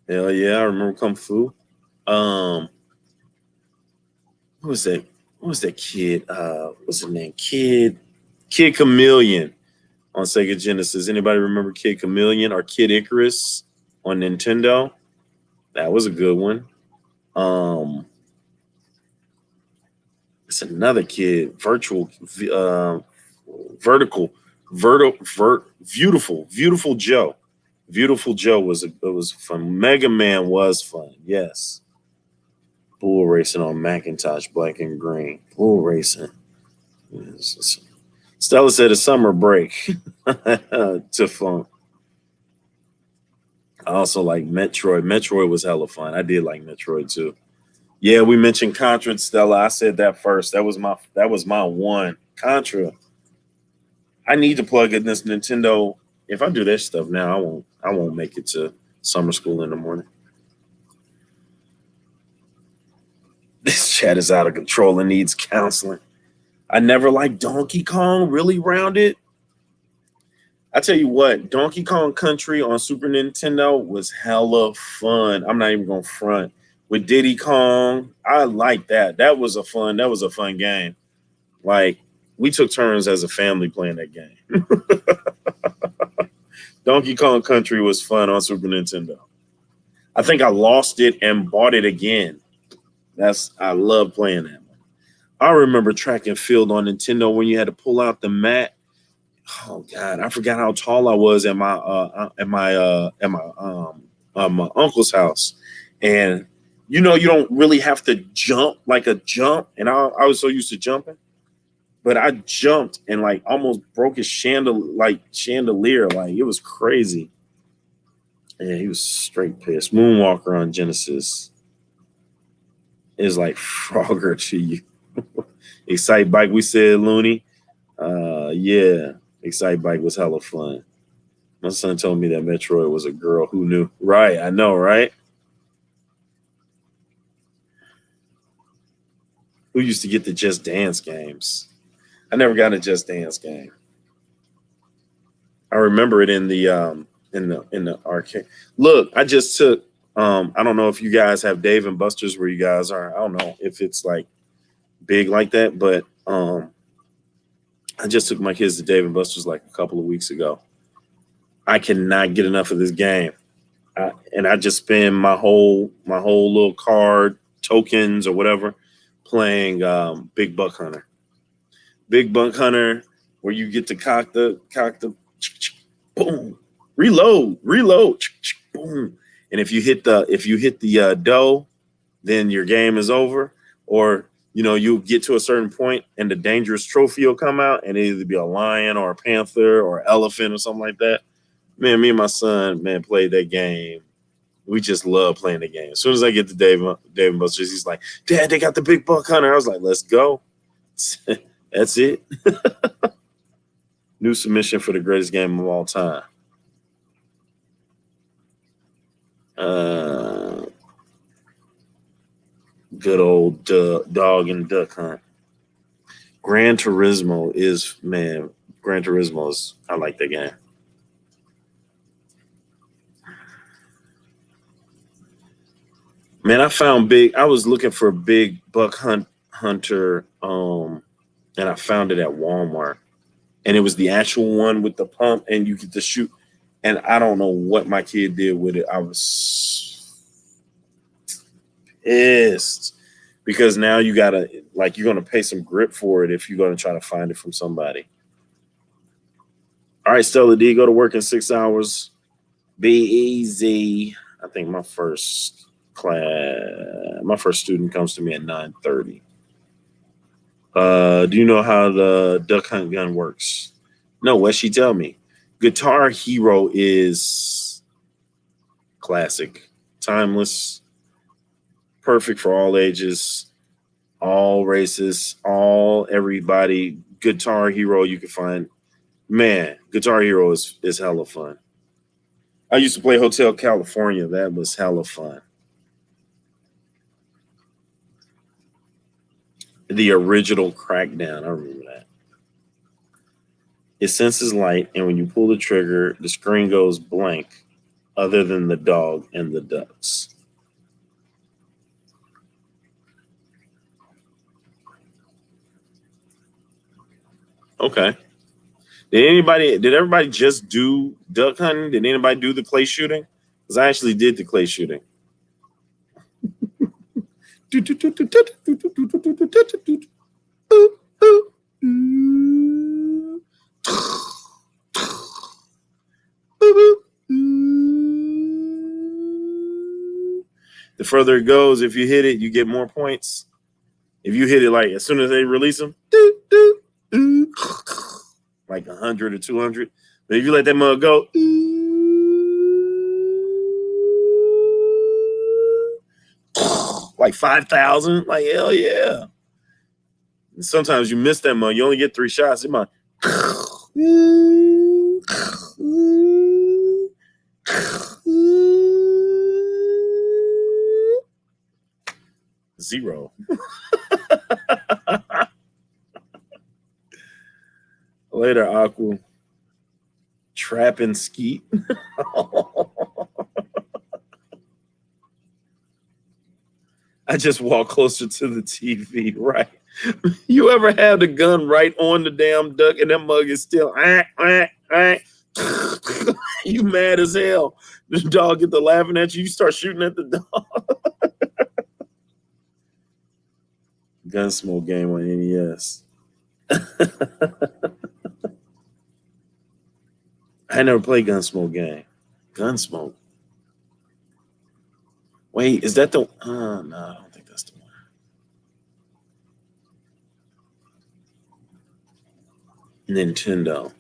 Hell yeah, I remember Kung Fu. Um, what was that? What was that kid? What's his name? Kid Chameleon on Sega Genesis. Anybody remember Kid Chameleon or Kid Icarus on Nintendo? That was a good one. It's another kid, beautiful Joe. Beautiful Joe was fun. Mega Man was fun. Yes. Bull racing on Macintosh, black and green. Bull racing. Stella said a summer break to fun. I also like Metroid. Metroid was hella fun. I did like Metroid too. Yeah, we mentioned Contra, Stella. I said that first. That was my one. Contra. I need to plug in this Nintendo. If I do that stuff now, I won't make it to summer school in the morning. This chat is out of control and needs counseling. I never liked Donkey Kong, really rounded. I tell you what, Donkey Kong Country on Super Nintendo was hella fun. I'm not even gonna front. With Diddy Kong, I like that. That was a fun game. Like, we took turns as a family playing that game. Donkey Kong Country was fun on Super Nintendo. I think I lost it and bought it again. I love playing that one. I remember track and field on Nintendo when you had to pull out the mat. Oh God, I forgot how tall I was at my uncle's house, and you don't really have to jump like a jump, and I was so used to jumping, but I jumped and like almost broke his chandelier, like it was crazy. Yeah, he was straight pissed. Moonwalker on Genesis is like Frogger to you. Excite Bike, we said Looney. Yeah, Excite Bike was hella fun. My son told me that Metroid was a girl. Who knew? Right, I know, right? Who used to get the Just Dance games? I never got a Just Dance game. I remember it in the arcade. Look, I just took I don't know if you guys have Dave and Buster's where you guys are. I don't know if it's like big like that, but I just took my kids to Dave and Buster's like a couple of weeks ago. I cannot get enough of this game. And I just spend my whole little card tokens or whatever playing Big Buck Hunter. Big Buck Hunter, where you get to cock the boom, reload, boom. And if you hit the dough, then your game is over. Or you'll get to a certain point and the dangerous trophy will come out and it'll either be a lion or a panther or elephant or something like that. Man, me and my son, played that game. We just love playing the game. As soon as I get to Dave and Buster's, he's like, Dad, they got the Big Buck Hunter. I was like, let's go. That's it. New submission for the greatest game of all time. Good old dog and duck hunt. Gran Turismo is, I like that game. Man, I was looking for Big Buck Hunter, and I found it at Walmart. And it was the actual one with the pump, and you get to shoot. And I don't know what my kid did with it. I was pissed because now you're going to pay some grip for it if you're going to try to find it from somebody. All right, Stella D, go to work in 6 hours. Be easy. I think my first student comes to me at 9:30. Do you know how the duck hunt gun works? No, what she tell me? Guitar Hero is classic, timeless, perfect for all ages, all races, everybody. Guitar Hero you can find. Man, Guitar Hero is hella fun. I used to play Hotel California. That was hella fun. The original Crackdown. I remember that. It senses light, and when you pull the trigger, the screen goes blank, other than the dog and the ducks. Okay. Did everybody just do duck hunting? Did anybody do the clay shooting? Because I actually did the clay shooting. The further it goes, if you hit it, you get more points. If you hit it like as soon as they release them, like 100 or 200. But if you let that mug go, like 5,000, like hell yeah. And sometimes you miss that mug. You only get 3 shots. It might. Zero. Later, Aqua. Trap and skeet. I just walk closer to the TV, right? You ever have the gun right on the damn duck and that mug is still you mad as hell. The dog get to laughing at you, you start shooting at the dog. Gunsmoke game on NES. I never played Gunsmoke game. Gunsmoke. Wait, is that the? No, I don't think that's the one. Nintendo.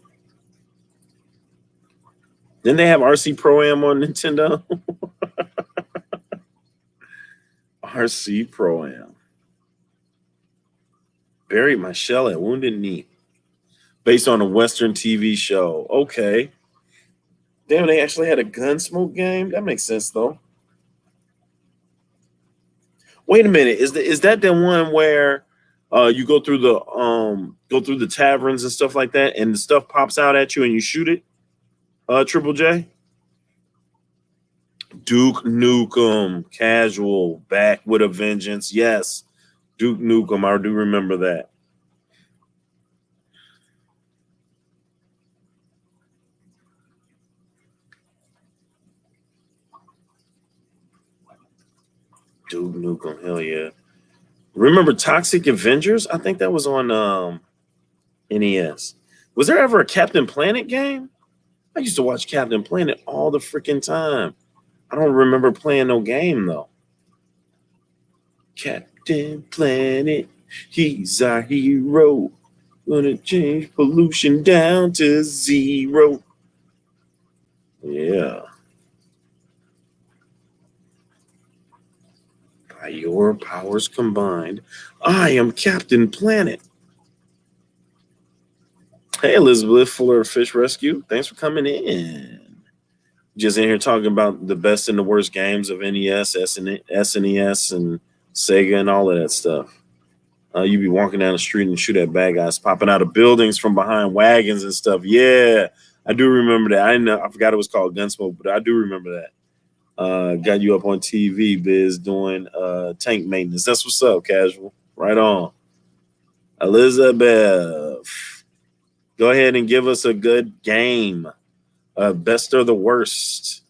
Didn't they have RC Pro-Am on Nintendo? RC Pro-Am. Buried my shell at Wounded Knee. Based on a Western TV show. Okay. Damn, they actually had a Gunsmoke game? That makes sense, though. Wait a minute. Is that the one where You go through the taverns and stuff like that, and the stuff pops out at you and you shoot it. Triple J. Duke Nukem, casual, back with a vengeance. Yes, Duke Nukem. I do remember that. Duke Nukem, hell yeah. Remember Toxic Avengers? I think that was on NES. Was there ever a Captain Planet game? I used to watch Captain Planet all the freaking time. I don't remember playing no game though. Captain Planet, he's our hero. Gonna change pollution down to zero. Yeah. By your powers combined, I am Captain Planet. Hey, Elizabeth Fuller Fish Rescue. Thanks for coming in. Just in here talking about the best and the worst games of NES, SNES, and Sega, and all of that stuff. You be walking down the street and shoot at bad guys popping out of buildings from behind wagons and stuff. Yeah, I do remember that. I forgot it was called Gunsmoke, but I do remember that. Got you up on TV, Biz, doing tank maintenance. That's what's up, casual. Right on. Elizabeth, go ahead and give us a good game. Best or the worst.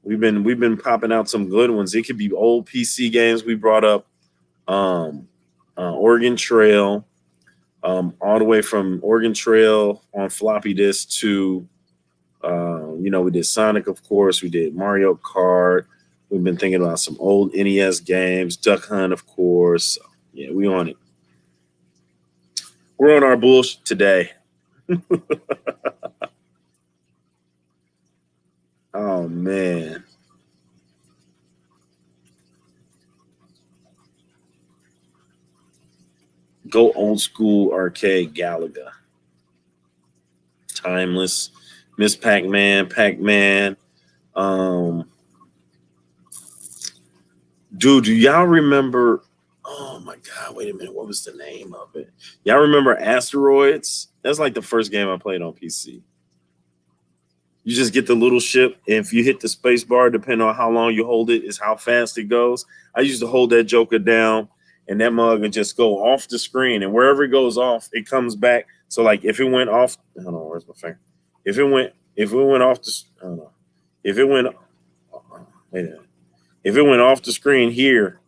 We've been popping out some good ones. It could be old PC games. We brought up Oregon Trail, all the way from Oregon Trail on floppy disk to we did Sonic, of course. We did Mario Kart. We've been thinking about some old NES games, Duck Hunt, of course. Yeah, we on it. We're on our bullshit today. Oh man. Go old school arcade Galaga. Timeless. Miss Pac-Man, Pac-Man. Um, Dude, do y'all remember? Oh my God, wait a minute. What was the name of it? Y'all remember Asteroids? That's like the first game I played on PC. You just get the little ship, and if you hit the space bar, depending on how long you hold it, is how fast it goes. I used to hold that joker down, and that mug would just go off the screen, and wherever it goes off, it comes back. So like if it went off, I don't know, where's my finger? If it went off the, I don't know. If it went, wait a minute. If it went off the screen here,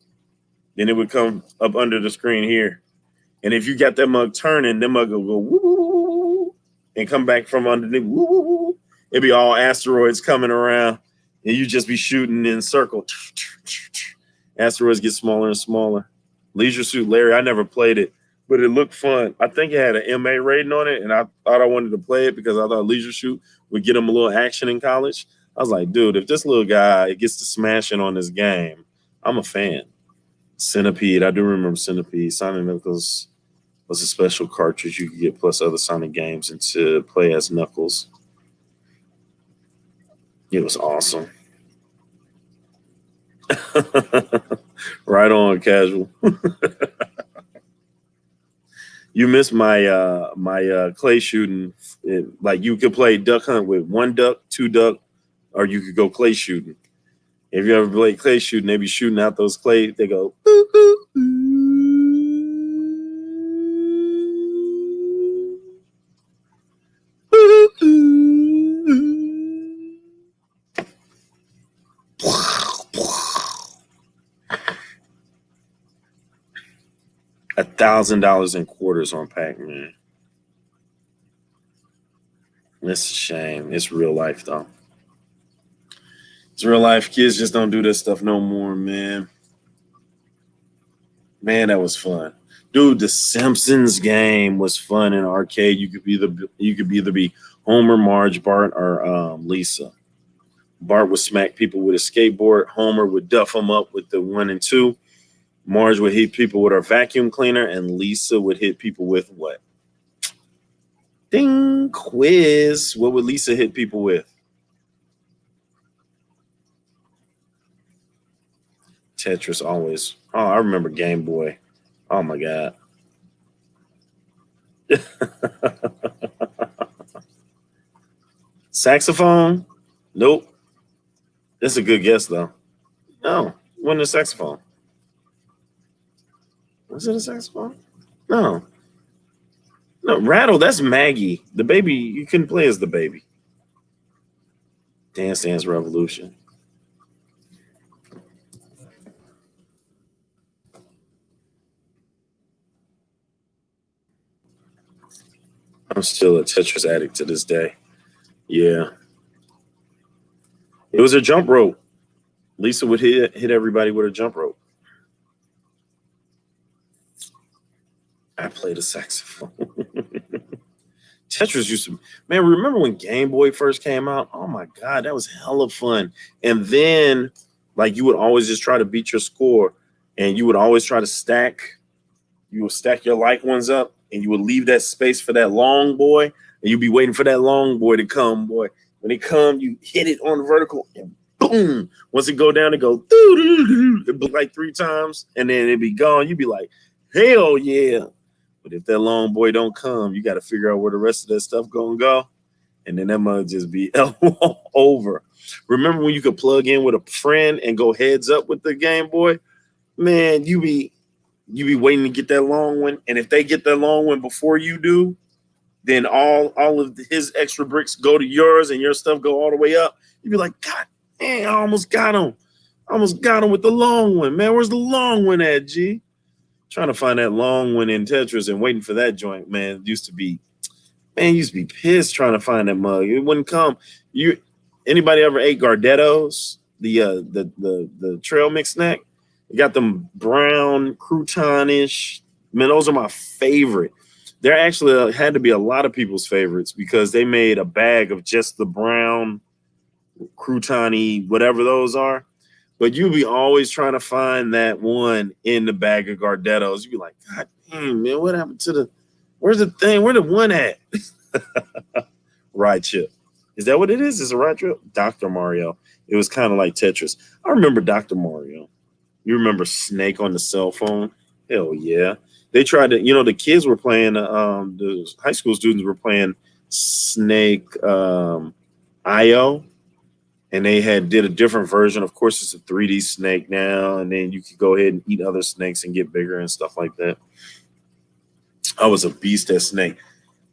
then it would come up under the screen here. And if you got that mug turning, that mug will go woo, woo, woo, and come back from underneath. Woo, woo, woo. It'd be all asteroids coming around, and you just be shooting in circle. Asteroids get smaller and smaller. Leisure Suit Larry, I never played it, but it looked fun. I think it had an MA rating on it, and I thought I wanted to play it because I thought Leisure Suit would get him a little action in college. I was like, dude, if this little guy gets to smashing on this game, I'm a fan. Centipede, I do remember Centipede. Sonic Knuckles was a special cartridge you could get plus other Sonic games and to play as Knuckles. It was awesome. Right on, casual. You missed my clay shooting. Like you could play duck hunt with one duck, two duck, or you could go clay shooting. If you ever played clay shooting, they be shooting out those clay. They go. Boop, boop, boop, $1,000 in quarters on Pac-Man. It's a shame. It's real life though. It's real life. Kids just don't do this stuff no more, man. Man, that was fun. Dude, the Simpsons game was fun in arcade. You could either be Homer, Marge, Bart, or Lisa. Bart would smack people with a skateboard. Homer would duff them up with the 1 and 2. Marge would hit people with her vacuum cleaner, and Lisa would hit people with what? Ding, quiz. What would Lisa hit people with? Tetris always. Oh, I remember Game Boy. Oh my God. Saxophone? Nope. That's a good guess, though. No, wasn't a saxophone. Was it a saxophone? No. No, rattle, that's Maggie. The baby, you couldn't play as the baby. Dance Dance Revolution. I'm still a Tetris addict to this day. Yeah. It was a jump rope. Lisa would hit everybody with a jump rope. I played a saxophone. Tetris used to, man, remember when Game Boy first came out? Oh my God, that was hella fun. And then, like, you would always just try to beat your score, and you would always try to stack. You would stack your light ones up, and you would leave that space for that long boy, and you'd be waiting for that long boy to come, boy. When it come, you hit it on the vertical, and boom. Once it go down, it go it like 3 times, and then it'd be gone. You'd be like, hell yeah. But if that long boy don't come, you got to figure out where the rest of that stuff gonna go, and then that might just be over. Remember when you could plug in with a friend and go heads up with the Game Boy? Man, you be waiting to get that long one, and if they get that long one before you do, then all of his extra bricks go to yours, and your stuff go all the way up. You'd be like, God, man, I almost got him. I almost got him with the long one, man. Where's the long one at, G? Trying to find that long one in Tetris and waiting for that joint, man. Used to be pissed trying to find that mug. It wouldn't come. Anybody ever ate Gardettos, the trail mix snack? You got them brown croutonish. Man, those are my favorite. There actually had to be a lot of people's favorites because they made a bag of just the brown croutony, whatever those are. But you'd be always trying to find that one in the bag of Gardettos. You'd be like, God damn, man, what happened to where's the thing? Where the one at? Ride chip. Is that what it is? Is a ride chip? Dr. Mario. It was kind of like Tetris. I remember Dr. Mario. You remember Snake on the cell phone? Hell yeah. They tried to, the kids were playing, the high school students were playing Snake IO. And they did a different version. Of course, it's a 3D snake now, and then you could go ahead and eat other snakes and get bigger and stuff like that. I was a beast at Snake.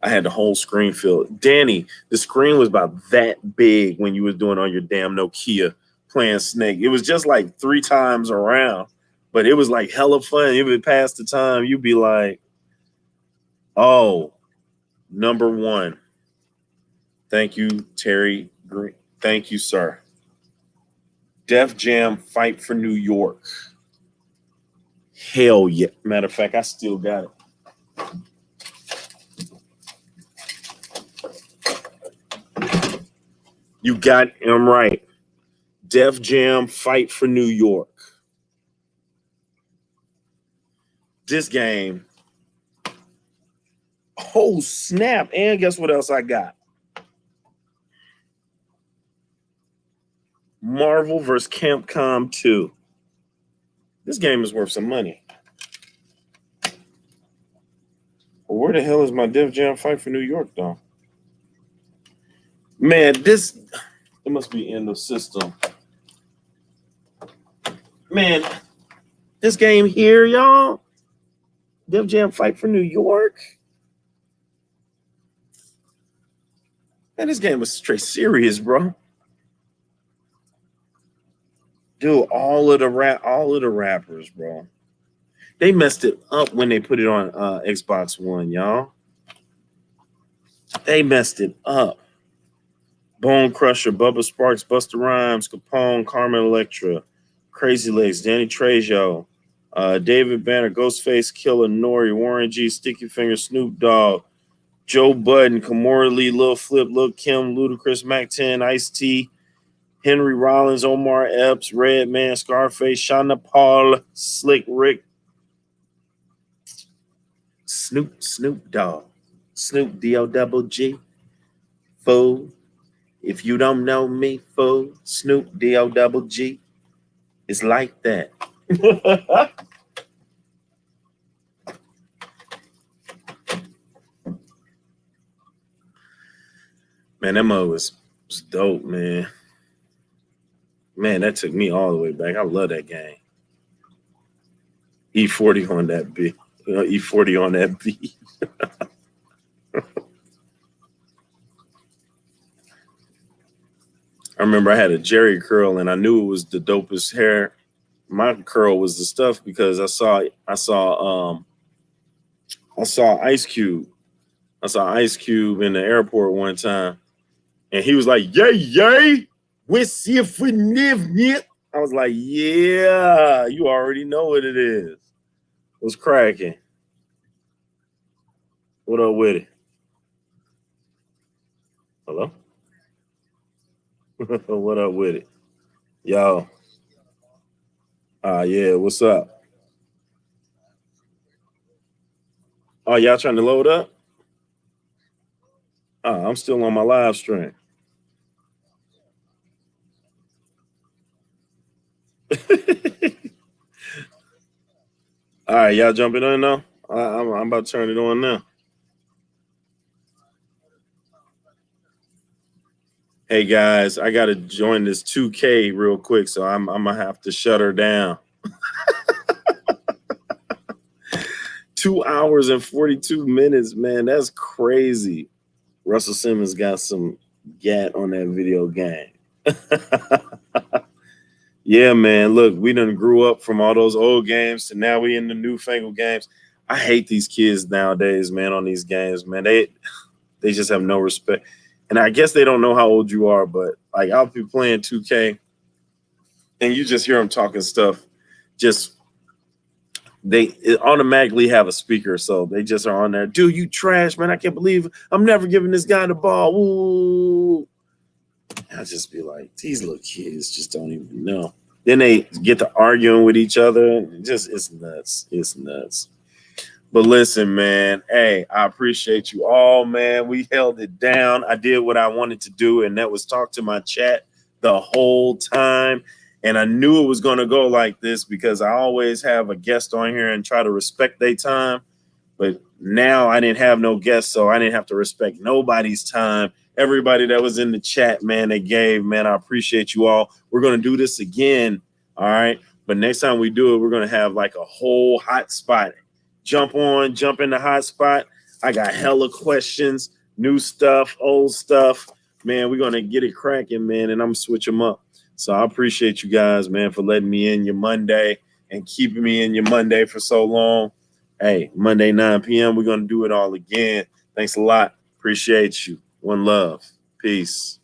I had the whole screen filled. Danny, the screen was about that big when you was doing on your damn Nokia playing Snake. It was just like 3 times around, but it was like hella fun. If it passed the time, you'd be like, oh, number 1. Thank you, Terry Green. Thank you, sir. Def Jam Fight for New York. Hell yeah. Matter of fact, I still got it. You got him right. Def Jam Fight for New York. This game. Oh, snap. And guess what else I got? Marvel vs. Capcom 2. This game is worth some money. Well, where the hell is my Def Jam Fight for New York, though? Man, it must be in the system. Man, this game here, y'all. Def Jam Fight for New York. Man, this game was straight serious, bro. Dude, all of the rappers, bro. They messed it up when they put it on Xbox One, y'all. They messed it up. Bone Crusher, Bubba Sparks, Busta Rhymes, Capone, Carmen Electra, Crazy Legs, Danny Trejo, David Banner, Ghostface Killer, Nori, Warren G, Sticky Finger, Snoop Dogg, Joe Budden, Kimora Lee, Lil Flip, Lil Kim, Ludacris, Mac 10, Ice-T, Henry Rollins, Omar Epps, Redman, Scarface, Shonda Paul, Slick Rick, Snoop Dogg, Snoop D-O-double-G, fool. If you don't know me, fool, Snoop D-O-double-G. It's like that. Man, that mug was dope, man. Man, that took me all the way back. I love that game. E40 on that beat. E40 on that beat. I remember I had a Jerry curl and I knew it was the dopest hair. My curl was the stuff because I saw Ice Cube. I saw Ice Cube in the airport one time, and he was like, "Yay, yay, we'll see if we live yet." I was like, "Yeah, you already know what it is." What's cracking? What up with it? Hello? What up with it? Yo. Yeah, what's up? Oh, y'all trying to load up? I'm still on my live stream. All right, y'all jumping on now? I'm about to turn it on now. Hey guys, I gotta join this 2K real quick, so I'm gonna have to shut her down. 2 hours and 42 minutes, man. That's crazy. Russell Simmons got some gat on that video game. Yeah, man. Look, we done grew up from all those old games to now we in the newfangled games. I hate these kids nowadays, man, on these games, man. They just have no respect. And I guess they don't know how old you are, but like I'll be playing 2K and you just hear them talking stuff. Just they automatically have a speaker, so they just are on there. Dude, you trash, man. I can't believe I'm never giving this guy the ball. Ooh. I just be like, these little kids just don't even know. Then they get to arguing with each other. It's nuts. It's nuts. But listen, man, hey, I appreciate you all, man. We held it down. I did what I wanted to do, and that was talk to my chat the whole time. And I knew it was going to go like this because I always have a guest on here and try to respect their time. But now I didn't have no guests, so I didn't have to respect nobody's time. Everybody that was in the chat, man, they gave, man. I appreciate you all. We're going to do this again, all right? But next time we do it, we're going to have like a whole hot spot. Jump in the hot spot. I got hella questions, new stuff, old stuff. Man, we're going to get it cracking, man, and I'm going to switch them up. So I appreciate you guys, man, for letting me in your Monday and keeping me in your Monday for so long. Hey, Monday, 9 p.m., we're going to do it all again. Thanks a lot. Appreciate you. One love. Peace.